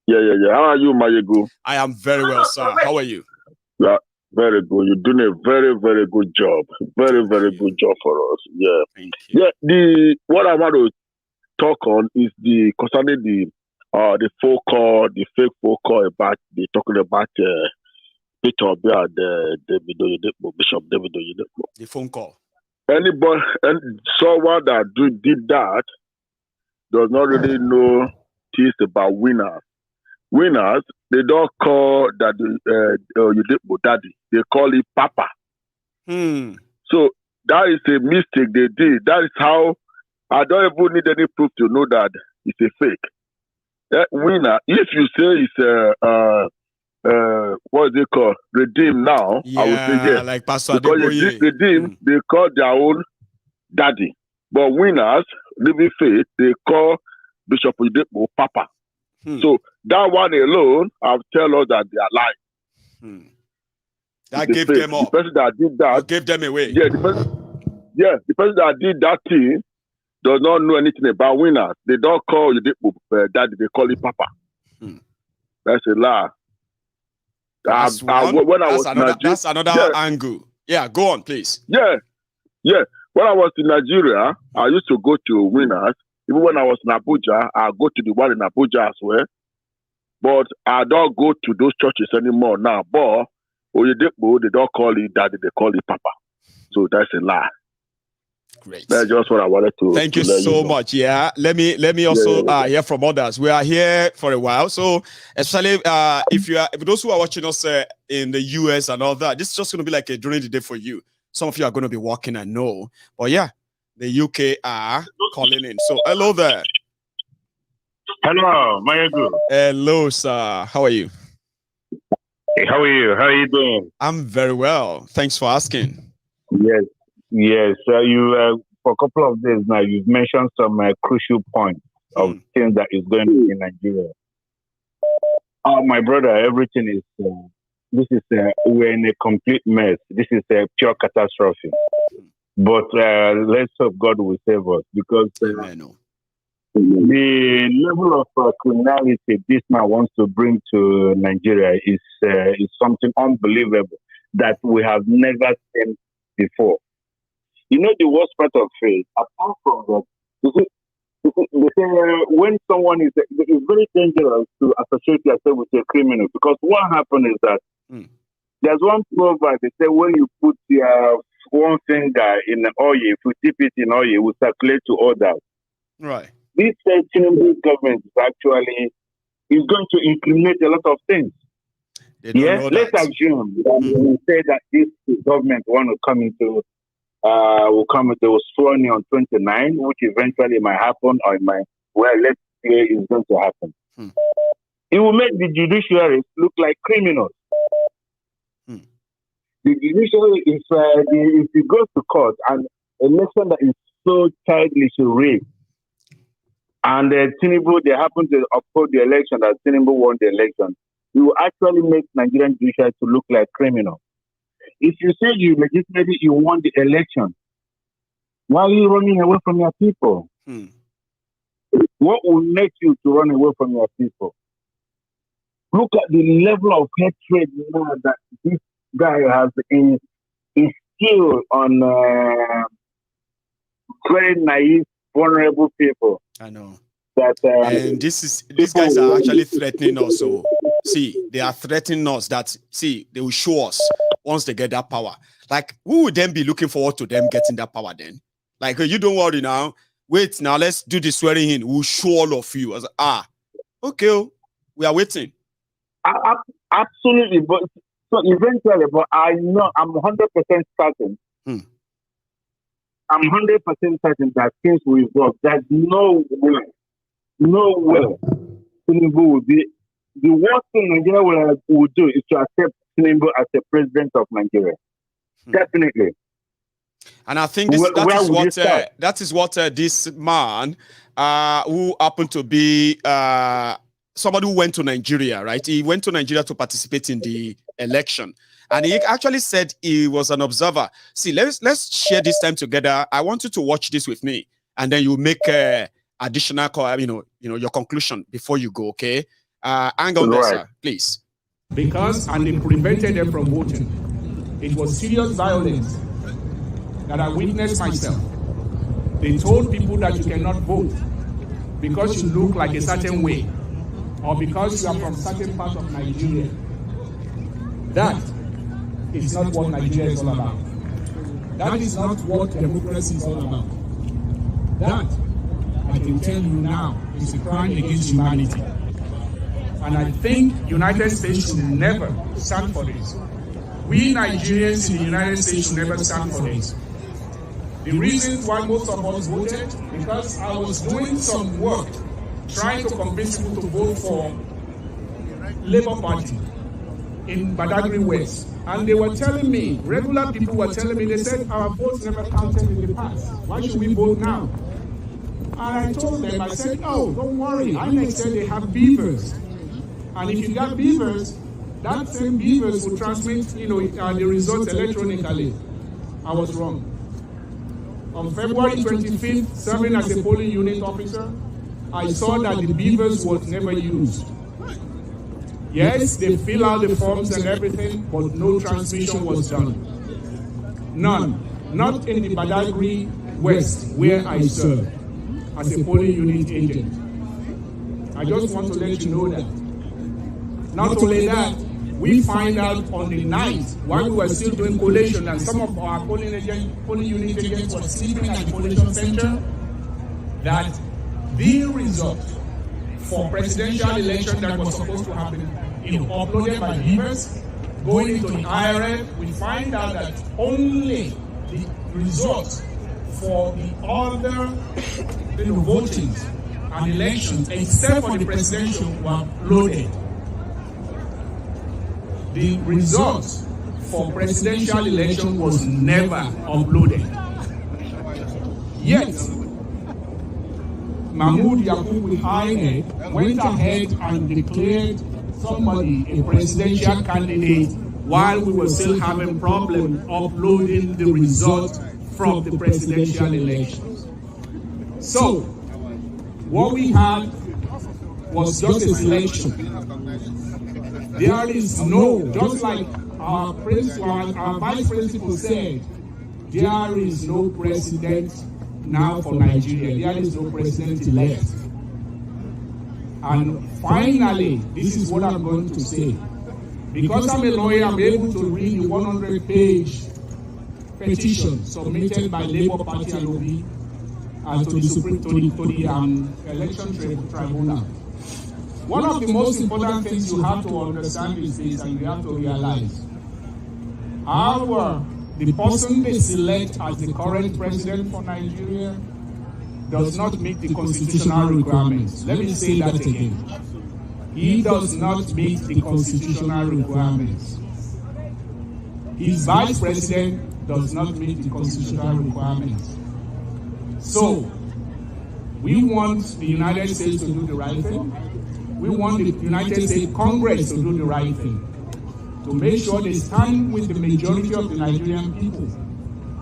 Yeah. How are you, Mayegu? I am very well, sir. How are you? Yeah, very good. You're doing a very, very good job. Very, very good job for us. Yeah. Thank you. Yeah. What I want to talk on is concerning the folk call, the fake folk call about talking about Peter Obi and David Oyedepo, Bishop David Oyedepo. The phone call. Anybody and someone that did that does not really know things about winners. Winners, they don't call that Oyedepo daddy. They call it Papa. So that is a mistake they did. That is how I don't even need any proof to know that it's a fake. Winner, if you say it's what is it called? Redeem now. Yeah, I would say yes. like Pastor because redeem, they call their own daddy. But winners, living faith, they call Bishop Oyedepo Papa. So that one alone, I'll tell us that they are lying. That gave them up. The person that did that gave them away. Yeah, the person that did that thing does not know anything about winners. They don't call Oyedepo daddy, they call it Papa. That's a lie. That's another angle. Yeah, go on, please. Yeah. When I was in Nigeria, I used to go to winners. Even when I was in Abuja, I go to the one in Abuja as well. But I don't go to those churches anymore now. But Oyedepo, they don't call it daddy, they call it Papa. So that's a lie. Great. That's just what I wanted to. Thank you so much. Yeah. Let me also hear from others. We are here for a while. So especially if those who are watching us in the US and all that, this is just going to be like a during the day for you. Some of you are going to be working, I know. But yeah, the UK are calling in. So hello there. Hello, Mayegu. Hello, sir. How are you? Hey, how are you? How are you doing? I'm very well. Thanks for asking. Yes. You for a couple of days now, you've mentioned some crucial points of things that is going on in Nigeria. My brother, everything is. We're in a complete mess. This is a pure catastrophe. But let's hope God will save us because the level of criminality this man wants to bring to Nigeria is something unbelievable that we have never seen before. You know the worst part of it, apart from that, when someone is, it's very dangerous to associate yourself with a criminal because what happens is that there's one proverb, they say when you put your one finger in the oil, if you dip it in oil, it will circulate to others. Right. This Tinubu government is going to incriminate a lot of things. Let's assume that we say that this government will come into sworn in on 29, which eventually might happen or it might, let's say it's going to happen. It will make the judiciary look like criminals. The judiciary, if it goes to court, an election that is so childish rigged, and Tinubu, they happen to uphold the election, that Tinubu won the election, it will actually make Nigerian judiciary to look like criminals. If you say you legitimately won the election, why are you running away from your people? What will make you to run away from your people? Look at the level of hatred now that this guy has instilled on very naive, vulnerable people. I know. That and these guys are actually threatening us. So see, they are threatening us that they will show us once they get that power. Like, who would then be looking forward to them getting that power then? Like, you don't worry now. wait, now let's do the swearing in. We'll show all of you. I was like, okay, we are waiting. Absolutely, but so eventually, but I know I'm 100% certain. I'm 100% certain that things will work. There's no way Tinubu will be. The worst thing Nigeria will do is to accept Tinubu as the president of Nigeria. Definitely. And I think that is what this man, who happened to be somebody who went to Nigeria, right? He went to Nigeria to participate in the election. And he actually said he was an observer. See, let's share this time together. I want you to watch this with me, and then you make additional, your conclusion before you go. Okay? Hang on there, sir, please. And they prevented them from voting. It was serious violence that I witnessed myself. They told people that you cannot vote because you look like a certain way, or because you are from certain part of Nigeria. That is not what Nigeria is all about. That is not what democracy is all about. That, I can tell you now, is a crime against humanity. And I think United States should never stand for this. We Nigerians in the United States should never stand for this. The reason why most of us voted, because I was doing some work trying to convince people to vote for Labour Party in Badagry West. And they were telling me, regular people were telling me, they said, our votes never counted in the past. Why should we vote now? And I told them, I said, no, don't worry. I said they have beavers. And if you got beavers, that same beavers will transmit, the results electronically. I was wrong. On February 25th, serving as a polling unit officer, I saw that the beavers was never used. Yes, they fill out the forms and everything, but no transmission was done. None. Not in the Badagry West, where I serve as a polling unit agent. I just want to let you know that. Not only that, we find out on the night while we were still doing collation, and some of our polling unit agents were sleeping at the collation center, that the result for presidential election that was supposed to happen, uploaded by beavers, going into the IRF, we find out that only the results for the other votings and elections, except for the presidential, were loaded. The results for presidential election was never uploaded. Yet, Mahmoud Yakub with INEC went ahead and declared somebody a presidential candidate while we were still having problem uploading the results from the presidential elections. So, what we had was just a selection. There is no, just like our vice principal said, there is no president now for Nigeria. There is no president elect. And finally, this is what I'm going to say. Because I'm a lawyer, I'm able to read the 100-page petition submitted by Labour Party and Obi to the election tribunal. One of the most important things you have to understand is this, and you have to realize, the person they select as the current president for Nigeria does not meet the constitutional requirements. Let me say that again. He does not meet the constitutional requirements. His vice president does not meet the constitutional requirements. So, we want the United States to do the right thing. We want the United States Congress to do the right thing, to make sure they stand with the majority of the Nigerian people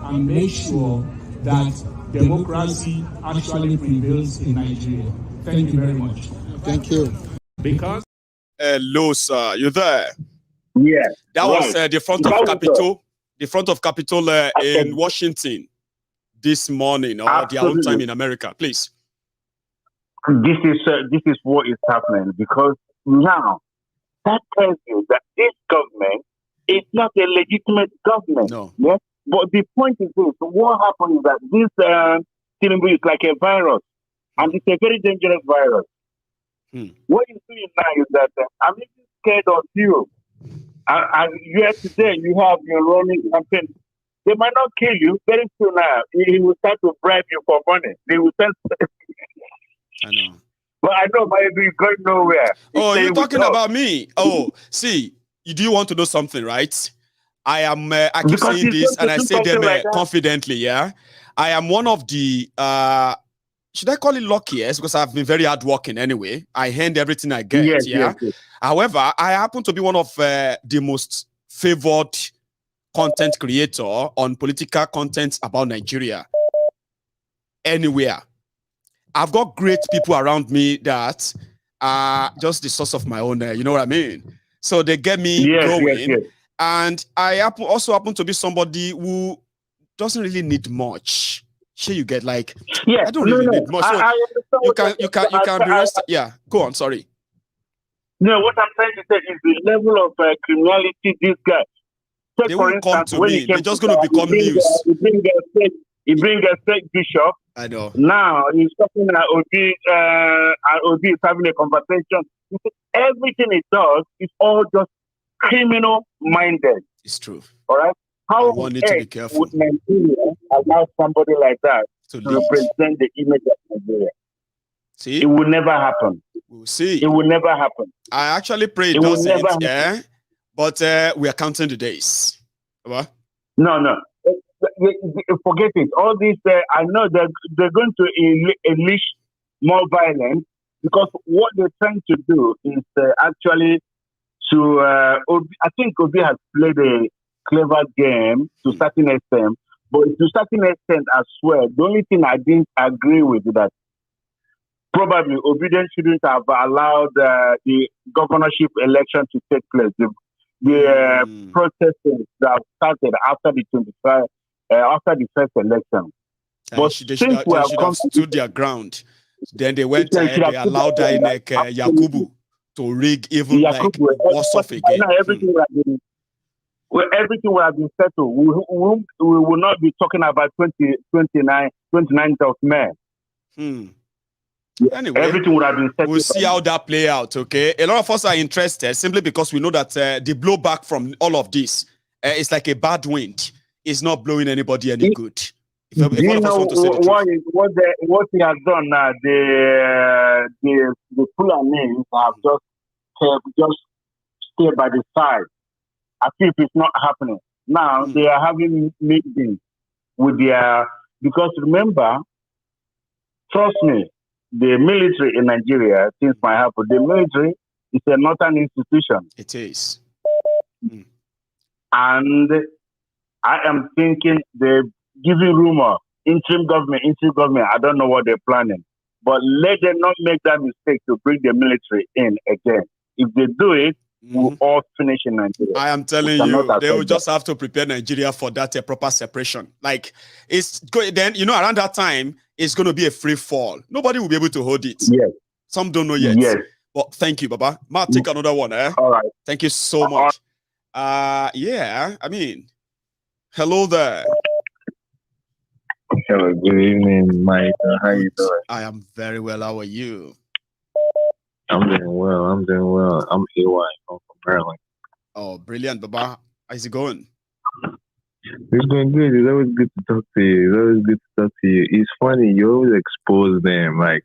and make sure that democracy actually prevails in Nigeria. Thank you very much. Thank you. Because hello, sir, you there? Yeah. That was the front of Capitol. The front of Capitol in Washington this morning, or their own time in America. Please. This is what is happening, because now that tells you that this government is not a legitimate government. No. Yeah? But the point is this: what happened is that this Tinubu is like a virus, and it's a very dangerous virus. What you're doing now is that I'm even scared of you. And here today, you have your running campaign. They might not kill you. Very soon now, he will start to bribe you for money. They will send. I know. But I know my is going nowhere. Oh, you're talking about me. Oh, see, do you want to know something, right? I am, I keep saying this, and I say them confidently, yeah? I am one of the, should I call it luckiest? Because I've been very hardworking anyway. I hand everything I get, Yes, yeah? yes. However, I happen to be one of the most favored content creator on political content about Nigeria. Anywhere. I've got great people around me that are just the source of my own, you know what I mean? So they get me going. And I also happen to be somebody who doesn't really need much. Sure, you get like, I don't really need much. So you can be rested. Yeah, go on, sorry. No, what I'm trying to say is the level of criminality this guy. They won't come to me. They're just going to become news. He brings a fake bishop. I know. Now he's talking about Obi, and Obi is having a conversation. Everything he does is all just criminal-minded. It's true. All right? How one need to be careful. Would Nigeria allow somebody like that to represent the image of Nigeria? See? It will never happen. We'll see. It will never happen. I actually pray it doesn't, yeah? But we are counting the days. What? No. Forget it. All these, I know they're going to unleash more violence because what they're trying to do is actually to, I think Obi has played a clever game to a certain extent, but to a certain extent as well, the only thing I didn't agree with is that probably ObiDients shouldn't have allowed the governorship election to take place. The protesters that started after the first election. But they should have stood their ground. Then they went ahead, they allowed Yakubu to rig even like worse off again. Everything will have been settled. We will not be talking about 29th of May. Anyway, everything would have been settled. We'll see how that play out, okay? A lot of us are interested simply because we know that the blowback from all of this is like a bad wind. It's not blowing anybody any good. If you know what he has done now? The Fulani have just stayed by the side. I think it's not happening. Now they are having meetings with because remember, trust me, the military in Nigeria, since my happen, the military is a northern institution. It is. And I am thinking they're giving rumor, interim government. I don't know what they're planning. But let them not make that mistake to bring the military in again. If they do it, we'll all finish in Nigeria. I am telling you, they will just have to prepare Nigeria for that proper separation. Like, it's good. Then, around that time, it's going to be a free fall. Nobody will be able to hold it. Yes. Some don't know yet. Yes. But thank you, Baba. Ma, take another one, eh? All right. Thank you so much. Yeah, I mean, hello there. Hello, good evening, Mike. How you doing? I am very well. How are you? I'm doing well. I'm AY. I'm from Maryland. Oh, brilliant, Baba. How's it going? It's going good. It's always good to talk to you. It's funny. You always expose them, like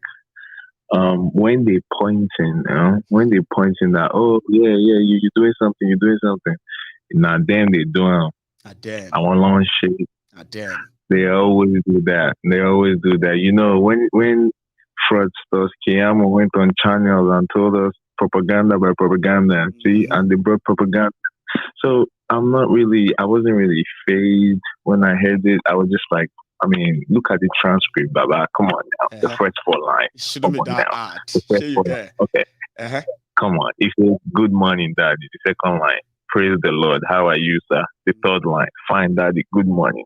when they pointing that, oh yeah, you're doing something. Now damn, they doing. Damn. I want long shit. Damn. They always do that. When fraudsters Kiyama went on channels and told us propaganda by propaganda, and they brought propaganda. So I wasn't really fazed when I heard it. I was just like, look at the transcript, Baba. Come on now. The first 4 lines. It shouldn't be that hard. Okay. Come on. If it's good morning, Daddy. The second line, praise the Lord. How are you, sir? The third line, fine, Daddy. Good morning.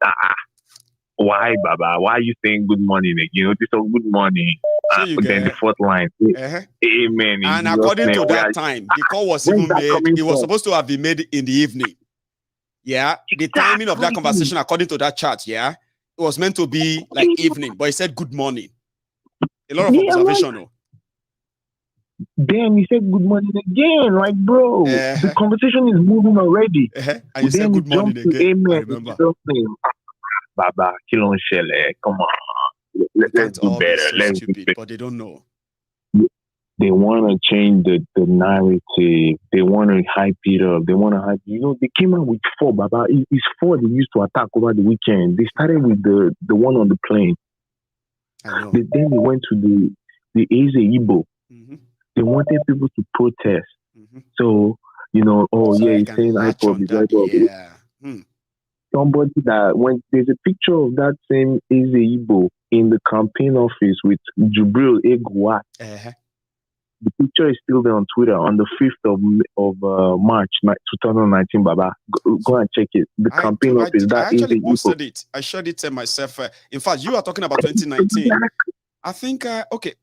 Why, Baba? Why are you saying good morning? This is good morning. But then the fourth line, amen. And according to that time, the call was even made. It was supposed to have been made in the evening. Yeah, the timing of that conversation, according to that chart, it was meant to be like evening, but he said good morning. A lot of observation. Like, then he said good morning again. Like, bro, the conversation is moving already. And you said good morning again. Amen. I remember. Baba, Kilon Shele, come on. Let's do better. So let's stupid, do better. but they don't know. They want to change the narrative. They want to hype it up. They want to hype. You know, they came out with 4, Baba. It's 4 they used to attack over the weekend. They started with the one on the plane. I know. Then they went to the Eze Igbo. They wanted people to protest. So, you know, he's saying somebody that when there's a picture of that same Eze Igbo in the campaign office with Jubril Egwa. The picture is still there on Twitter on the 5th of March 2019, Baba. Go and check it. The campaign office. I actually posted it. I shared it myself. In fact, you are talking about 2019. I think,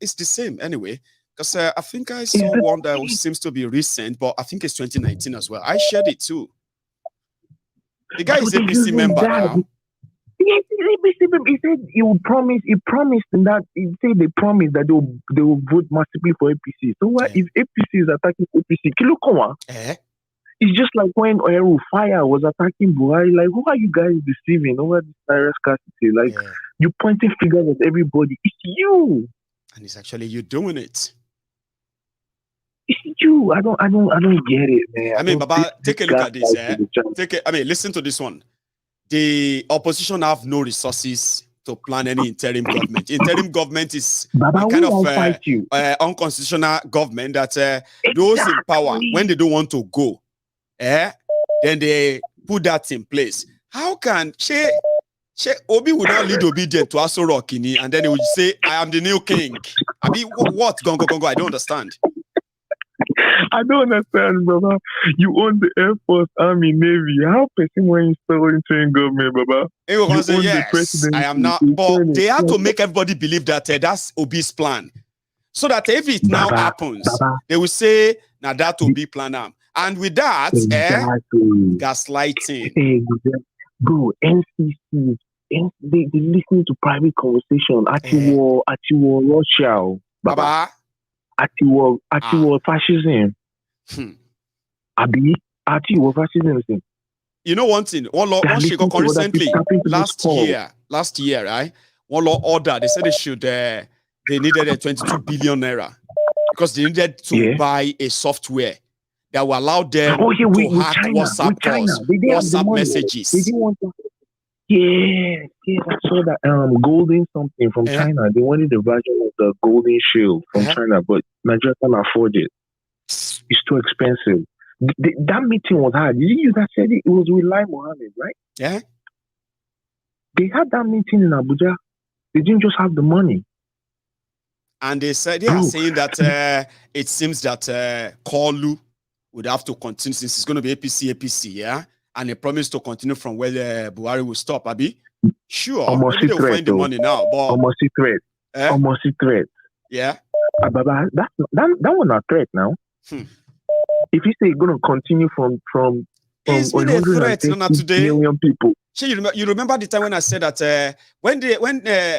it's the same anyway. Because I think I saw one that seems to be recent, but I think it's 2019 as well. I shared it too. The guy is a APC member now. Yes, he said he will promise. He promised that he said they promised that they will vote massively for APC. So what if APC is attacking APC? Kilokoma. It's just like when Arewa Fire was attacking Buhari. Like, who are you guys deceiving over this naira scarcity? Like, you're pointing fingers at everybody. It's you. And it's actually you doing it. It's you. I don't get it, man. I mean, Baba, take a look at this. Listen to this one. The opposition have no resources to plan any interim government. Interim government is a kind of unconstitutional government that those in power, when they don't want to go, then they put that in place. How can Obi would not lead obedient to Aso Rockini, and then he would say, I am the new king. I mean, what? Go. I don't understand. I don't understand, Baba. You own the Air Force, Army, Navy. How person when you start interim government, Baba? You own the president. I am not. But they have to make everybody believe that that's Obi's plan. So that if it now happens, they will say, now that Obi plan. And with that, gaslighting. Bro, NCC, they listen to private conversation. Atiwo Russia, Baba. Atiwo fascism. Atiwo fascism. You know one thing. One law recently last year, right? One law order. They said they needed a 22 billion naira because they needed to buy a software that will allow them to hack WhatsApp calls, WhatsApp messages. They didn't want to. Yeah, I saw that golden something from China. They wanted the version of the golden shield from China, but Nigeria can't afford it. It's too expensive. That meeting was hard. Did you that said it? It was with Lai Mohammed, right? Yeah. They had that meeting in Abuja. They didn't just have the money. And they said they are saying that it seems that Kolu would have to continue since it's going to be APC, yeah. And they promised to continue from where the Buhari will stop, Abi. Sure, maybe they'll find the money now. But almost a threat. Almost a threat. Yeah. Baba, that one a threat now. If you say you're going to continue from it's been a threat not today. Million people. You remember the time when I said that when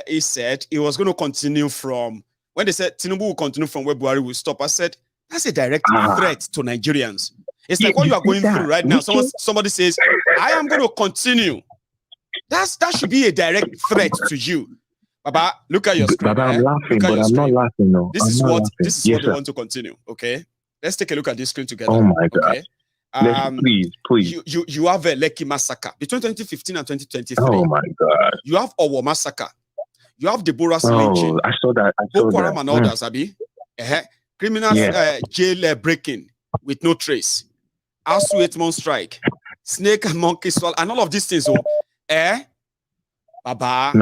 he said he was going to continue from when they said Tinubu will continue from where Buhari will stop, I said that's a direct threat to Nigerians. It's like what you are going through right now. Somebody says, I am going to continue. That should be a direct threat to you. Baba, look at your screen. Baba, I'm laughing, but I'm not laughing. No. This is what they want to continue. Okay. Let's take a look at this screen together. Oh my God. Okay. Please. You have a Lekki massacre between 2015 and 2023. Oh my God. You have Owo massacre. You have Deborah's lynching. I saw that. Boko Haram and others, Abi. Criminals jail breaking with no trace. Asu 8-month strike, snake and monkey swallow, and all of these things. Baba.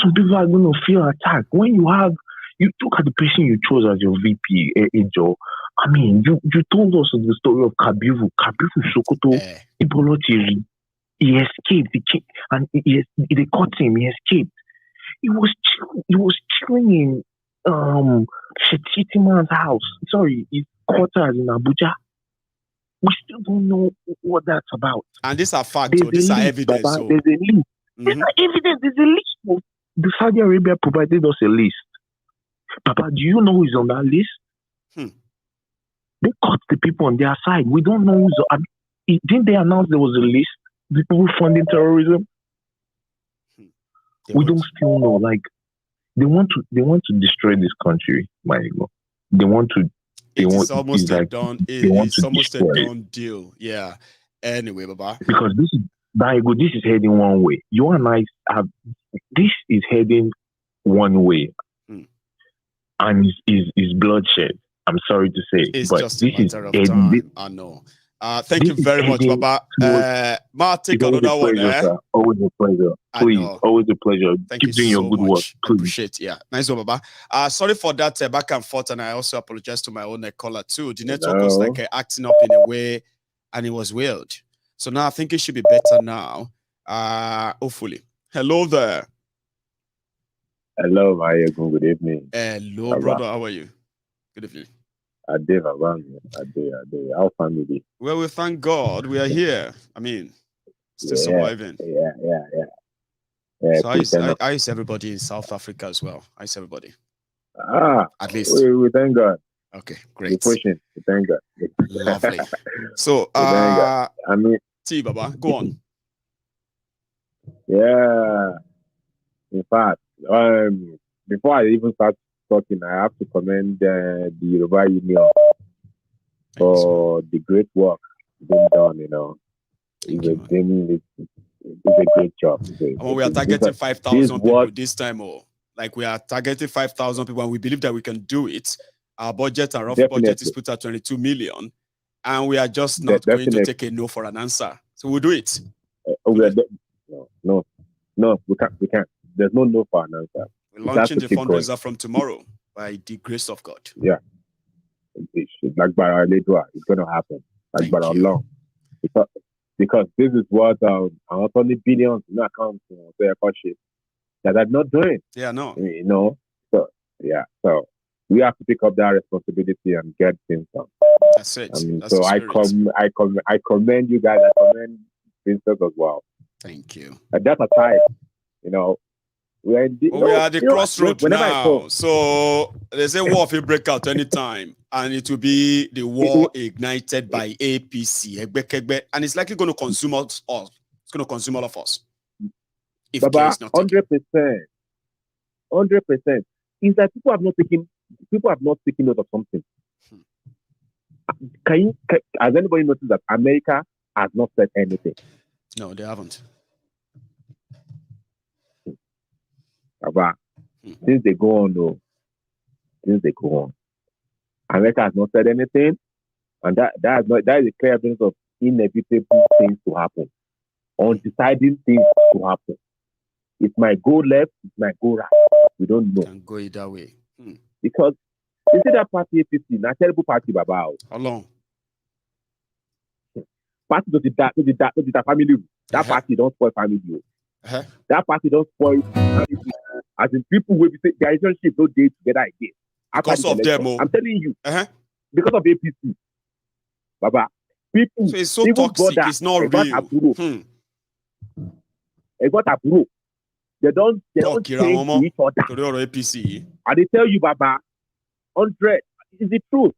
Some people are going to feel attacked when you look at the person you chose as your VP, Ejo. I mean, you told us the story of Kabiru Sokoto, Ibolotiri. He escaped, they caught him, he escaped. He was chilling in Shetiman's house. Sorry, his quarters in Abuja. We still don't know what that's about. And these are facts, these are evidence. Baba, there's a list. There's not evidence, there's a list. The Saudi Arabia provided us a list. Papa, do you know who's on that list? They caught the people on their side. We don't know who's on. Didn't they announce there was a list? The people funding terrorism? We don't still know. Like they want to destroy this country, my ego. They want to. It's almost a done deal. Yeah. Anyway, Baba. Because this is heading one way. You and I have. This is heading one way, and is bloodshed. I'm sorry to say, it's but just a matter of time. I know. Thank you very much, Baba. Take another one. Sir. Always a pleasure. Please, always a pleasure. Keep doing your good work. Appreciate. Yeah, nice one, Baba. Sorry for that back and forth, and I also apologize to my own caller too. The network was like acting up in a way, and it was weird. So now I think it should be better now. Hopefully. Hello there. Hello, Maya. Good evening. Hello, brother. How are you? Good evening. Ade. How family? Well, we thank God we are here. I mean, still surviving. Yeah. So how is everybody in South Africa as well? How is everybody? At least. We thank God. Okay, great. We're pushing. We thank God. Lovely. So, I mean, T, Baba, go on. Yeah. In fact, before I even start talking, I have to commend the Yoruba Union for the great work being done. It's a great job. We are targeting 5,000 people this time, we are targeting 5,000 people, and we believe that we can do it. Our budget and rough budget is put at 22 million, and we are just not going to take a no for an answer. So we'll do it. No, we can't. There's no for an answer. We're launching the fundraiser from tomorrow by the grace of God. Yeah. It's going to happen. Because this is what only billions in accounts that I'm not doing. Yeah, no. So we have to pick up that responsibility and get things done. That's it. So I commend you guys. I commend Vincent as well. Thank you. At that aside, We are at the crossroads now. I So they say war will break out anytime, and it will be the war ignited by APC, and it's likely going to consume us all. It's going to consume all of us. If care is not taken. 100%. Is that people have not taken note of something. Has anybody noticed that America has not said anything? No, they haven't. Since they go on, America has not said anything, and that is a clear evidence of inevitable things to happen, undeciding things to happen. It might go left, it might go right. We don't know. Can go either way. Because you see that party APC, not terrible party, Baba. How long? Party to the family. That party don't spoil family. That party don't spoil family. As in people will be saying their relationship don't date together again. Because of them, I'm telling you. Because of APC. Baba. People. So it's so toxic, it's not real. They don't change to each other. APC. And they tell you, Baba, 100 is the truth.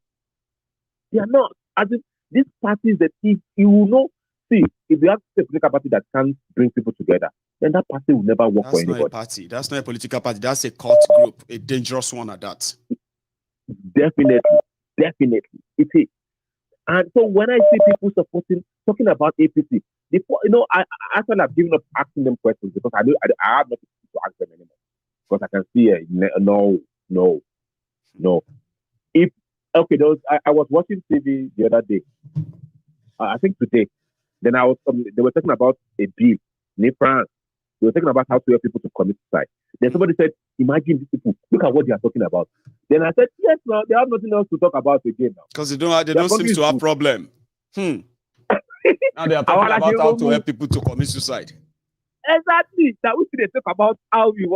They are not. As if this party is the thief. You will know. See, if you have a political party that can't bring people together, then that party will never work for anybody. That's not a party. That's not a political party. That's a cult group, a dangerous one at that. Definitely. It is. And so when I see people talking about APC, before, I actually have given up asking them questions because I have nothing to ask them anymore. Because I can see no. I was watching TV the other day. I think today. Then they were talking about a bill in France. They were talking about how to help people to commit suicide. Then somebody said, imagine these people, look at what they are talking about. Then I said, yes, no, they have nothing else to talk about again now. Because they don't seem to have problem. Now they are talking about how to help people to commit suicide. Exactly. That we should talk about how we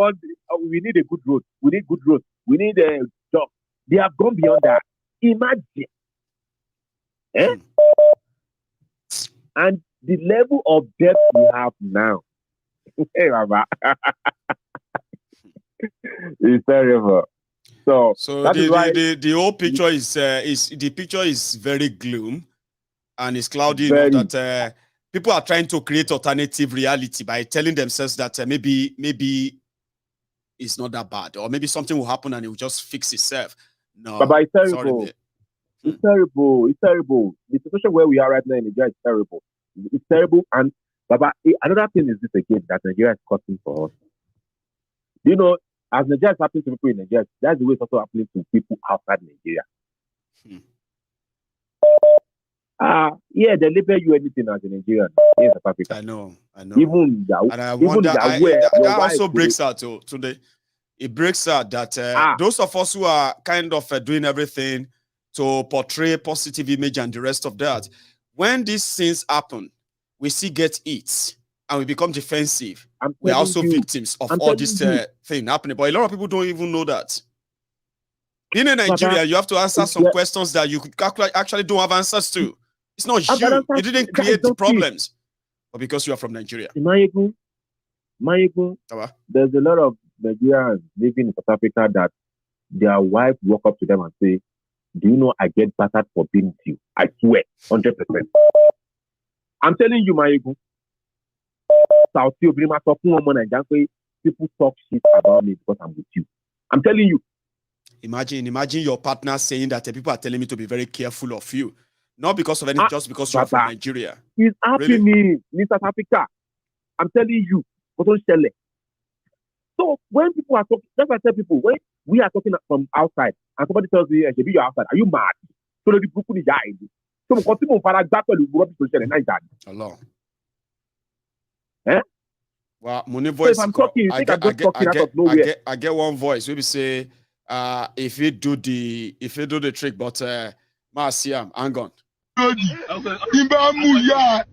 need a good road. We need good roads. We need a job. They have gone beyond that. Imagine. And the level of debt we have now. Hey, Baba. It's terrible. So the whole picture is very gloom, and it's cloudy enough that people are trying to create alternative reality by telling themselves that maybe it's not that bad, or maybe something will happen and it will just fix itself. No, Baba, it's terrible. It's terrible. It's terrible. The situation where we are right now in Nigeria is terrible. It's terrible. And Baba, another thing is this again that Nigeria is costing for us. You know, as Nigeria is happening to people in Nigeria, that's the way it's also happening to people outside Nigeria. They label you anything as a Nigerian in South Africa. I know. Even and I wonder, that also breaks out today. It breaks out that those of us who are kind of doing everything to portray positive image and the rest of that, when these things happen, we still get it and we become defensive. We're also victims of all this thing happening. But a lot of people don't even know that. Being in Nigeria, you have to answer some questions that you actually don't have answers to. It's not you. You didn't create the problems. But because you are from Nigeria. Mayegun, there's a lot of Nigerians living in South Africa that their wife walk up to them and say, do you know I get battered for being with you? I swear, 100%. I'm telling you, Mayegun. People talk shit about me because I'm with you. I'm telling you. Imagine your partner saying that people are telling me to be very careful of you. Not because of anything, just because you're from Nigeria. He's happening in South Africa. I'm telling you. So when people are talking, that's what I tell people, when we are talking from outside and somebody tells me, you're outside, are you mad? So the people is dying. So we continue to battle with rubbish social and Allah. Well, money voice. So if I'm talking, you think I'm just talking out of nowhere. I get one voice. Maybe say, if you do the trick, but Marciam, hang on. Ìbá mú ya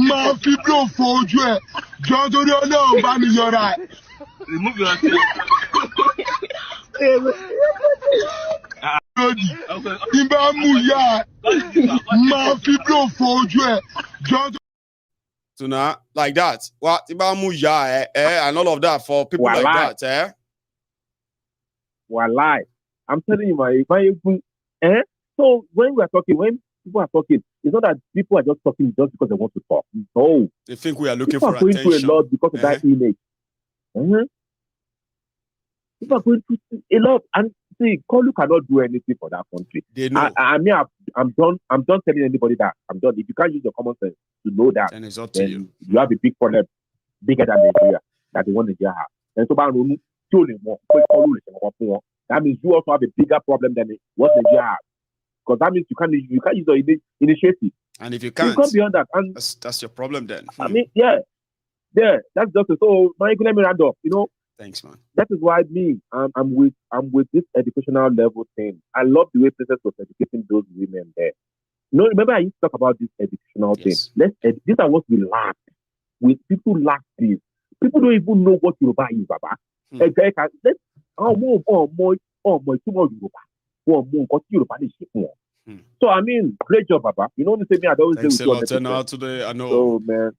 máa fi blow for ojú ẹ̀ jọ torí Ọlọ́run bá mi yọra ẹ̀. Remove yourself. Ìbá mú ya máa fi blow for ojú ẹ̀ jọ. Tuna, like that. What about Muya, and all of that for people like that, Walai. I'm telling you, my So when we are talking, when people are talking, it's not that people are just talking just because they want to talk. No. They think we are looking people for are going attention. through a lot because of that image. People are going through a lot, and see, Kolu cannot do anything for that country. They know. I mean, I'm done telling anybody that. I'm done. If you can't use your common sense to know that, then it's up to you. You have a big problem, bigger than Nigeria, that the one Nigeria has. And so that means you also have a bigger problem than what Nigeria has. Because that means you can't use your initiative. And if you can't, beyond that. And that's your problem then. I mean, that's just it. So let me round up, Thanks, man. That is why I'm with this educational level thing. I love the way Princess was educating those women there. Remember I used to talk about this educational thing. These are what we lack. People lack this. People don't even know what Yoruba is, Baba. So I mean, great job, Baba. You know what I'm saying? I always Thanks say a lot. Now today, I know. Oh man,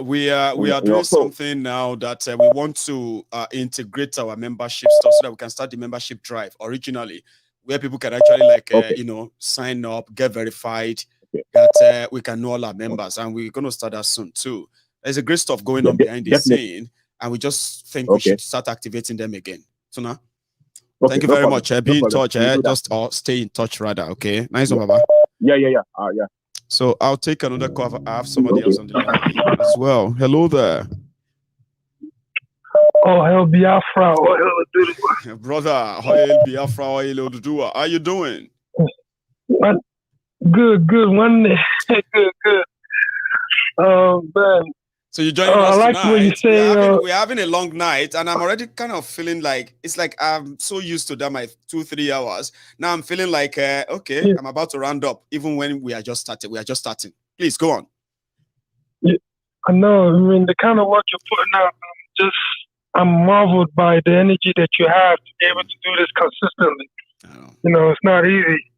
we are doing something now that we want to integrate our membership stuff so that we can start the membership drive originally, where people can actually sign up, get verified, that we can know all our members, and we're going to start that soon too. There's a great stuff going on behind the scene, and we just think we should start activating them again. So now. Thank you very much. Be in touch. Just stay in touch rather. Okay. Nice one, Baba. Yeah. So I'll take another call. I have somebody else on the line as well. Hello there. Oh, hell Biafra. Brother, hell Biafra. How you doing? Good. Good. Man. So you're joining us like tonight. What you say, we're having a long night, and I'm already kind of feeling like it's like I'm so used to that my 2-3 hours. Now I'm feeling like I'm about to round up, even when we are just starting. Please go on. Yeah, I know. I mean, the kind of work you're putting out, I'm marveled by the energy that you have to be able to do this consistently. It's not easy.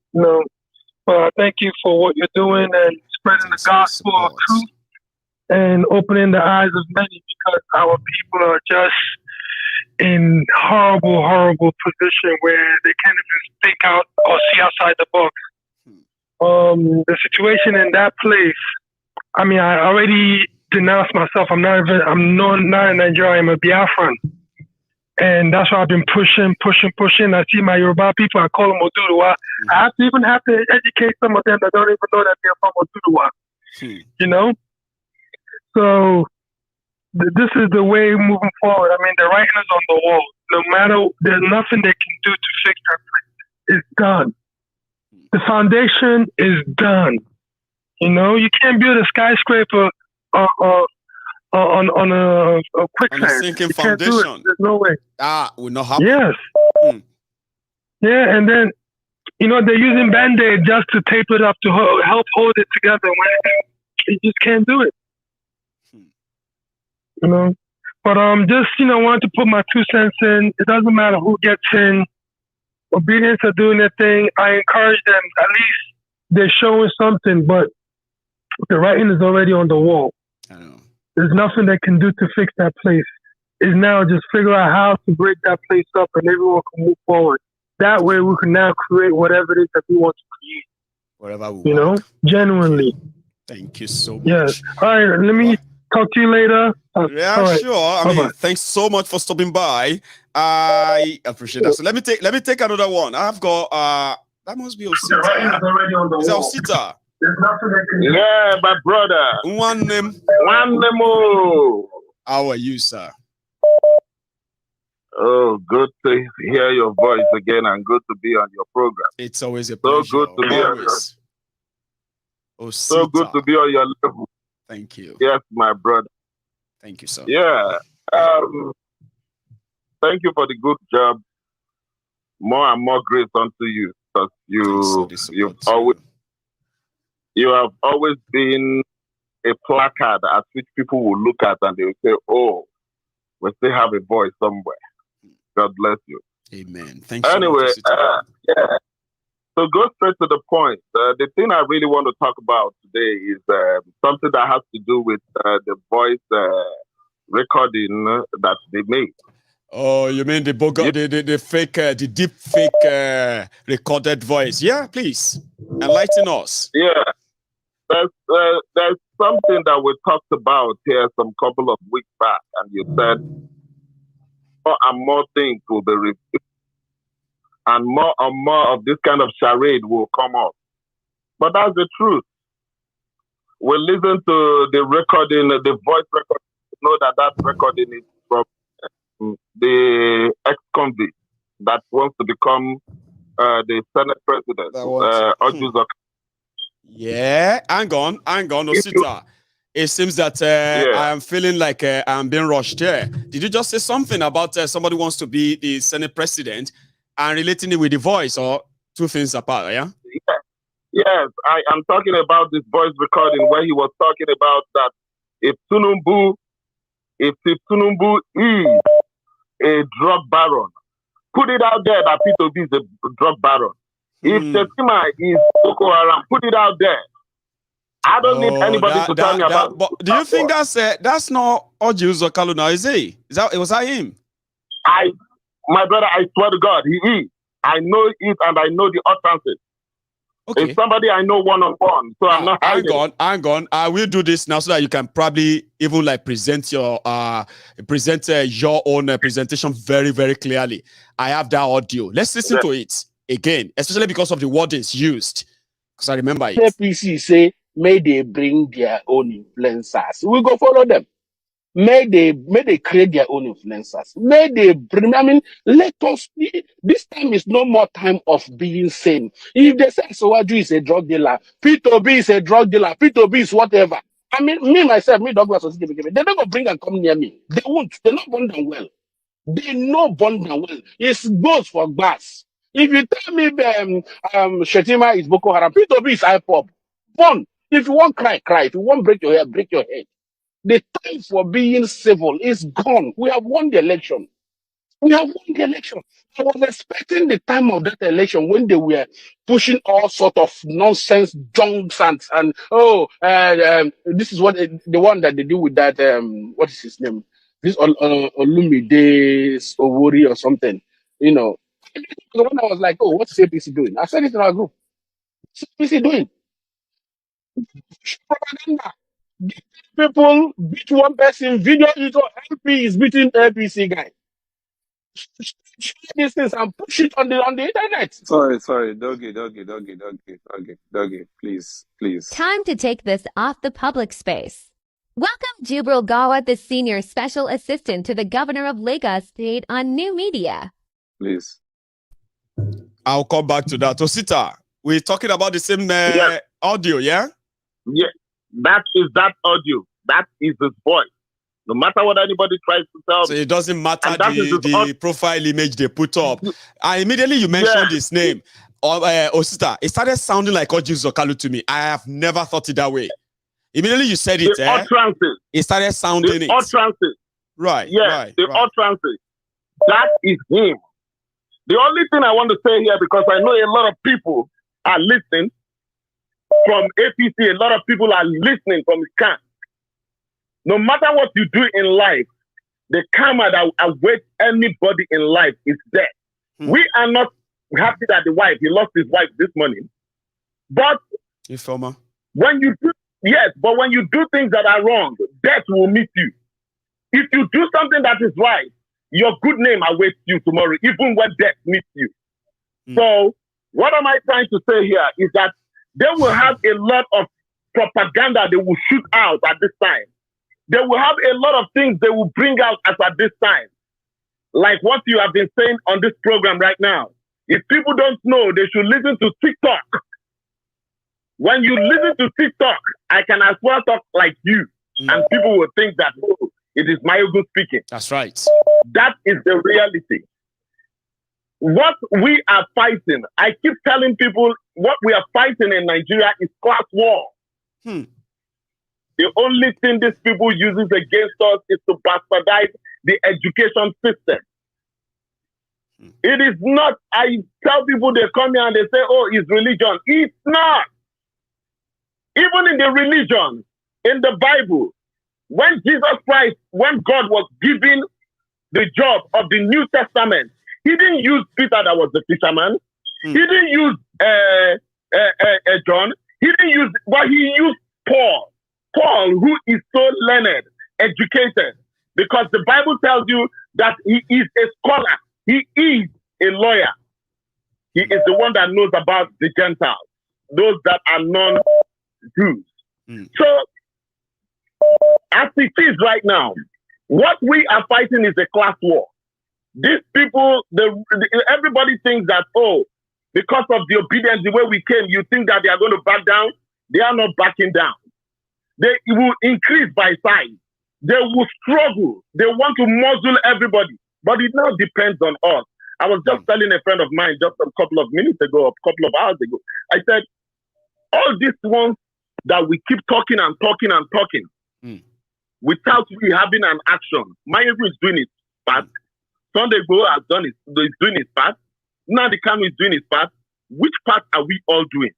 But thank you for what you're doing and spreading the gospel of truth. And opening the eyes of many, because our people are just in horrible position where they can't even think out or see outside the box. The situation in that place, I mean, I already denounced myself. I'm not a Nigerian, I'm a Biafran. And that's why I've been pushing. I see my Yoruba people, I call them Oduduwa. I have to educate some of them that don't even know that they're from Oduduwa. So this is the way moving forward. I mean, the writing is on the wall. No matter, there's nothing they can do to fix that place. It's done. The foundation is done. You can't build a skyscraper on a quicksand. On a sinking foundation. There's no way. Will not happen. Yes. Yeah, and then they're using Band-Aid just to tape it up to help hold it together. When you just can't do it. But just wanted to put my 2 cents in. It doesn't matter who gets in. ObiDients are doing their thing. I encourage them. At least they're showing something, but the writing is already on the wall. I know. There's nothing they can do to fix that place. It's now just figure out how to break that place up, and everyone can move forward. That way, we can now create whatever it is that we want to create. Whatever we want. Genuinely. Thank you so much. Yes. All right. Let me talk to you later. Right. Sure. I mean, thanks so much for stopping by. I appreciate that. So let me take another one. I've got that must be Osita. Is that Osita? Yeah, my brother. One name. How are you, sir? Oh, good to hear your voice again and good to be on your program. It's always a pleasure. So good to be on. So good to be on your level. Thank you. Yes, my brother. Thank you, sir. Yeah. Thank you for the good job. More and more grace unto you, because you have always been a placard at which people will look at and they will say, "Oh, we still have a voice somewhere." God bless you. Amen. Thank you. Anyway, to go straight to the point, the thing I really want to talk about today is something that has to do with the voice recording that they made. Oh, you mean the fake, the deep fake recorded voice? Yeah, please enlighten us. Yeah, there's something that we talked about here some couple of weeks back, and you said more and more things will be revealed, and more of this kind of charade will come up. But that's the truth. We listen to the recording, the voice recording, to know that recording is from the ex-convict that wants to become the Senate president. Yeah, hang on, Osita. It seems that I am feeling like I'm being rushed here. Did you just say something about somebody wants to be the Senate president and relating it with the voice, or two things apart, yeah? Yes, I am talking about this voice recording where he was talking about that if Tinubu is a drug baron, put it out there that P2B is a drug baron. If Sesima is Boko Haram, put it out there. I don't need anybody to tell me about. But do you think that's not Orji Uzor Kalu now, is he? Was that him? My brother, I swear to God, he is. I know it, and I know the utterances. Okay. It's somebody I know one-on-one, so I'm not hiding. Hang on. I will do this now so that you can probably even like present your own presentation very, very clearly. I have that audio. Let's listen to it again, especially because of the wordings used. Because I remember it. APC say, may they bring their own influencers. We go follow them. May they create their own influencers. May they bring, let us, this time is no more time of being sane. If they say Sowaju is a drug dealer, P2B is a drug dealer, P2B is whatever. Me, Douglas, they're not going to bring and come near me. They won't. They're not bond them well. They know bond them well. It's goes for glass. If you tell me Shetima is Boko Haram, P2B is IPOP. Bond. If you want cry, cry. If you want break your head, break your head. The time for being civil is gone. We have won the election. I was expecting the time of that election when they were pushing all sort of nonsense junks and this is what the one that they do with that what is his name? This Olumide Owori or something. You know, the one I was like, oh, what's APC doing? I said it in our group. What's APC doing? Propaganda. People beat one person, video it or LP is beating APC guy. These things and push it on the internet. Sorry, doggy, please. Time to take this off the public space. Welcome Jubril Gawat, the Senior Special Assistant to the Governor of Lagos State on New Media. Please. I'll come back to that. Osita, we're talking about the same audio, yeah? Yeah, that is that audio. That is his voice. No matter what anybody tries to tell so me. So it doesn't matter the profile image they put up. Immediately you mentioned his name. Osita, it started sounding like Orji Uzor Kalu to me. I have never thought it that way. Immediately you said it, it started sounding it. Utterances. Right, utterances. That is him. The only thing I want to say here, because I know a lot of people are listening from APC, a lot of people are listening from the camp. No matter what you do in life, the karma that awaits anybody in life is death. We are not happy that he lost his wife this morning. But when you do things that are wrong, death will meet you. If you do something that is right, your good name awaits you tomorrow, even when death meets you. So what am I trying to say here is that they will have a lot of propaganda they will shoot out at this time. They will have a lot of things they will bring out at this time. Like what you have been saying on this program right now. If people don't know, they should listen to TikTok. When you listen to TikTok, I can as well talk like you. And people will think that, oh, it is Mayogu speaking. That's right. That is the reality. What we are fighting, I keep telling people, what we are fighting in Nigeria is class war. The only thing these people uses against us is to bastardize the education system. It is not. I tell people, they come here and they say, oh, it's religion. It's not. Even in the religion, in the Bible, when Jesus Christ, when God was giving the job of the New Testament, he didn't use Peter that was the fisherman. He didn't use John. He didn't use, but he used Paul. Paul, who is so learned, educated, because the Bible tells you that he is a scholar. He is a lawyer. He is the one that knows about the Gentiles, those that are non-Jews. So, as it is right now, what we are fighting is a class war. These people, everybody thinks that, oh, because of the obedience, the way we came, you think that they are going to back down? They are not backing down. They will increase by size. They will struggle. They want to muzzle everybody. But it now depends on us. I was just telling a friend of mine just a couple of minutes ago, a couple of hours ago. I said, all these ones that we keep talking and talking and talking without we having an action. Mayebu is doing his part. Sunday Go has done is doing his part. Now the Kanu is doing his part. Which part are we all doing?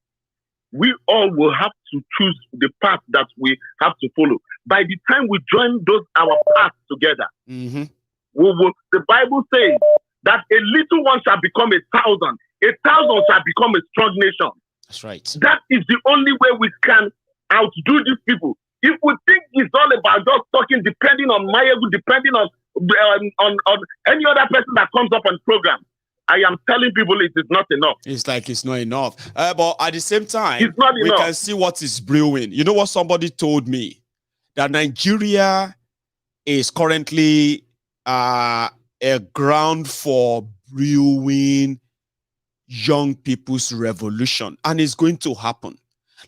We all will have to choose the path that we have to follow. By the time we join our paths together, the Bible says that a little one shall become 1,000. 1,000 shall become a strong nation. That's right. That is the only way we can outdo these people. If we think it's all about just talking, depending on Mayebu, depending on any other person that comes up on program, I am telling people it is not enough. It's like it's not enough. But at the same time, it's not enough. We can see what is brewing. You know what somebody told me? That Nigeria is currently a ground for brewing young people's revolution. And it's going to happen.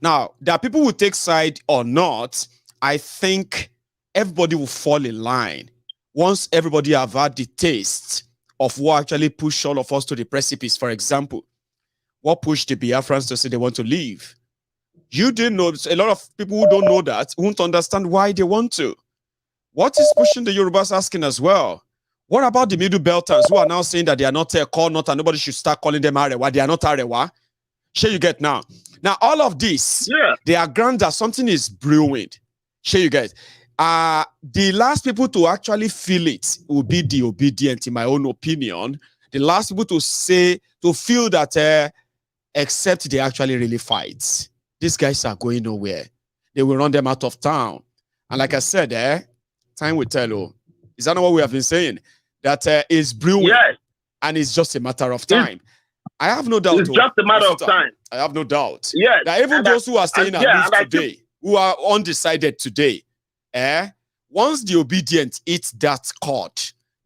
Now, that people will take side or not, I think everybody will fall in line once everybody have had the taste of what actually pushed all of us to the precipice. For example, what pushed the Biafrans to say they want to leave? You didn't know. A lot of people who don't know that won't understand why they want to. What is pushing the Yorubas asking as well? What about the middlebeltans who are now saying that they are not a call, not and nobody should start calling them Arewa? They are not Arewa. Sure, you get now. Now, all of this, they are ground that something is brewing. Sure, you get. The last people to actually feel it will be the ObiDients, in my own opinion. The last people to feel that except they actually really fight. These guys are going nowhere. They will run them out of town. And like I said, time will tell. Oh, is that not what we have been saying? That is brewing, and it's just a matter of time. I have no doubt. It's just a matter of time. I have no doubt. Yes. That even those who are staying at least today, who are undecided today, once the ObiDients eat that cord,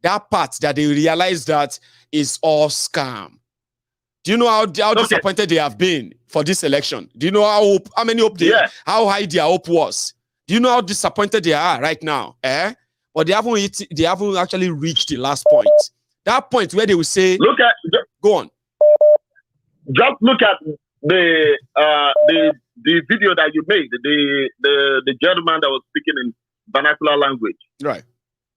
that part that they realize that is all scam. Do you know how disappointed they have been for this election? Do you know how many hope they how high their hope was? Do you know how disappointed they are right now? But they haven't actually reached the last point. That point where they will say, go on. Just look at the video that you made, the gentleman that was speaking in vernacular language. Right.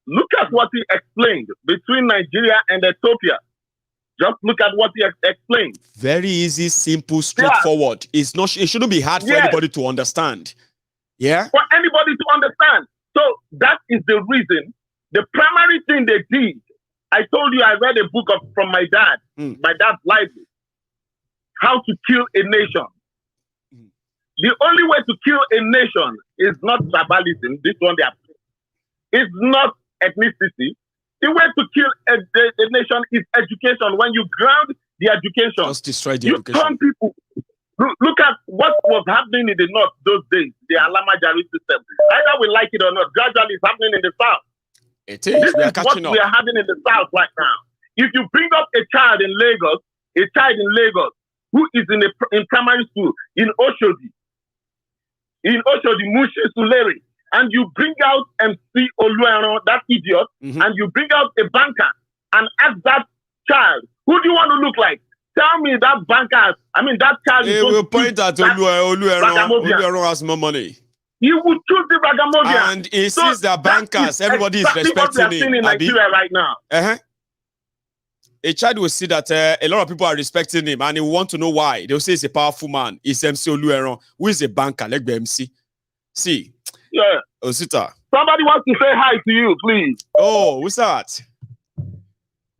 Look at what he explained between Nigeria and Ethiopia. Just look at what he explained. Very easy, simple, straightforward. It's not. It shouldn't be hard for anybody to understand. Yeah. For anybody to understand. So that is the reason. The primary thing they did. I told you I read a book from my dad, my dad's library. How to kill a nation. The only way to kill a nation is not tribalism. This one they are. It's not ethnicity. The way to kill a nation is education. When you ground the education, just destroy the education. Turn people. Look at what was happening in the north those days. The Alamajari system. Either we like it or not, gradually it's happening in the south. It is. This is what we are having in the south right now. If you bring up a child in Lagos, who is in primary school in Oshodi, Mushi Suleri, and you bring out MC Oluero, that idiot, and you bring out a banker and ask that child, who do you want to look like? Tell me that banker, that child is will point at Oluero has more money. He would choose the Ragamuffin. And he sees that bankers, everybody is respecting him. In Nigeria right now. a child will see that a lot of people are respecting him and he will want to know why. They'll say he's a powerful man. He's MC Olueron, who is a banker, like the MC. See. Yeah. Osita. Somebody wants to say hi to you, please. Oh, who's that?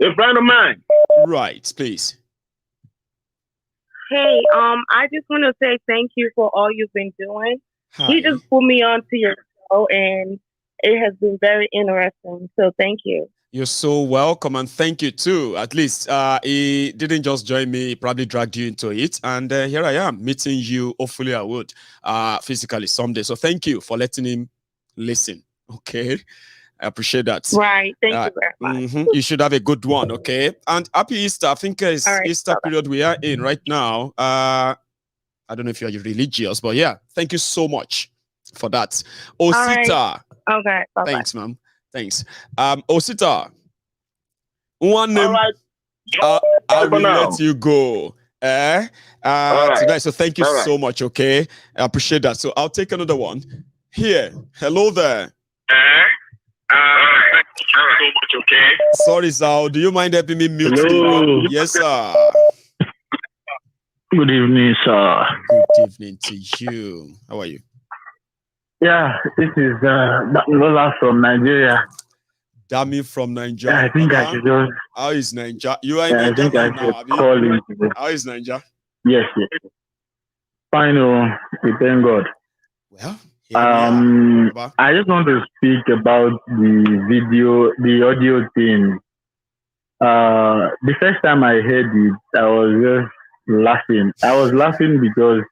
A friend of mine. Right, please. Hey, I just want to say thank you for all you've been doing. Hi. He just put me on to your show, and it has been very interesting. So thank you. You're so welcome, and thank you too. At least he didn't just join me; he probably dragged you into it. And here I am meeting you. Hopefully, I would physically someday. So thank you for letting him listen. Okay. I appreciate that. Right. Thank you very much. You should have a good one, okay? And happy Easter. I think it's Easter period we are in right now. I don't know if you're religious, but yeah, thank you so much for that. Osita. Right. Okay. Bye-bye. Thanks, ma'am. Thanks. Osita. One name. I will let you go. Tonight. So thank you so much, okay? I appreciate that. So I'll take another one. Here. Hello there. Thank you so much, okay? Sorry, Sal. Do you mind helping me mute? Hello. Yes, sir. Good evening, sir. Good evening to you. How are you? Yeah, this is Lola from Nigeria. Dami from Nigeria. Yeah, I think I should just. How is Nigeria? You are in Nigeria. I think I should call in. How is Nigeria? Yes. Fine, we thank God. Well, I just want to speak about the audio thing. The first time I heard it, I was just laughing. I was laughing because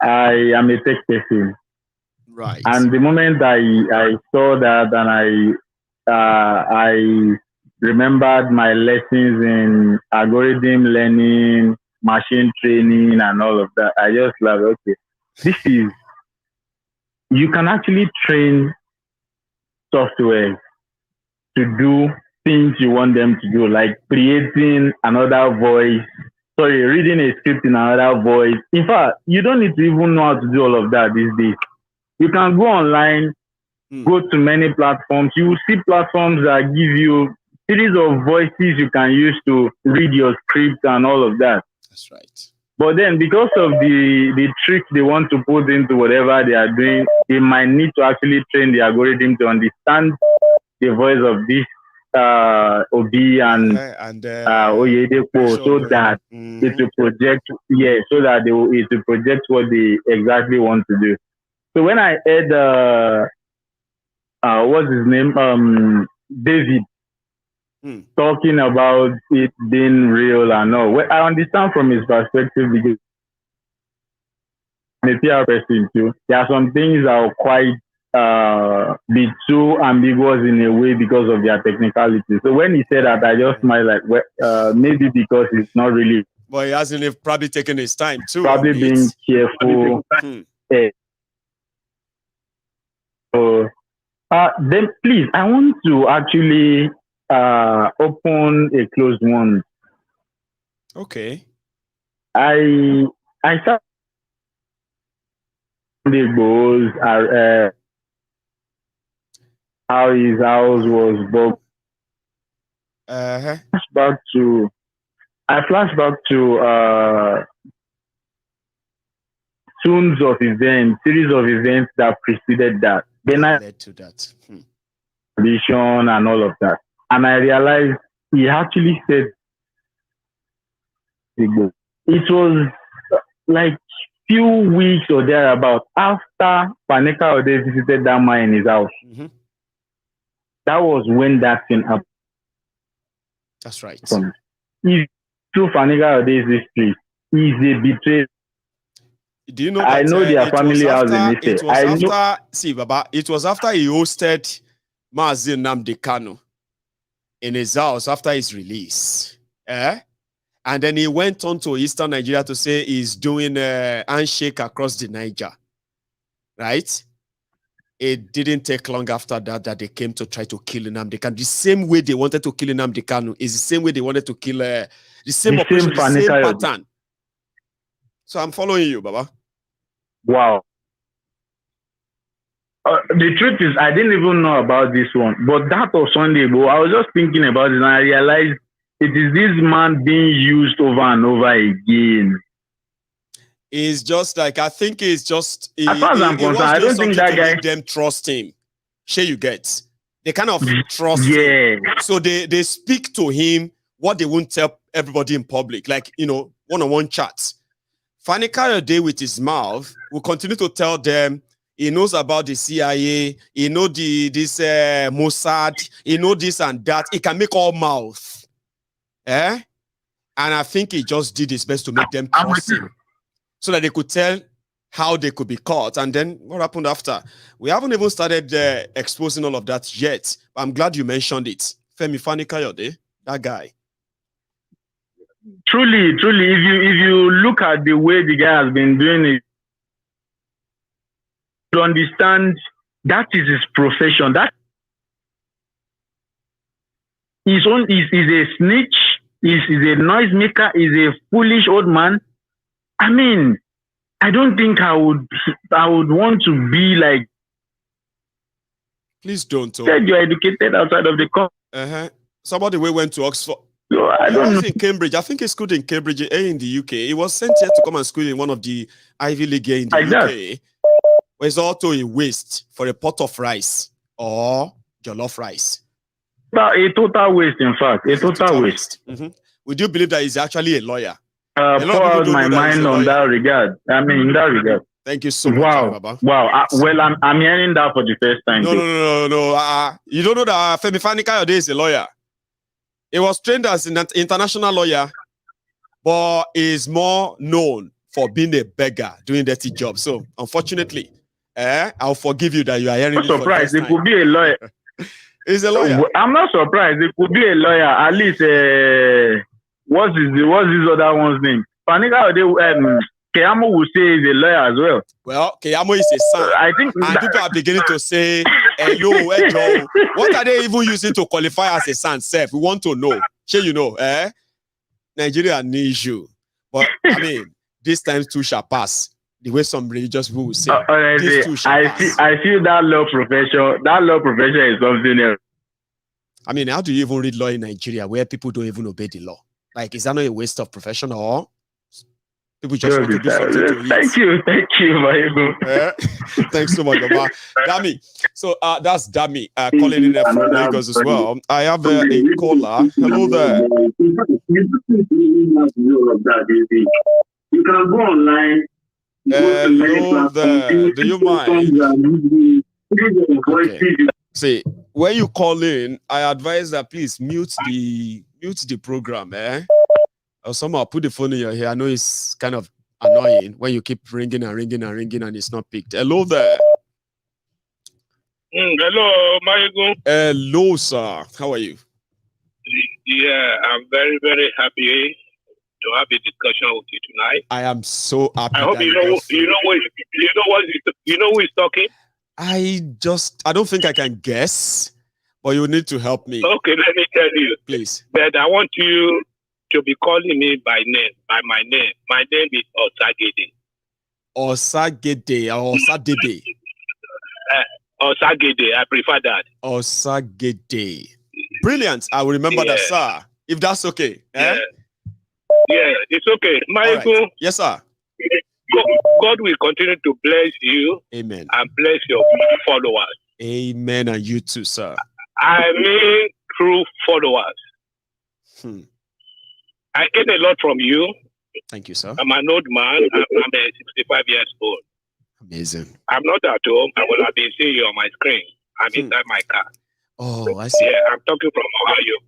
I am a tech person. Right. And the moment I saw that and I remembered my lessons in algorithm learning, machine training, and all of that, I just laughed, okay, you can actually train software to do things you want them to do, like creating another voice, reading a script in another voice. In fact, you don't need to even know how to do all of that these days. You can go online, go to many platforms. You will see platforms that give you series of voices you can use to read your script and all of that. That's right. But then because of the tricks they want to put into whatever they are doing, they might need to actually train the algorithm to understand the voice of this Obi and Oyedepo, so that it will project, so that it will project what they exactly want to do. So when I heard what's his name, David, talking about it being real and all, well, I understand from his perspective because I'm a PR person too. There are some things that are quite be too ambiguous in a way because of their technicality. So when he said that, I just smiled like, well, maybe because it's not really. But he hasn't probably taken his time too. Probably being careful. Then please, I want to actually open a closed one. Okay. I started the how his house was broke. I flash back to series of events that preceded that. Then I led to that. Vision and all of that. And I realized he actually said it was like few weeks or thereabout after Paneka Ode visited that man in his house. That was when that thing happened. That's right. If through Paneka Ode's history, he's a betrayer. Do you know that, I know their family house in it. Baba, it was after he hosted Mazi Nnamdi Kanu in his house after his release. And then he went on to Eastern Nigeria to say he's doing a handshake across the Niger. Right? It didn't take long after that they came to try to kill Nnamdi Kanu. The same way they wanted to kill Nnamdi Kanu is the same way they wanted to kill the same operation, the same pattern. So I'm following you, Baba. Wow. The truth is, I didn't even know about this one. But that was Sunday ago. I was just thinking about it and I realized it is this man being used over and over again. It's just like, I think it's just, as far as I'm concerned, I don't think that guy. Make them trust him. Sure, you get. They kind of trust him. So they speak to him what they won't tell everybody in public, like, you know, one-on-one chats. Fani Kayode with his mouth will continue to tell them he knows about the CIA, he knows this Mossad, he knows this and that. He can make all mouth. And I think he just did his best to make them trust him so that they could tell how they could be caught. And then what happened after? We haven't even started exposing all of that yet. But I'm glad you mentioned it. Femi Fani Kayode, that guy. Truly, if you look at the way the guy has been doing it, to understand that is his profession. That is a snitch, is a noisemaker, is a foolish old man. I mean, I don't think I would want to be like. Please don't. Said you're educated outside of the country. Somebody went to Oxford. No, I don't know. In Cambridge. I think he schooled in Cambridge in the UK. He was sent here to come and school in one of the Ivy League here in the UK. Where it's also a waste for a pot of rice or jollof rice. But a total waste, in fact. A total waste. Would you believe that he's actually a lawyer? Pour out my mind on that regard. I mean, in that regard. Thank you so much, Baba. Wow. Well, I'm hearing that for the first time. No. You don't know that Femi Fani Kayode is a lawyer. He was trained as an international lawyer, but is more known for being a beggar, doing dirty jobs. So, unfortunately, I'll forgive you that you are hearing. I'm surprised. It could be a lawyer. He's a lawyer. I'm not surprised. It could be a lawyer. At least, what's this other one's name? Fani Kayode, Keyamo will say he's a lawyer as well. Well, Keyamo is a son. I think and people are beginning to say, Joe, what are they even using to qualify as a son, Seth? We want to know. Sure, you know, Nigeria needs you. But, I mean, this time too shall pass. The way some religious people will say. Honestly, I feel that law profession is something else. I mean, how do you even read law in Nigeria where people don't even obey the law? Like, is that not a waste of profession or people just want to do something to eat? Thank you, Maigo. Thanks so much, Baba. Dami. So that's Dami calling in from Lagos as well. I have a caller. Hello there. You can go online. Hello there. Do you mind? Okay. See, when you call in, I advise that please mute the program, or somehow put the phone in your ear. I know it's kind of annoying when you keep ringing and it's not picked. Hello there. Hello, Maigo. Hello, sir. How are you? Yeah, I'm very, very happy to have a discussion with you tonight. I am so happy. I hope you know who is talking. I don't think I can guess, but you need to help me. Okay, let me tell you. Please. But I want you to be calling me by my name. My name is Osagede. Osagede or Osadebe? Osagede, I prefer that. Osagede. Brilliant. I will remember that, sir. If that's okay. Yeah, it's okay. Michael. Right. Yes, sir. God will continue to bless you. Amen. And bless your followers. Amen. And you too, sir. I mean, true followers. I get a lot from you. Thank you, sir. I'm an old man. I'm 65 years old. Amazing. I'm not at home. I will have been seeing you on my screen. I'm inside my car. Oh, I see. Yeah, I'm talking from Ohio.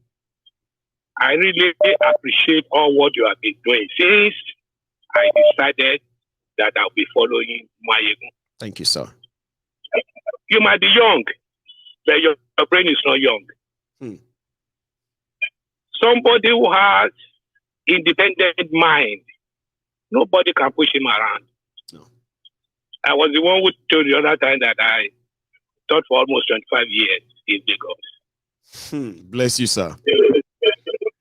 I really appreciate all what you have been doing since I decided that I'll be following Mayego. Thank you, sir. You might be young, but your brain is not young. Somebody who has independent mind, nobody can push him around. No. I was the one who told you the other time that I taught for almost 25 years in Lagos. Bless you, sir.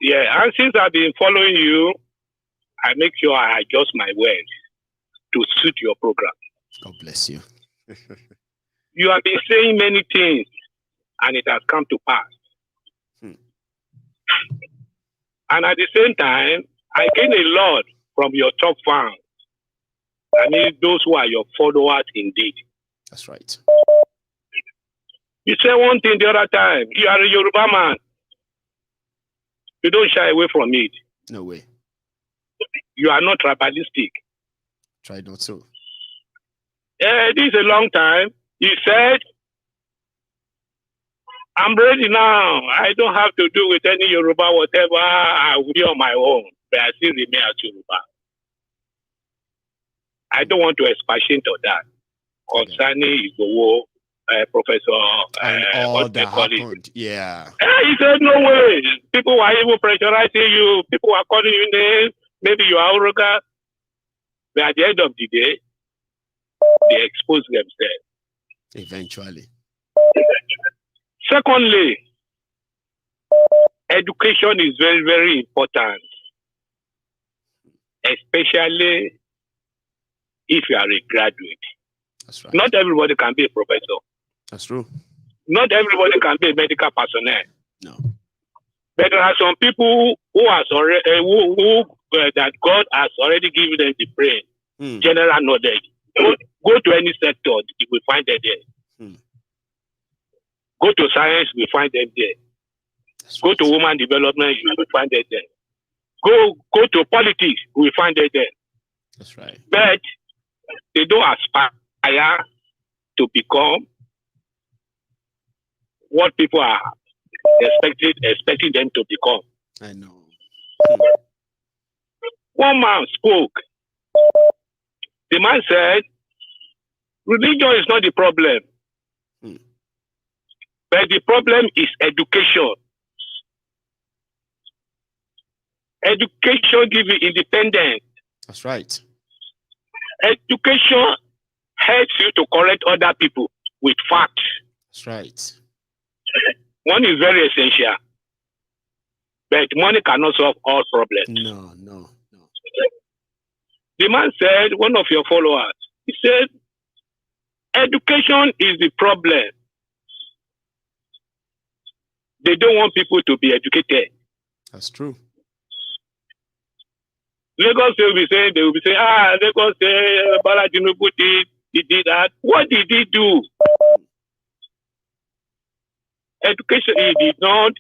Yeah, and since I've been following you, I make sure I adjust my words to suit your program. God bless you. You have been saying many things, and it has come to pass. And at the same time, I gain a lot from your top fans. I mean, those who are your followers indeed. That's right. You say one thing the other time. You are a Yoruba man. You don't shy away from it. No way. You are not tribalistic. Try not so. This is a long time. You said, I'm ready now. I don't have to do with any Yoruba, whatever. I will be on my own. But I still remain as Yoruba. I don't want to expatiate on that. Concerning Igboho, Professor, and all what they that call happened. Yeah. He said, no way. People were even pressurizing you. People were calling you names. Maybe you are arrogant. But at the end of the day, they expose themselves. Eventually. Secondly, education is very, very important. Especially if you are a graduate. That's right. Not everybody can be a professor. That's true. Not everybody can be a medical personnel. No. But there are some people who has already, that God has already given them the brain, general knowledge. Go to any sector, you will find them there. Go to science, you will find them there. Go to women development, you will find them there. Go to politics, you will find them there. That's right. But they don't aspire to become what people are expecting them to become. I know. One man spoke. The man said, religion is not the problem. But the problem is education. Education gives you independence. That's right. Education helps you to correct other people with facts. That's right. Money is very essential. But money cannot solve all problems. No. The man said, one of your followers, he said, education is the problem. They don't want people to be educated. That's true. Lagos they will be saying, Lagos say, Tinubu he did that. What did he do? Education, he did not,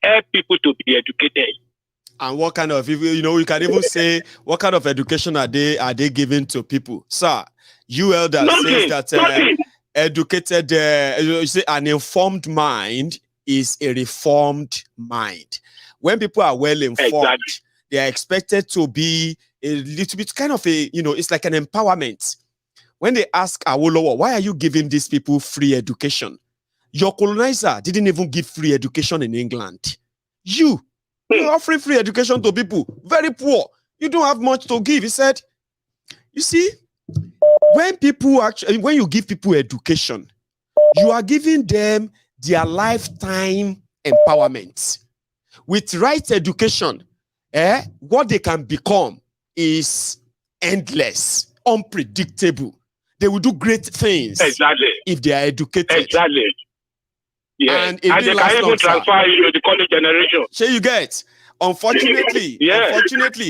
help people to be educated. And what kind of, you can even say, what kind of education are they giving to people? Sir, you elder says that educated, you say an informed mind is a reformed mind. When people are well informed, they are expected to be a little bit kind of it's like an empowerment. When they ask Awolowo, why are you giving these people free education? Your colonizer didn't even give free education in England. You're offering free education to people, very poor. You don't have much to give. He said, you see, when you give people education, you are giving them their lifetime empowerment. With right education, what they can become is endless, unpredictable. They will do great things if they are educated. Yeah. And they can even transfer you to the college generation. So you get, unfortunately,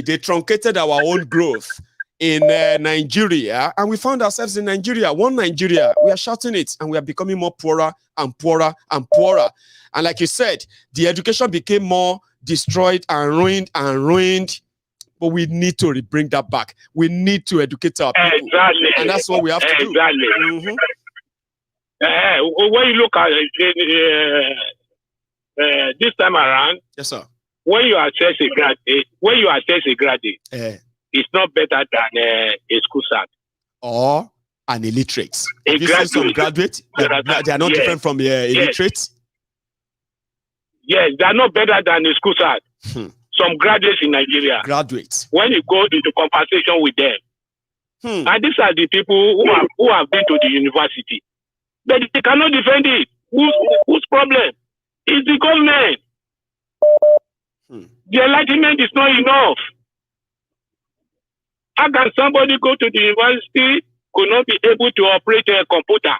they truncated our own growth in Nigeria, and we found ourselves in Nigeria, one Nigeria. We are shouting it, and we are becoming more poorer and poorer and poorer. And like you said, the education became more destroyed and ruined. But we need to bring that back. We need to educate our people. Exactly. And that's what we have to do. Exactly. When you look at this time around, yes, sir. When you assess a graduate, it's not better than a school cert or an illiterate. Have you seen some graduates? They are not different from illiterates. Yes, they are not better than a school cert. Some graduates in Nigeria. When you go into conversation with them, and these are the people who have been to the university. But they cannot defend it. Whose problem? It's the government. The enlightenment is not enough. How can somebody go to the university could not be able to operate a computer?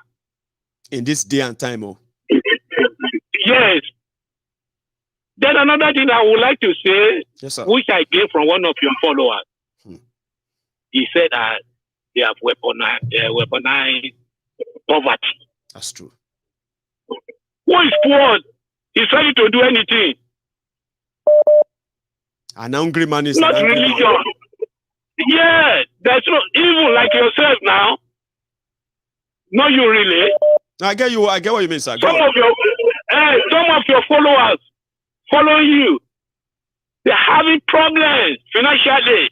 In this day and time, Yes. Then another thing I would like to say, yes, which I gained from one of your followers, he said that they have weaponized poverty. That's true. Who is poor? He's ready to do anything. An hungry man is not religion. Yeah, that's not even like yourself now. Not you really. I get you. I get what you mean, sir. Some of your followers following you, they're having problems financially.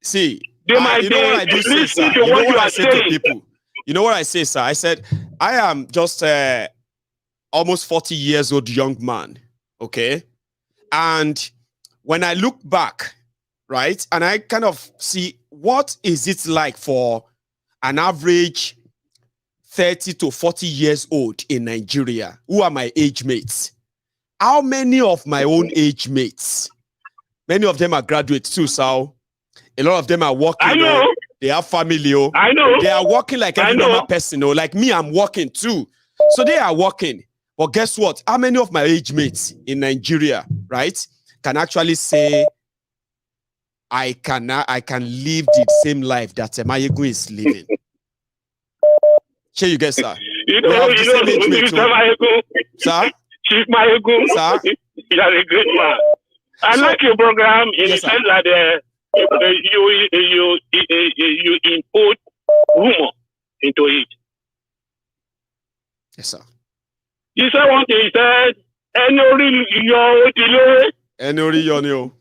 See, they might you know what I do say, sir? You know what I say to people? You know what I say, sir? I said, I am just almost 40 years old young man, okay? And when I look back, right, and I kind of see what is it like for an average 30 to 40 years old in Nigeria, who are my age mates? How many of my own age mates? Many of them are graduates too, so a lot of them are working. I know. They have family. I know. They are working like every normal person. Like me, I'm working too. So they are working. But guess what? How many of my age mates in Nigeria, right, can actually say, I can live the same life that Mayegu is living? Sure, you guess, sir. You know, sir? Chief Mayegu, sir? You are a great man. I like your program in the sense that you input rumor into it. Yes, sir. You said one thing, he said, Enori yo.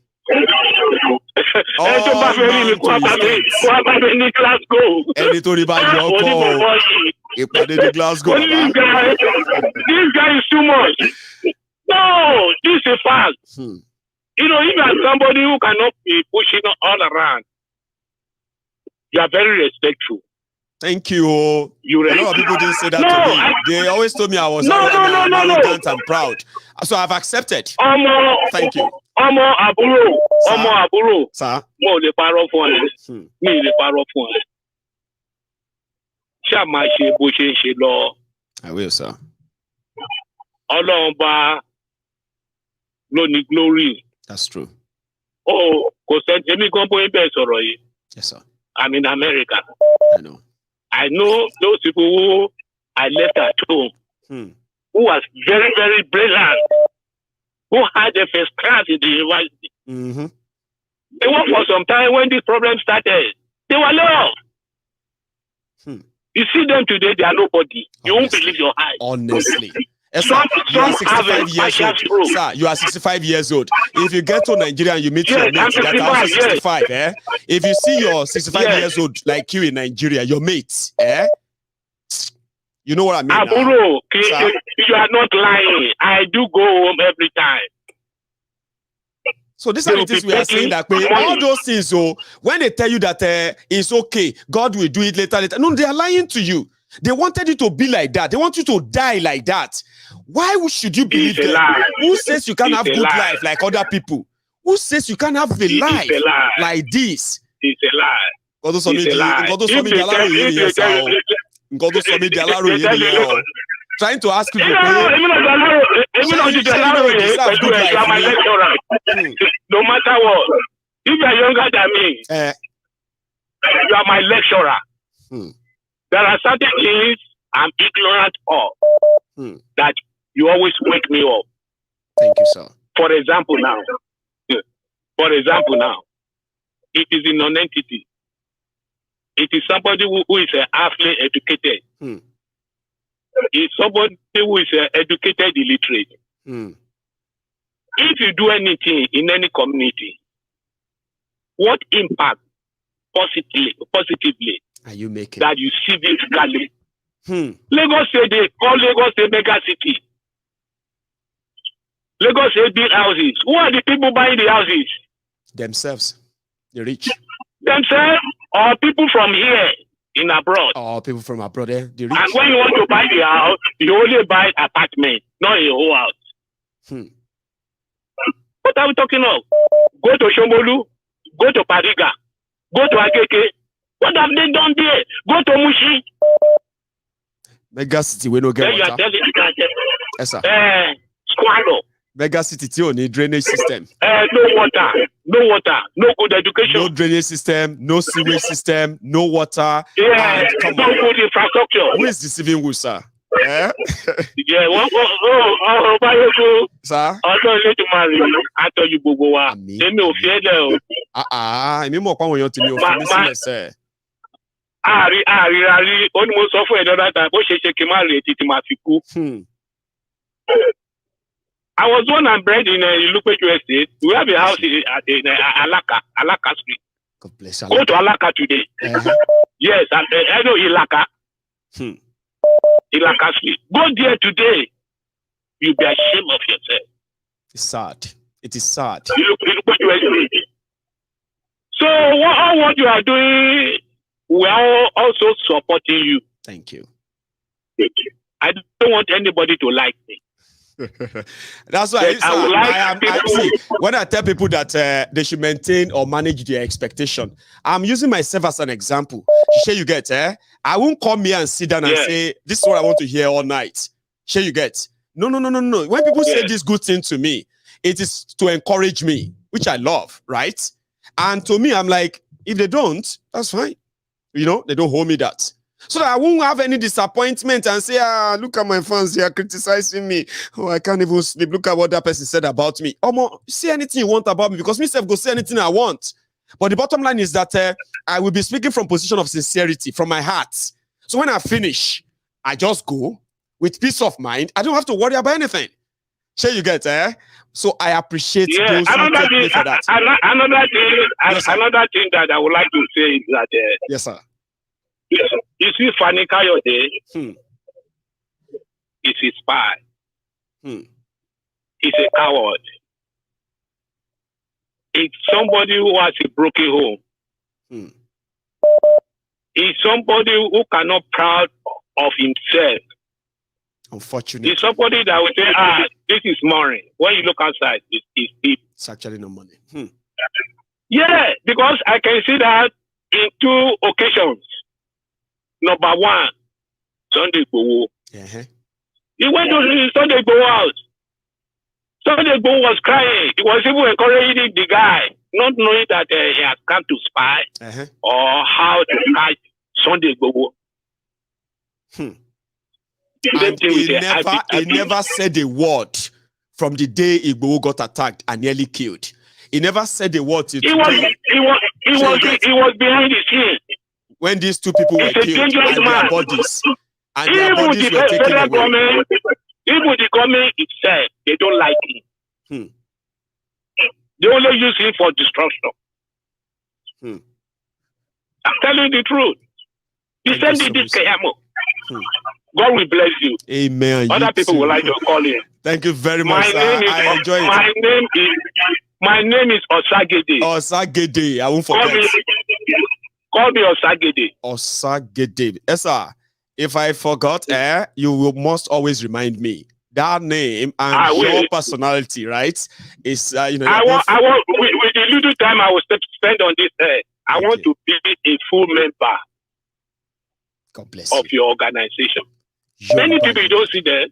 Glasgow. This guy is too much. No, this is a fact. You know, if you are somebody who cannot be pushing all around, you are very respectful. Thank you. A lot of people didn't say that to me. They always told me I was arrogant and proud. So I've accepted. Thank you. Aburo. Sir? Mo le parọ́ fún ẹ. Mi le parọ́ fún ẹ. Ṣá máa ṣe bó ṣe ń ṣe lọ. I will, sir. Ọlọ́run bá ló ní glory. That's true. Oh, kò sẹ́ni èmi gan bóyá bẹ́ẹ̀ sọ̀rọ̀ yìí. Yes, sir. I'm in America. I know. I know those people who I left at home, who was very, very brilliant, who had the first class in the university. They worked for some time when this problem started. They were lost. You see them today, they are nobody. You won't believe your eyes. Honestly. Sir, you are 65 years old. Sir, you are 65 years old. If you get to Nigeria and you meet your mates that are also 65, if you see your 65 years old like you in Nigeria, your mates, you know what I mean? Aburo, you are not lying. I do go home every time. So these are the things we are saying that all those things, when they tell you that it's okay, God will do it later. No, they are lying to you. They wanted you to be like that. They want you to die like that. Why should you believe that? Who says you can't have good life like other people? Who says you can't have a life like this? It's a lie. Trying to ask you. No matter what, if you are younger than me, you are my lecturer. There are certain things I'm ignorant of that you always wake me up. Thank you, sir. For example, now, it is a non-entity. It is somebody who is halfly educated. It's somebody who is educated illiterate. If you do anything in any community, what impact positively are you making that you see physically? Lagos say they call Lagos a mega city. Lagos say build houses. Who are the people buying the houses? Themselves. The rich. Themselves or people from here in abroad? Or people from abroad, the rich. And when you want to buy the house, you only buy apartment, not a whole house. What are we talking of? Go to Shomolu, go to Pariga, go to Ageke. What have they done there? Go to Mushi. Mega city, we no get water. You are telling yes, sir. Squando. Mega city too, need drainage system. No water, no good education. No drainage system, no sewage system, no water. Yeah, come no on. good infrastructure. Who is deceiving who, sir? Eh? Yeah, Sir? I tell you, Bogowa. They may fear them. Only software another time. I was born and bred in Ilupeju Estate. We have a house in Alaka Street. God bless Go to Alaka today. Yes, I know Ilaka. Ilaka Street. Go there today. You'll be ashamed of yourself. It's sad. It is sad. Ilupeju Estate. So what you are doing, we are also supporting you. Thank you. Thank you. I don't want anybody to like me. That's why see, when I tell people that they should maintain or manage their expectation, I'm using myself as an example. Sure you get, I won't come here and sit down and say, this is what I want to hear all night. Sure you get. No. When people say this good thing to me, it is to encourage me, which I love, right? And to me, I'm like, if they don't, that's fine. You know, they don't hold me that. So that I won't have any disappointment and say, look at my fans, they are criticizing me. Oh, I can't even sleep. Look at what that person said about me. Say anything you want about me, because myself go say anything I want. But the bottom line is that I will be speaking from position of sincerity, from my heart. So when I finish, I just go with peace of mind. I don't have to worry about anything. Sure you get, So I appreciate those who take me for that. Another thing that I would like to say is that yes, sir. You see, Fani Kayode is a spy. He's a coward. It's somebody who has a broken home. He's somebody who cannot proud of himself. Unfortunately. It's somebody that will say, this is money. When you look outside, it's deep. It's actually no money. Yeah, because I can see that in two occasions. Number one, Sunday Igboho. He went to Sunday Igboho house. Sunday Igboho was crying. He was even encouraging the guy, not knowing that he has come to spy or how to catch Sunday Igboho. And he never said a word from the day Igboho got attacked and nearly killed. He never said a word. He was behind the scene. When these two people were killed and their bodies were taken away. Even the government itself, they don't like him. They only use him for destruction. I'm telling you the truth. You send me this Kayamo. God will bless you. Amen. Other people will like to call him. Thank you very much, sir. I enjoy it. My name is Osagede. Osagede. I won't forget. Call me Osagede. Osagede. Yes, sir. If I forgot, you must always remind me. That name and your personality, right? Is I want with the little time I will spend on this. I want to be a full member. God bless of your organization. Many people you don't see that.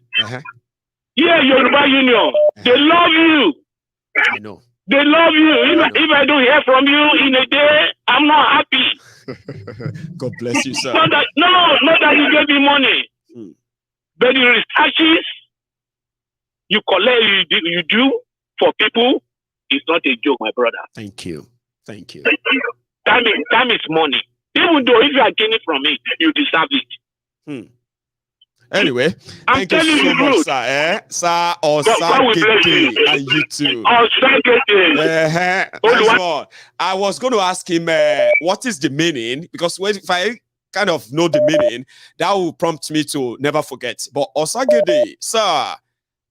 Yeah, Yoruba Union. They love you. I know. They love you. If I don't hear from you in a day, I'm not happy. God bless you, sir. Not that you gave me money. But the researches you collect, you do for people, it's not a joke, my brother. Thank you. Thank you. Time is money. Even though if you are gaining from it, you deserve it. Anyway, thank you so much, sir. Sir, Osagede, and you too. I was going to ask him what is the meaning, because if I kind of know the meaning, that will prompt me to never forget. But Osagede, sir,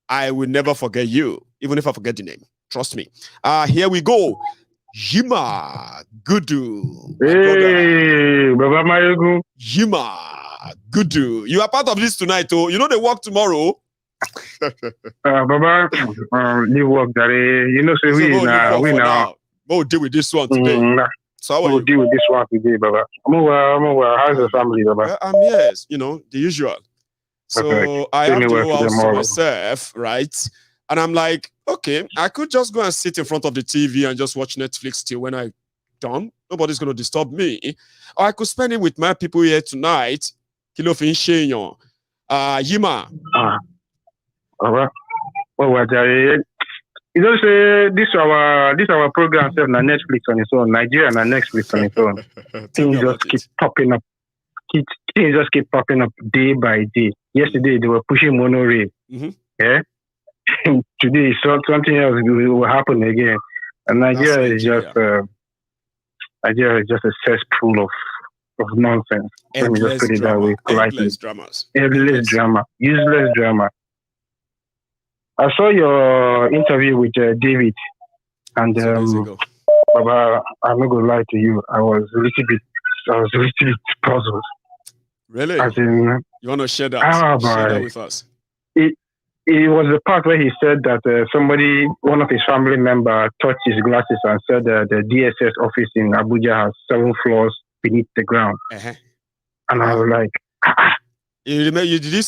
I will never forget you, even if I forget the name. Trust me. Here we go. Jima Gudu. Hey, Baba Mayogu. Jima Gudu. You are part of this tonight, oh. You know they work tomorrow. Baba, you work that you know, say we now. We'll deal with this one today. So how we'll deal with this one today, Baba. I'm over. How's the family, Baba? Yes, you know, the usual. So I have to go out for myself, right? And I'm like, okay, I could just go and sit in front of the TV and just watch Netflix till when I'm done. Nobody's going to disturb me. Or I could spend it with my people here tonight. Kilo fin Yima. All right. Well, you know, say this our program on Netflix on its own. Nigeria and Netflix on its own. Things just keep popping up. Things just keep popping up day by day. Yesterday they were pushing monorail. Yeah. Today something else will happen again. And Nigeria is just a cesspool of nonsense. Let me just put it that way. Endless dramas. Endless drama. Useless drama. I saw your interview with David, and Baba, I'm not gonna lie to you. I was a little bit puzzled. Really? As in, you want to share that? Share that with us. It was the part where he said that one of his family members, touched his glasses and said the DSS office in Abuja has 7 floors beneath the ground. And I was like, Did you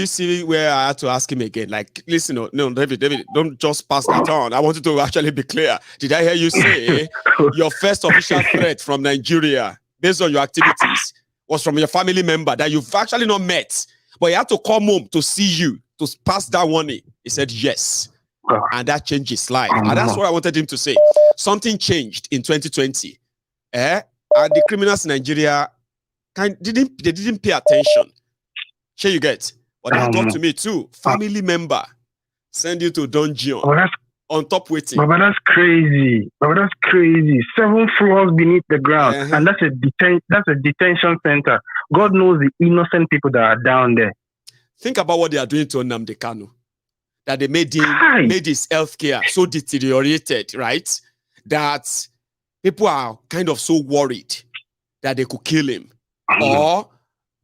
see where I had to ask him again? Like, listen, no, David, don't just pass that on. I wanted to actually be clear. Did I hear you say your first official threat from Nigeria, based on your activities, was from your family member that you've actually not met, but he had to come home to see you, to pass that warning? He said yes. And that changed his life. And that's what I wanted him to say. Something changed in 2020. And the criminals in Nigeria didn't pay attention. Sure, you get. But that got to me too. Family member send you to dungeon on top waiting. But that's crazy. 7 floors beneath the ground, and that's a detention center. God knows the innocent people that are down there. Think about what they are doing to Nnamdi Kanu. That they made his healthcare so deteriorated, right? That people are kind of so worried that they could kill him, or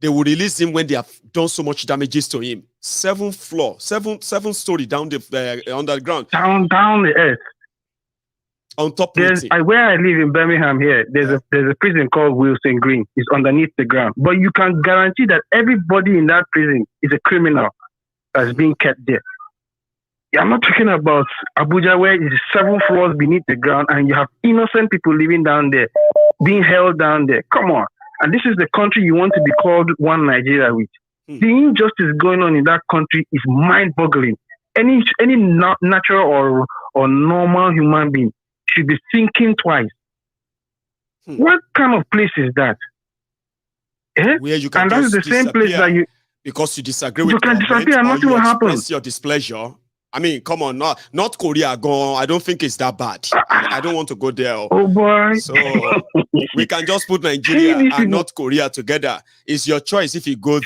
they will release him when they have done so much damages to him. 7 story down the underground. Down the earth. On top where I live in Birmingham here, there's a prison called Wilson Green. It's underneath the ground. But you can guarantee that everybody in that prison is a criminal that's being kept there. I'm not talking about Abuja where it is 7 floors beneath the ground and you have innocent people living down there, being held down there. Come on. And this is the country you want to be called one Nigeria with. The injustice going on in that country is mind-boggling. Any natural or normal human being should be thinking twice. What kind of place is that? Where you can and that's the same place that because you disagree with you can disappear and nothing will happen. Express your displeasure. I mean, come on, North Korea gone. I don't think it's that bad. I don't want to go there. Oh boy! So we can just put Nigeria and North Korea together. It's your choice if you go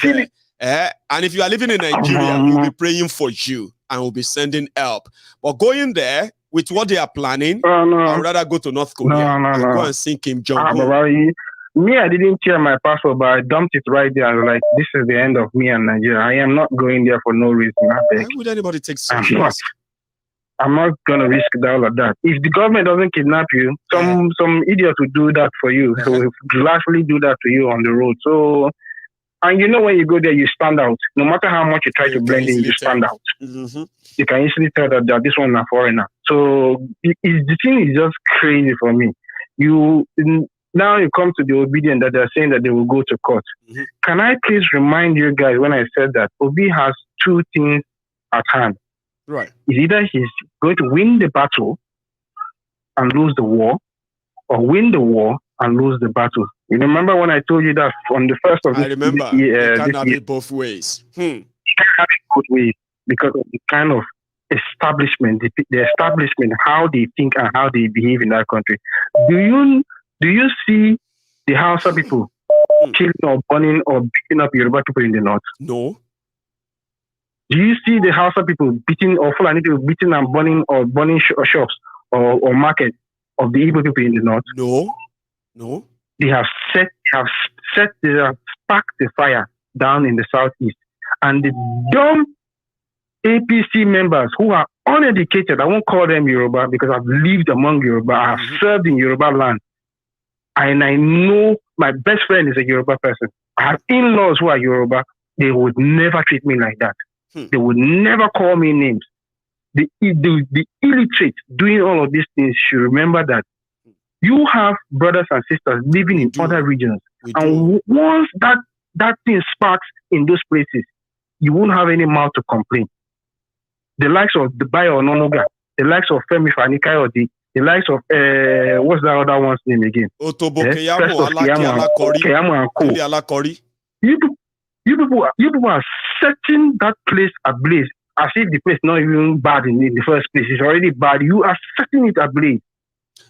there. And if you are living in Nigeria, we'll be praying for you and we'll be sending help. But going there with what they are planning, I'd rather go to North Korea and go and see Kim Jong-un. Me, I didn't share my passport, but I dumped it right there. I was like, this is the end of me and Nigeria. I am not going there for no reason. Why would anybody take such risk? I'm not going to risk all of that. If the government doesn't kidnap you, some idiot will do that for you. So will gladly do that to you on the road. So, and you know when you go there, you stand out. No matter how much you try to blend in, you stand out. You can easily tell that this one is a foreigner. So the thing is just crazy for me. Now you come to the ObiDients that they're saying that they will go to court. Can I please remind you guys when I said that Obi has 2 things at hand. Right. It's either he's going to win the battle and lose the war, or win the war and lose the battle. You remember when I told you that on the first of I remember. You can't have it both ways. You can't have it both ways because of the kind of establishment, the establishment, how they think and how they behave in that country. Do you see the Hausa people killing or burning or beating up Yoruba people in the north? No. Do you see the Hausa people beating or Fulani people beating and burning shops or market of the Igbo people in the north? No. They have sparked the fire down in the southeast. And the dumb APC members who are uneducated, I won't call them Yoruba because I've lived among Yoruba, I have served in Yoruba land. And I know my best friend is a Yoruba person. I have in-laws who are Yoruba. They would never treat me like that. They would never call me names. the illiterate doing all of these things should remember that you have brothers and sisters living in other regions. And once that thing sparks in those places, you won't have any mouth to complain. The likes of the Bayo Ononoga, the likes of Femi Fani-Kayode, the likes of what's that other one's name again? Otobo Keyamo Alakori. You people are setting that place ablaze as if the place is not even bad in the first place. It's already bad. You are setting it ablaze.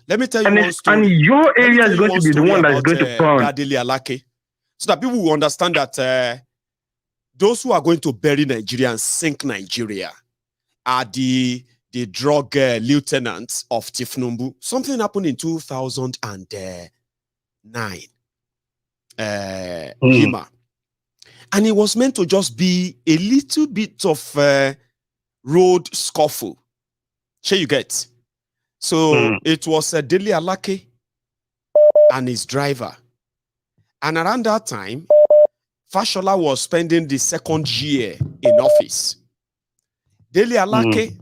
Let me tell you one story. And your area is going to be the one that is going to burn. So that people will understand that those who are going to bury Nigeria and sink Nigeria are the drug lieutenants of Thiefnubu. Something happened in 2009. Hima. And it was meant to just be a little bit of road scuffle. Sure you get. So it was Dele Alake and his driver. And around that time, Fashola was spending the second year in office. Dele Alake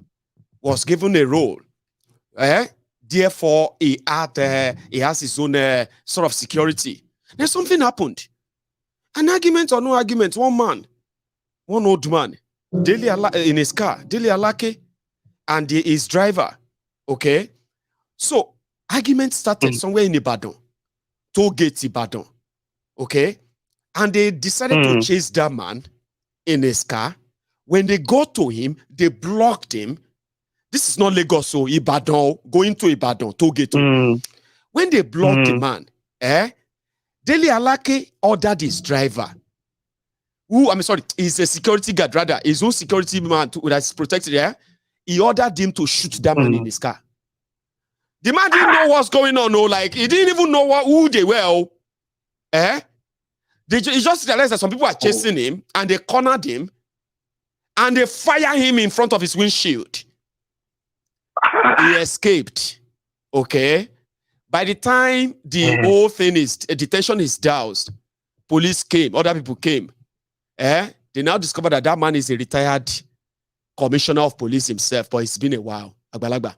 was given a role. Therefore, he has his own sort of security. Then something happened. An argument or no argument, one old man, in his car, Dele Alake and his driver. Okay? So, argument started somewhere in Ibadan. Toll gate Ibadan. Okay? And they decided to chase that man in his car. When they got to him, they blocked him. This is not Lagos, so Ibadan, going to Ibadan, toll gate. When they blocked the man, Dele Alake ordered his driver, he's a security guard, rather, his own security man that's protected there. He ordered him to shoot that man in his car. The man didn't know what's going on, he didn't even know who they were. He just realized that some people are chasing him, and they cornered him, and they fire him in front of his windshield. He escaped. Okay? By the time the whole thing detention is doused, police came, other people came. They now discovered that man is a retired commissioner of police himself, but it's been a while. Agbalagba.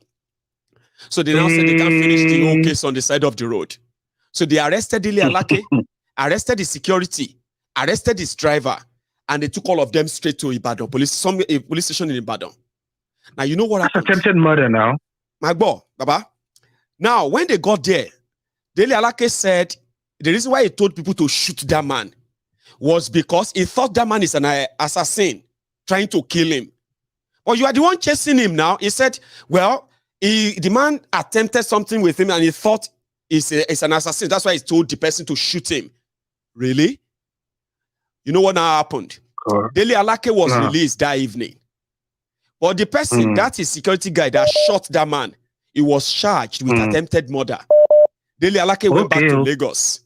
So they now said they can't finish the whole case on the side of the road. So they arrested Dele Alake, arrested his security, arrested his driver, and they took all of them straight to Ibadan, police station in Ibadan. Now, you know what happened? That's attempted murder now. My boy, Baba. Now, when they got there, Dele Alake said the reason why he told people to shoot that man was because he thought that man is an assassin trying to kill him. But you are the one chasing him now. He said, well, the man attempted something with him and he thought it's an assassin. That's why he told the person to shoot him. Really? You know what now happened? Dele Alake was released that evening. But the person, that is security guy that shot that man, he was charged with attempted murder. Dele Alake went back to Lagos.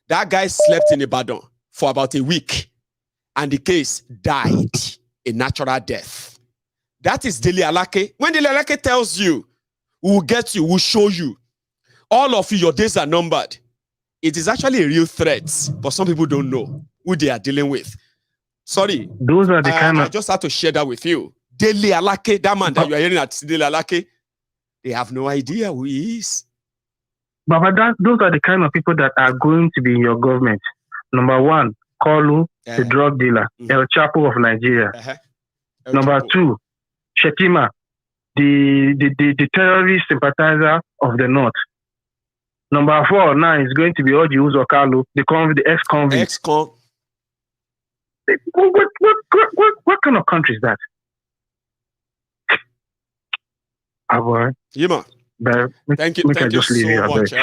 That guy slept in Ibadan for about a week. And the case died a natural death. That is Dele Alake. When Dele Alake tells you, we will get you, we'll show you, all of you, your days are numbered, it is actually a real threat. But some people don't know who they are dealing with. Sorry. Those are the kind of... I just had to share that with you. Dele Alake, that man that you are hearing at Dele Alake, they have no idea who he is. But those are the kind of people that are going to be in your government. Number one, Kolu, the drug dealer, El Chapo of Nigeria. Number two, Shetima, the terrorist sympathizer of the North. Number four now is going to be Oji Uzo Kalu, the ex-convict. What kind of country is that? Yima. Thank you so much.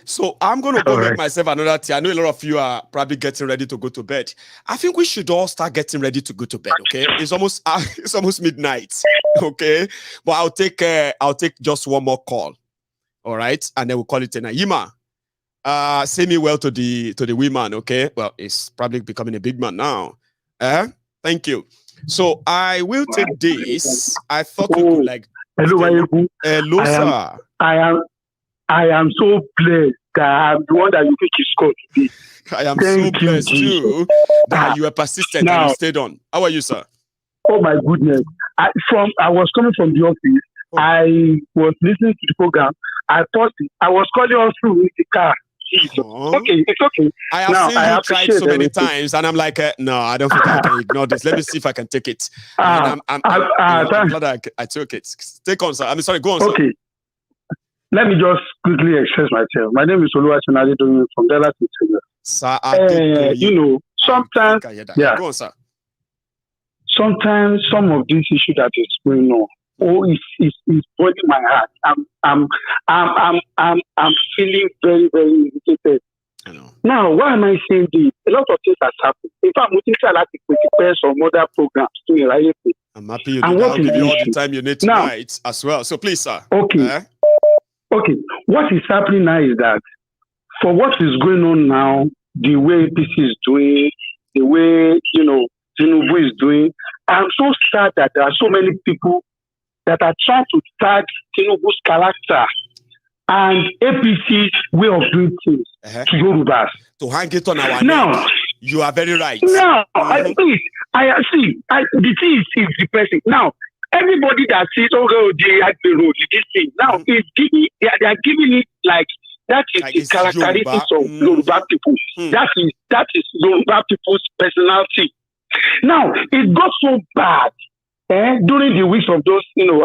So I'm going to go get myself another tea. I know a lot of you are probably getting ready to go to bed. I think we should all start getting ready to go to bed. Okay, it's almost midnight. Okay, but I'll take just one more call. All right, and then we'll call it a night. Yima, say me well to the women. Okay, well, it's probably becoming a big man now. Thank you. So I will take this. I thought we could Hello, sir. I am so blessed that I'm the one that you think is called today. I am so blessed too that you are persistent and you stayed on. How are you, sir? Oh my goodness! I was coming from the office. I was listening to the program. I thought I was calling all through in the car. Okay, it's okay. I have seen you try so many times, and I'm like, no, I don't think I can ignore this. Let me see if I can take it. And I'm glad I took it. Take on, sir. I'm sorry, go on, sir. Okay. Let me just quickly express myself. My name is Oluwaseun Adedoyin from Dallas, Texas. Sir, sometimes, yeah. Go on, sir. Sometimes some of these issues that is going on, it's boiling my heart. I'm feeling very, very irritated. Now, why am I saying this? A lot of things have happened. In fact, we try to prepare some other programs to Iraq. I'm happy you did. I'll give you all the time you need tonight as well. So please, sir. Okay. Okay. What is happening now is that for what is going on now, the way APC is doing, the way, Tinubu is doing, I'm so sad that there are so many people that are trying to tag Tinubu's character and APC's way of doing things to Yorubas. To hang it on our neck. You are very right. Now, the thing is depressing. Now, everybody that sees, they at the road, this thing, now they are giving it like that is the characteristics of Yoruba people. That is Yoruba people's personality. Now, it got so bad during the weeks of those, during the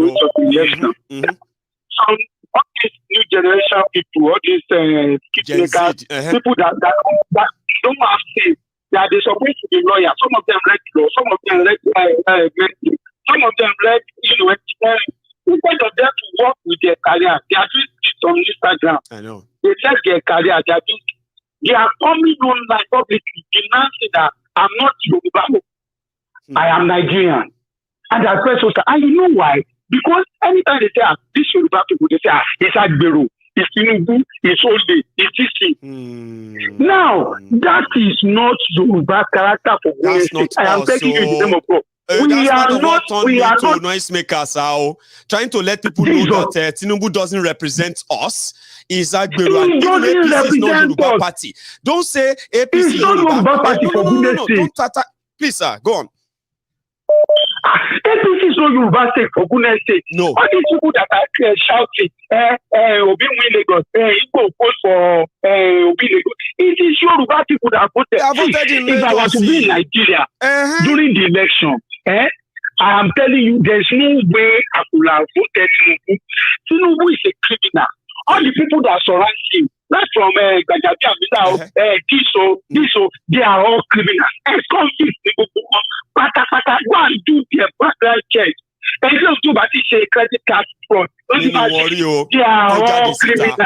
weeks of the election. Some all these new generation people, all these kidnappers, people that don't have faith, that they're supposed to be lawyers. Some of them read law, some of them read medicine, some of them read, engineering. Instead of them to work with their career, they are doing it on Instagram. I know. They let their career, they are coming online publicly denouncing that I'm not Yoruba. I am Nigerian. And that's very social. And you know why? Because anytime they say, these Yoruba people, they say, it's Agbero, it's Tinubu, it's Ode, it's this. Now, that is not Yoruba character for Wednesday. I am telling you in the name of God. We are not noisemakers, trying to let people know that Tinubu doesn't represent us. Is Agbero and APC is not Yoruba party. Don't say APC is not Yoruba party for goodness sake. Please, sir, go on. APC is not Yoruba state for goodness sake. No. All these people that are shouting, Obi and Lagos, Igbo vote for Obi Lagos. It is Yoruba people that voted. If I was to be in Nigeria during the election, I am telling you, there's no way I could have voted Tinubu. Tinubu is a criminal. All the people that surround him, not from Gbajabi, Diso, they are all criminals. Ex-convicts, go and do their background check. And just do but it's a credit card fraud. They are all criminals.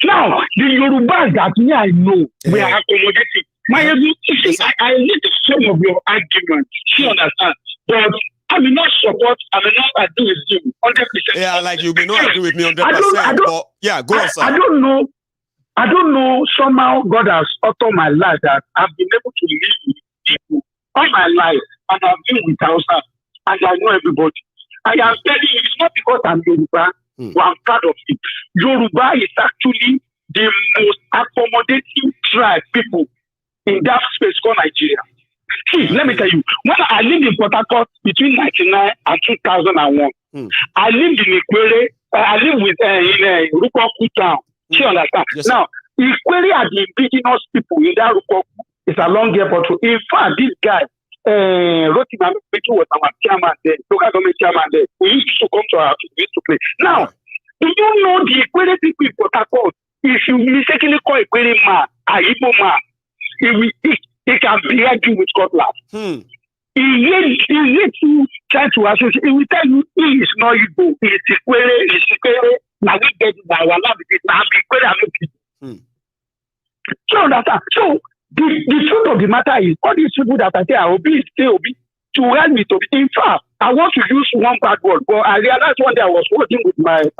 Now, the Yorubas that me I know, we are accommodating. I need some of your arguments. You understand? But I will not support, I will not agree with you 100%. Yeah, like you may not agree with me 100%. But yeah, go on, sir. I don't know. Somehow God has altered my life that I've been able to live with people all my life, and I've been with Hausa, and I know everybody. I am telling you, it's not because I'm Yoruba, but I'm proud of it. Yoruba is actually the most accommodating tribe people in that space called Nigeria. See, let me tell you, when I lived in Port Harcourt between 1999 and 2001, I lived in Ikwere, I lived in Rukoku town. You understand? Yes, now, Ikwere are the indigenous people in that Rukoku. It's a long airport. In fact, this guy, Rotimami was our chairman there, local government chairman there. We used to come to our office, we used to play. Now, do you know the Ikwere people in Port Harcourt? If you mistakenly call Ikwere man, a Igbo man, he can behead you with cutlass. He needs to try to associate. He will tell you he is not Igbo. He is Ikwere. Now we get it by our land. Now Ikwere are not people. So the truth of the matter is, all these people that I say, Obi, to help me to. In fact, I want to use one bad word, but I realized one day I was working with my 8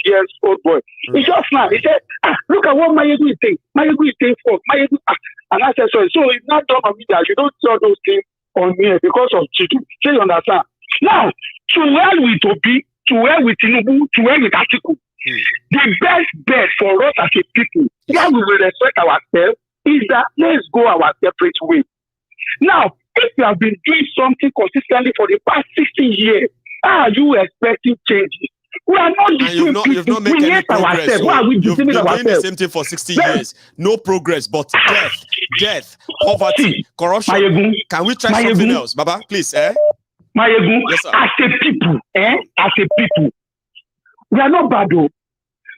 years old boy. He just now, he said, look at what Mayegu is saying. Mayegu is saying for Mayegu. And I said, so it's not done on me that you don't tell those things on me because of Chidu. So you understand? Now, to where with Obi, to where with Tinubu, to where with Atiku, the best bet for us as a people, where we will respect ourselves, is that let's go our separate way. Now, If you have been doing something consistently for the past 60 years, how are you expecting changes? We are not the same people. You've not made We any hate progress. ourselves. Why are we You've been deceiving doing the ourselves? same thing for 60 years. No progress, but death, poverty, corruption. Mayegun, Can we try something else, Baba? Please, Mayegun, yes, sir. as a people, we are not bad though.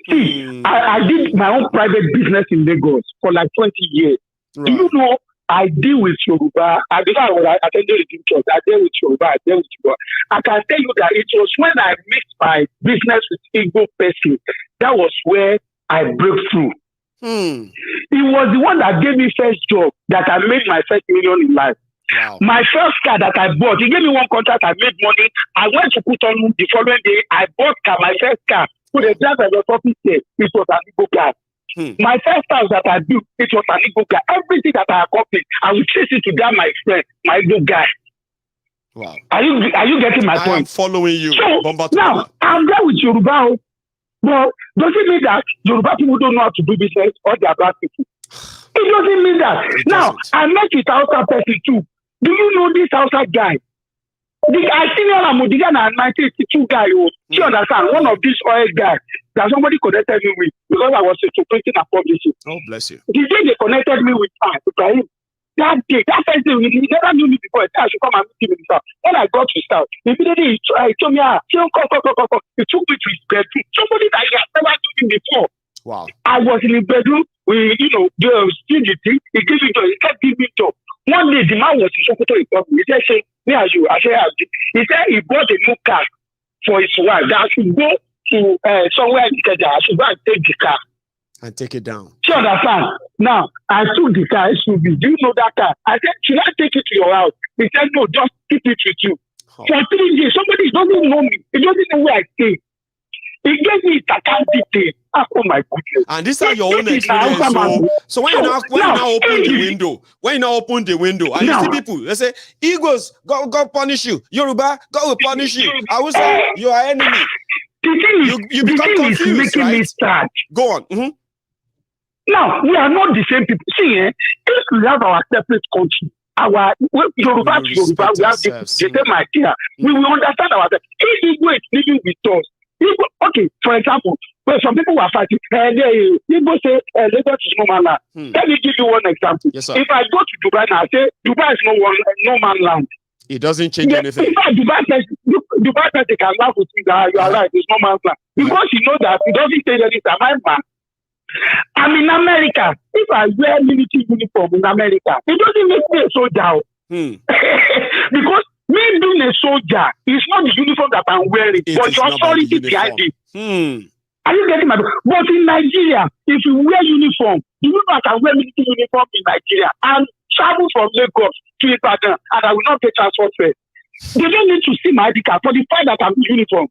See, I did my own private business in Lagos for like 20 years. Right. Do you know I deal with Yoruba? I attended the church. I deal with Yoruba. I deal with Yoruba. I can tell you that it was when I mixed my business with Igbo person, that was where I broke through. It was the one that gave me first job that I made my first million in life. Wow. My first car that I bought, he gave me one contract, I made money. I went to put on the following day, I bought car, my first car. So the driver was talking there, it was an Igbo car. My first house that I built, it was an Igbo guy. Everything that I accomplished, I will chase it to that my friend, my Igbo guy. Wow. Are you getting my point? I am following you. So now I'm there with Yoruba, but does it mean that Yoruba people don't know how to do business or they are bad people? It doesn't mean that. Now I met with Hausa person too. Do you know this Hausa guy? I seen him Modigan and 1982 guy. You understand? One of these oil guys that somebody connected me with because I was interpreting and publishing. Oh, bless you. The day they connected me with Ibrahim, that day, that first day, he never knew me before. I should come and meet him in the south. When I got to south, immediately he told me, he took me to his bedroom. Somebody that he had never seen before. Wow. I was in the bedroom. We, still the thing. He gave me job. He kept giving me job. One day, the man was in Sokoto. He said, me as you. I said, he said he bought a new car for his wife. That I should go to somewhere in Kenya. I should go and take the car. And take it down. You understand? Now, I took the car. SUV. Do you know that car? I said, should I take it to your house? He said, no, just keep it with you. For 3 days, somebody doesn't know me. He doesn't know where I stay. He gave me account details. Oh my goodness! And these are your own experience. So when you now open the window, and you see people, they say, "Igos, God punish you. Yoruba, God will punish you. I will say you are enemy." You become confused, right? Go on. Now we are not the same people. See, if we have our separate country, our Yoruba to Yoruba, we have the same idea. We will understand ourselves. If Igbo is living with us. Okay, for example, when some people were fighting, people say Lagos is no man land. Let me give you one example. Yes, sir. If I go to Dubai now, I say Dubai is no man land. It doesn't change anything. In fact, Dubai says they can laugh with me that you are right, it's no man's land. Because you know that it doesn't change anything. I'm in America. If I wear military uniform in America, it doesn't make me a soldier. Because me being a soldier is not the uniform that I'm wearing, but your authority behind it. Are you getting my point? But in Nigeria, if you wear uniform, you know that I wear military uniform in Nigeria and travel from Lagos to Ibadan and I will not get transport fare. They don't need to see my ID card for the fact that I'm in uniform.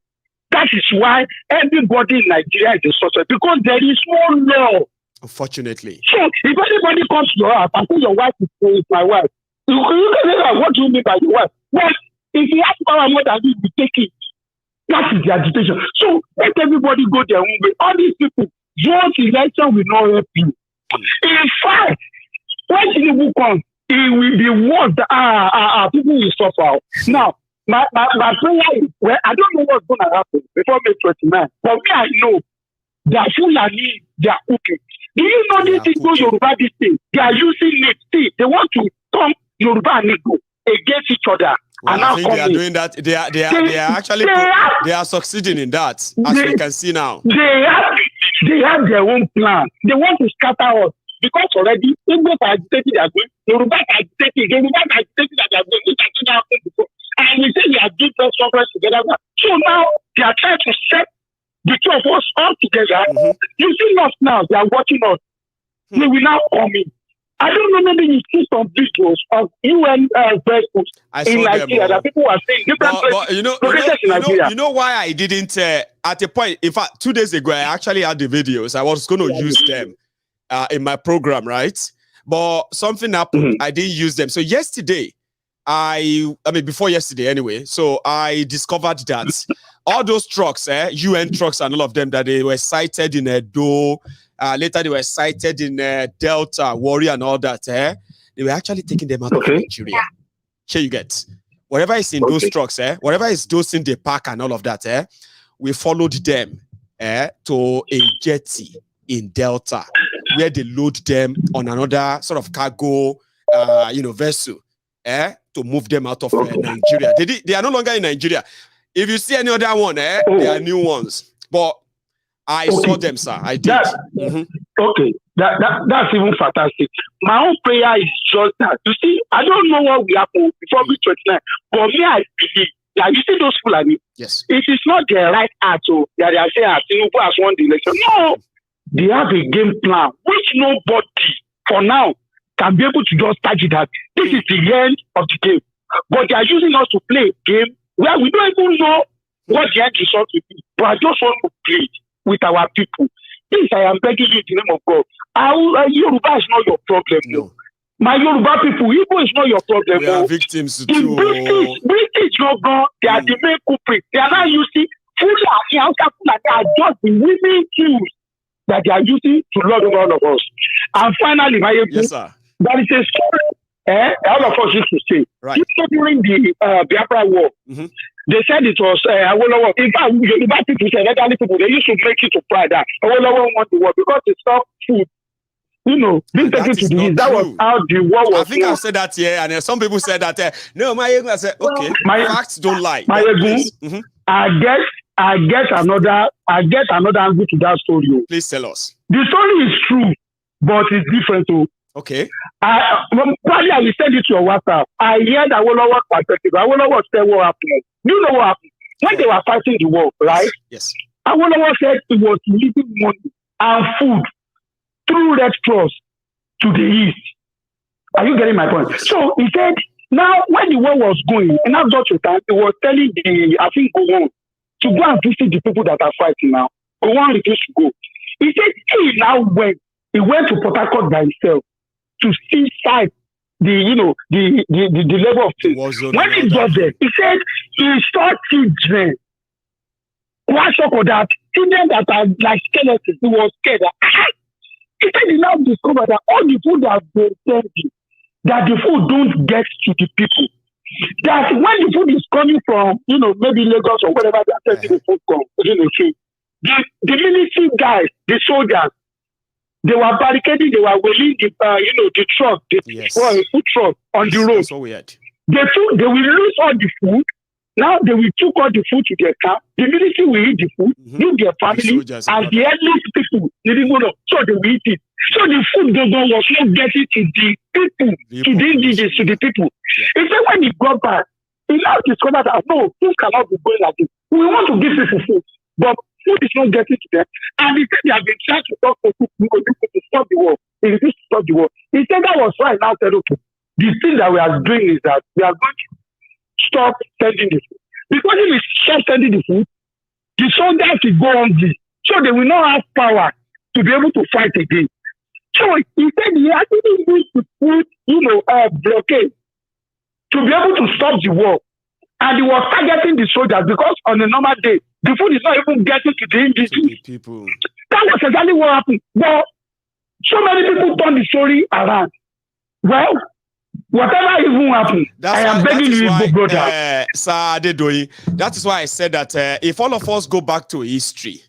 That is why everybody in Nigeria is a suspect because there is no law. Unfortunately. So if anybody comes to your house and says your wife is my wife, you can say, what do you mean by your wife? But if you have power more than you, take it. That is the agitation. So let everybody go their own way. All these people, vote election will not help you. In fact, when Tinubu comes, it will be worse. People will suffer. Now, my prayer is, well, I don't know what's going to happen before May 29. But me, I know they are Fulani, they are cooking. Do you know these people, Yoruba, this thing? They are using it. See, they want to come Yoruba and Igbo against each other. Well, I think they are doing that. They are actually they are succeeding in that, as we can see now. They have their own plan. They want to scatter us because already Igbo are agitating they are going. Yoruba are agitating. Yoruba are agitating that they are going. This has not happened before. And we say we are doing press conference together. So now they are trying to set the two of us all together. You see us now. They are watching us. They will now come in. I don't know, maybe you see some videos of UN vehicles in Nigeria that people are saying different places. You know why I didn't, at a point, in fact, 2 days ago, I actually had the videos. I was going to use them in my program, right? But something happened. I didn't use them. So yesterday, I mean, before yesterday anyway, so I discovered that all those trucks, UN trucks and all of them, that they were sighted in Edo. Later, they were sighted in Delta, Warrior, and all that. They were actually taking them out of Nigeria. Here you get. Whatever is in those trucks, whatever is those in the park and all of that, we followed them to a jetty in Delta, where they load them on another sort of cargo, vessel, to move them out of Nigeria. They are no longer in Nigeria. If you see any other one, they are new ones. But I saw them, sir. I did. Okay, that's even fantastic. My own prayer is just that. You see, I don't know what will happen before we 29, but me, I believe that you see those Fulani. Yes. It is not their right act that they are saying Tinubu has won the election. No, they have a game plan which nobody for now can be able to just touch it. That this is the end of the game, but they are using us to play a game where we don't even know what the end result will be. But I just want to play with our people. Please, I am begging you in the name of God. Yoruba is not your problem. No. My Yoruba people, Igbo is not your problem. We are victims the too. British Yoruba, they are the main culprit. They are not using Fulani, Hausa Fulani are just the women tools that they are using to lord over all of us. And finally, my yes, sir. That is a story all of us used to say. Right. During the Biafra War, they said it was Awolowo. In fact, Yoruba people said, elderly people, they used to make it to pride that Awolowo won the war because it's not food. You know, being taken to the east, that was how the war was. I think I've said that here, and some people said that. No, I said, okay, facts don't lie. I get another angle to that story. Please tell us. The story is true, but it's different too. Okay. Probably I will send it to your WhatsApp. I heard Awolowo perspective. Awolowo said what happened. You know what happened? When they were fighting the war, right? Yes. Awolowo said he was leaving money and food through Red Cross to the east. Are you getting my point? So he said, now when the war was going, and after time, he was telling I think Gowon to go and visit the people that are fighting now. Gowon refused to go. He said he went to Port Harcourt by himself to see sight the level of things. When he got there, he said he saw children. One shock of that, children that are like skeletons. He was scared. He said he now discovered that all the food that they send him, that the food don't get to the people. That when the food is coming from, maybe Lagos or whatever they're sending the food from, the military guys, the soldiers, they were barricading, they were wheeling the truck, food truck on the road. That's what we had. They will lose all the food. Now they will took all the food to their camp. The military will eat the food, leave their family, and the earliest people didn't know. So they will eat it. So the food was not getting to the people, to the indigenous, to the people. He said when he got back, he now discovered that no, things cannot be going like this. We want to give people food, but food is not getting to them. And he said they have been trying to talk to people to stop the war. He refused to stop the war. He said that was why I now said, okay, the thing that we are doing is that we are going to stop sending the food. Because if we stop sending the food, the soldiers will go hungry. So they will not have power to be able to fight again. So he said he actually needs to put, blockade to be able to stop the war. And he was targeting the soldiers because on a normal day, the food is not even getting to the indigenous people. That was exactly what happened. But so many people turn the story around. Well, whatever even happened, I am begging you, brother. Sir Adedoyi, that is why I said that if all of us go back to history,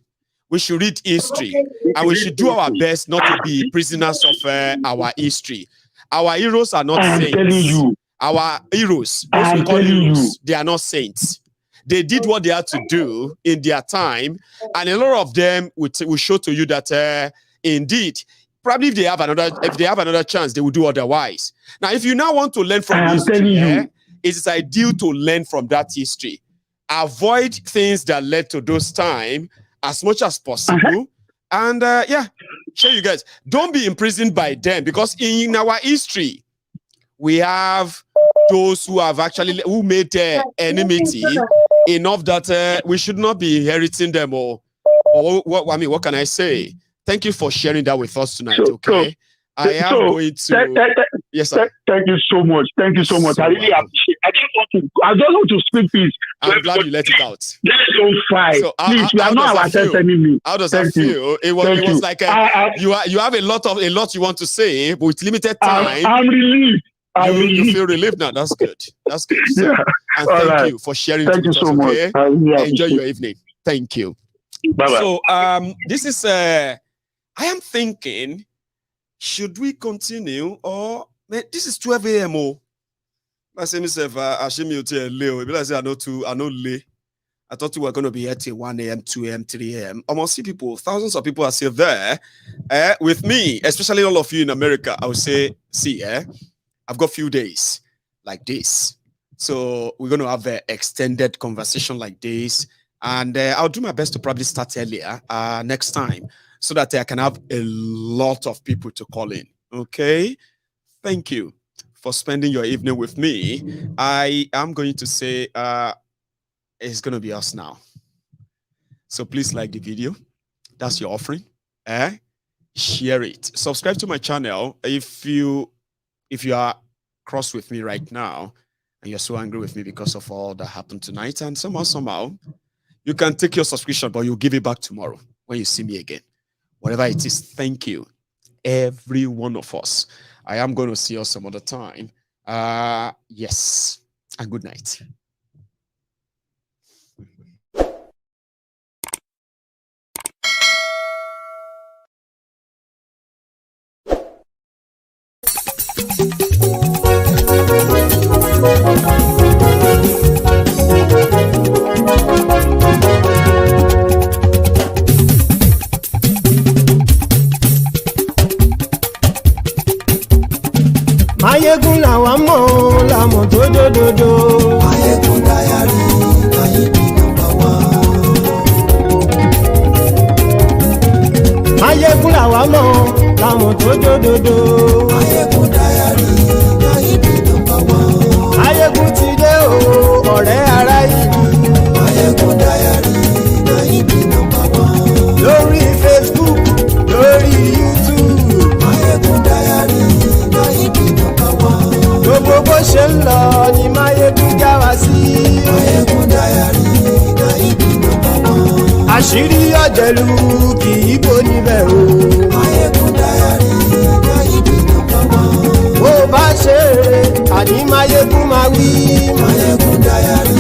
we should read history and we should do our best not to be prisoners of our history. Our heroes are not saints. Our heroes, those we call heroes, they are not saints. They did what they had to do in their time, and a lot of them will show to you that indeed, probably if they have another chance, they will do otherwise. Now, if you now want to learn from history, it is ideal to learn from that history. Avoid things that led to those times as much as possible. And show you guys, don't be imprisoned by them, because in our history, we have those who have who made enmity enough that we should not be inheriting them or what can I say? Thank you for sharing that with us tonight. Okay. I am going to. Yes, sir. Thank you so much. Thank you so much. I really appreciate it. I just want to speak peace. I'm glad you let it out. Let's don't fight. So, please, you are not our test enemy. How does that feel? It was like you have a lot you want to say, but with limited time. I'm relieved. You feel relieved now. That's good. That's good. So, Yeah. and All thank right. you for sharing Thank with you so us. much. Okay? I really Enjoy your appreciate evening. Thank you. Bye-bye. So this is I am thinking, should we continue or this is 12 a.m. I say myself, I should be Leo. I say I know late. I thought we were going to be here till 1 a.m., 2 a.m., 3 a.m. Almost see people, thousands of people are still there with me, especially all of you in America. I would say, see, I've got a few days like this. So we're going to have an extended conversation like this. And I'll do my best to probably start earlier next time so that I can have a lot of people to call in. Okay? Thank you for spending your evening with me. I am going to say it's going to be us now. So please like the video. That's your offering. Share it. Subscribe to my channel. If you are cross with me right now and you're so angry with me because of all that happened tonight, and somehow, you can take your subscription, but you'll give it back tomorrow when you see me again. Whatever it is, thank you. Every one of us. I am going to see us some other time. Yes. And good night. Mayegun làwa mọ̀ làmọ̀ tó dòdòdò. Mayegun dayari Mayegun number one. Mayegun làwa mọ̀ làmọ̀ tó dòdòdò. Mayegun dayari Mayegun number one. Mayegun ti dé o ọ̀rẹ́ ara yìí. Mayegun dayari Mayegun number one. Lórí Facebook lórí YouTube. Mayegun dayari Mayegun number one. Gbogbo bó ṣe ń lọ ni Mayegun já wa sí. Mayegun dayari Mayegun number one. Àṣírí ọ̀jẹ̀lú kì í bò níbẹ̀ o. Mayegun dayari Mayegun number one. Bó bá ṣe eré àní Mayegun máa wí. Mayegun dayari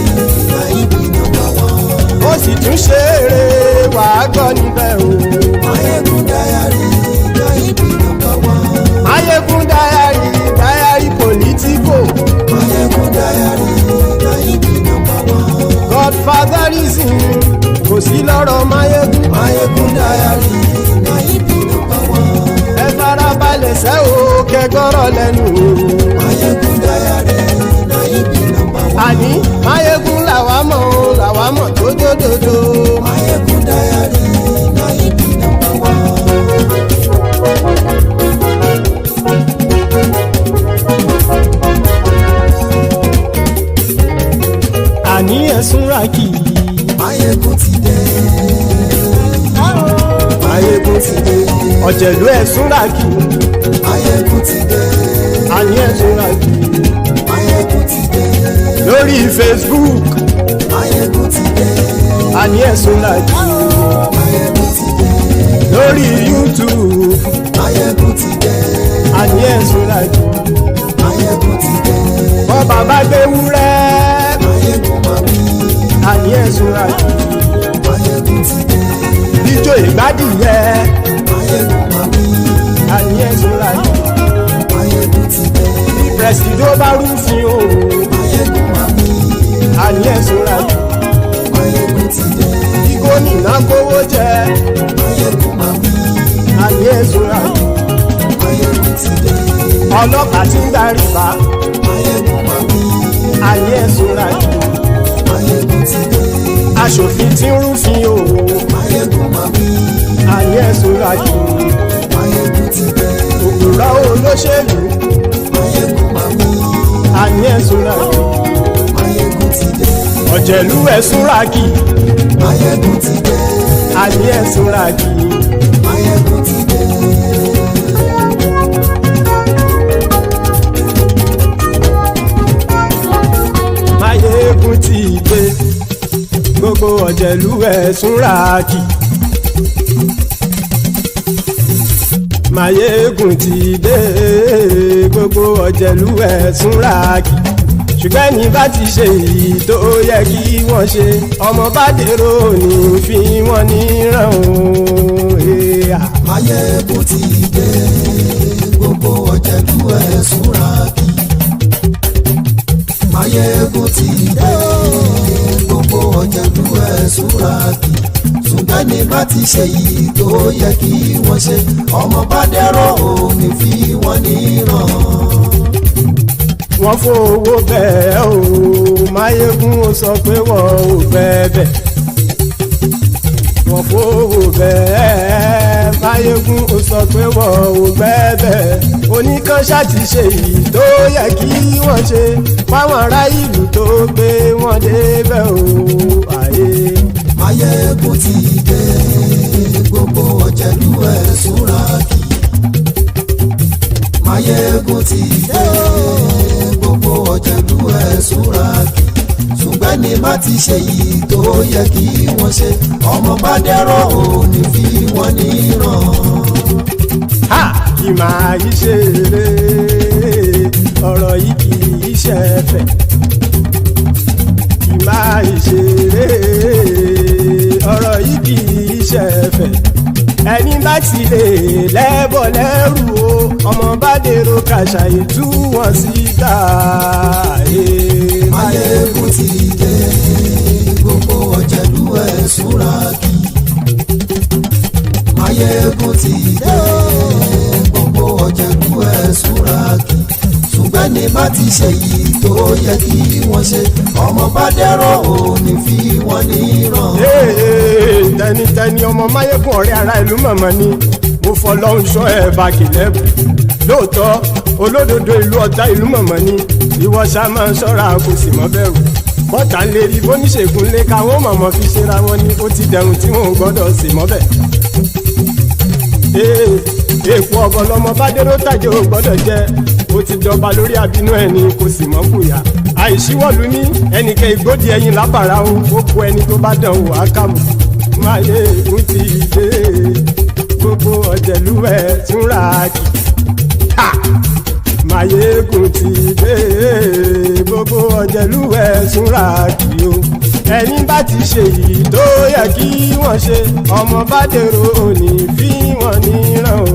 Mayegun number one. Ó sì tún ṣe eré wàá gbọ́ níbẹ̀ o. Mayegun dayari Mayegun number one. Mayegun dayari politico. Mayegun dayari Mayegun number one. Godfatherism kò sí lọ́rọ̀ Mayegun. Mayegun dayari Mayegun number one. Ẹ farabalẹ̀ sẹ́ o kẹgọ́rọ̀ lẹ́nu o. Mayegun dayari Mayegun number one. Àní Mayegun làwa mọ̀ tó dòdòdò. Mayegun dayari Mayegun number one. Àní ẹ̀sùn ràkì. Mayegun ti dé. Mayegun ti dé. Ọ̀jẹ̀lú ẹ̀sùn ràkì. Mayegun ti dé. Àní ẹ̀sùn ràkì. Mayegun ti dé. Lórí Facebook. Mayegun ti dé. Àní ẹ̀sùn ràkì. Mayegun ti dé. Lórí YouTube. Mayegun ti dé. Àní ẹ̀sùn ràkì. Mayegun ti dé. Bọ́ bàbá gbé wúrẹ́. Mayegun máa wí. Àní ẹ̀sùn ràkì. Mayegun ti dé. Ijó ìgbádìyẹ. Mayegun máa wí. Àní ẹ̀sùn ràkì. Mayegun ti dé. Bí pẹ̀sìdó bá rúfin o. Mayegun máa wí. Àní ẹ̀sùn ràkì. Mayegun ti dé. Bí gómìnà kówó jẹ. Mayegun máa wí. Àní ẹ̀sùn ràkì. Mayegun ti dé. Ọlọ́pàá ti ń darí bá. Mayegun máa wí. Àní ẹ̀sùn ràkì. Mayegun ti dé. Aṣòfin tí ń rúfin o. Mayegun máa wí. Àní ẹ̀sùn ràkì. Mayegun ti dé. Òpùrọ́ olóṣèlú. Mayegun máa wí. Àní ẹ̀sùn ràkì. Mayegun ti dé. Ọ̀jẹ̀lú ẹ̀sùn ràkì. Mayegun ti dé. Àní ẹ̀sùn ràkì. Mayegun ti dé. Mayegun ti dé. Gbogbo ọ̀jẹ̀lú ẹ̀sùn ràkì. Máyégún ti dé gbogbo ọ̀jẹ̀lú ẹ̀ súnra kì ṣùgbọ́n ní bá ti ṣe èyí tó yẹ kí wọ́n ṣe ọmọ bá dèrò ní fi wọ́n níran o. Máyégún ti dé gbogbo ọ̀jẹ̀lú ẹ̀ súnra kì. Máyégún ti dé gbogbo ọ̀jẹ̀lú ẹ̀ súnra kì. ṣùgbọ́n ní bá ti ṣe èyí tó yẹ kí wọ́n ṣe ọmọ bá dèrò ní fi wọ́n níran. Wọ́n fowó bẹ́ẹ̀ o Máyégún ó sọ pé wọ́n ò fẹ́ bẹ̀. Wọ́n fowó bẹ́ẹ̀ Máyégún ó sọ pé wọ́n ò fẹ́ bẹ̀. Oníkanṣá ti ṣe èyí tó yẹ kí wọ́n ṣe fáwọn ará ìlú tó gbé wọn débẹ̀ o. Máyégún ti dé gbogbo ọ̀jẹ̀lú ẹ̀ súnra kì. Máyégún ti dé gbogbo ọ̀jẹ̀lú ẹ̀ súnra kì. ṣùgbọ́n ní má ti ṣe yìí tó yẹ kí wọ́n ṣe ọmọ bá dẹ́rọ̀ ò ní fi wọ́n níran. Kì máa yí ṣe eré ọ̀rọ̀ yìí kì í ṣe ẹ̀fẹ̀. Kì máa yí ṣe eré ọ̀rọ̀ yìí kì í ṣe ẹ̀fẹ̀. Ẹni bá ti lè lẹ́bọ̀ lẹ́rù o ọmọ bá dèrò kàṣàyè tú wọn síta. Máyégún ti dé gbogbo ọ̀jẹ̀lú ẹ̀ súnra kì. Máyégún ti dé gbogbo ọ̀jẹ̀lú ẹ̀ súnra kì. ṣùgbọ́n ní bá ti ṣe yìí tó yẹ kí wọ́n ṣe ọmọ bá dẹ́rọ̀ ò ní fi wọ́n níran. Tẹnitẹni ọmọ Máyégún ọ̀rẹ́ ara ìlú mọ̀mọ́ ni mo fọlọ́hún ṣọ́ ẹ̀ bá kìlẹ́bù. Lóòótọ́ olódodo ìlú ọ̀tá ìlú mọ̀mọ́ ni ìwọ ṣá máa ń ṣọ́ra kò sì mọ́ bẹ̀rù. Bọ́tà ń lè rí bóníṣègùn lé káwọn mọ̀mọ́ fi ṣera wọn ni ó ti dẹrùn tí wọn ò gbọ́dọ̀ sì mọ́ bẹ̀. Èèpo ọ̀bọ lọmọ bá dérò tàjẹ́ ò gbọ́dọ̀ jẹ́ ó ti dọba lórí abínú ẹni kò sì mọ́ fòyà. Àìsíwọ́lu ní ẹnìkẹ́ ìgbódì ẹyin lábàrá o ó kó ẹni tó bá dán o àkàmù. Máyégún ti dé gbogbo ọ̀jẹ̀lú ẹ̀ túnra kì. Máyégún ti dé gbogbo ọ̀jẹ̀lú ẹ̀ túnra kì o. Ẹni bá ti ṣe yìí tó yẹ kí wọ́n ṣe ọmọ bá dèrò òní fi wọ́n níran o.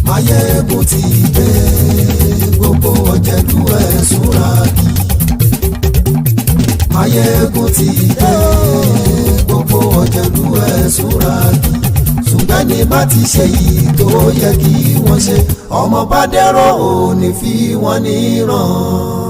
Máyégún ti dé gbogbo ọ̀jẹ̀lú ẹ̀ súnra kì. Máyégún ti dé gbogbo ọ̀jẹ̀lú ẹ̀ súnra kì. ṣùgbọ́n ní bá ti ṣe yìí tó yẹ kí wọ́n ṣe ọmọ bá dẹ́rọ̀ ò ní fi wọ́n níran.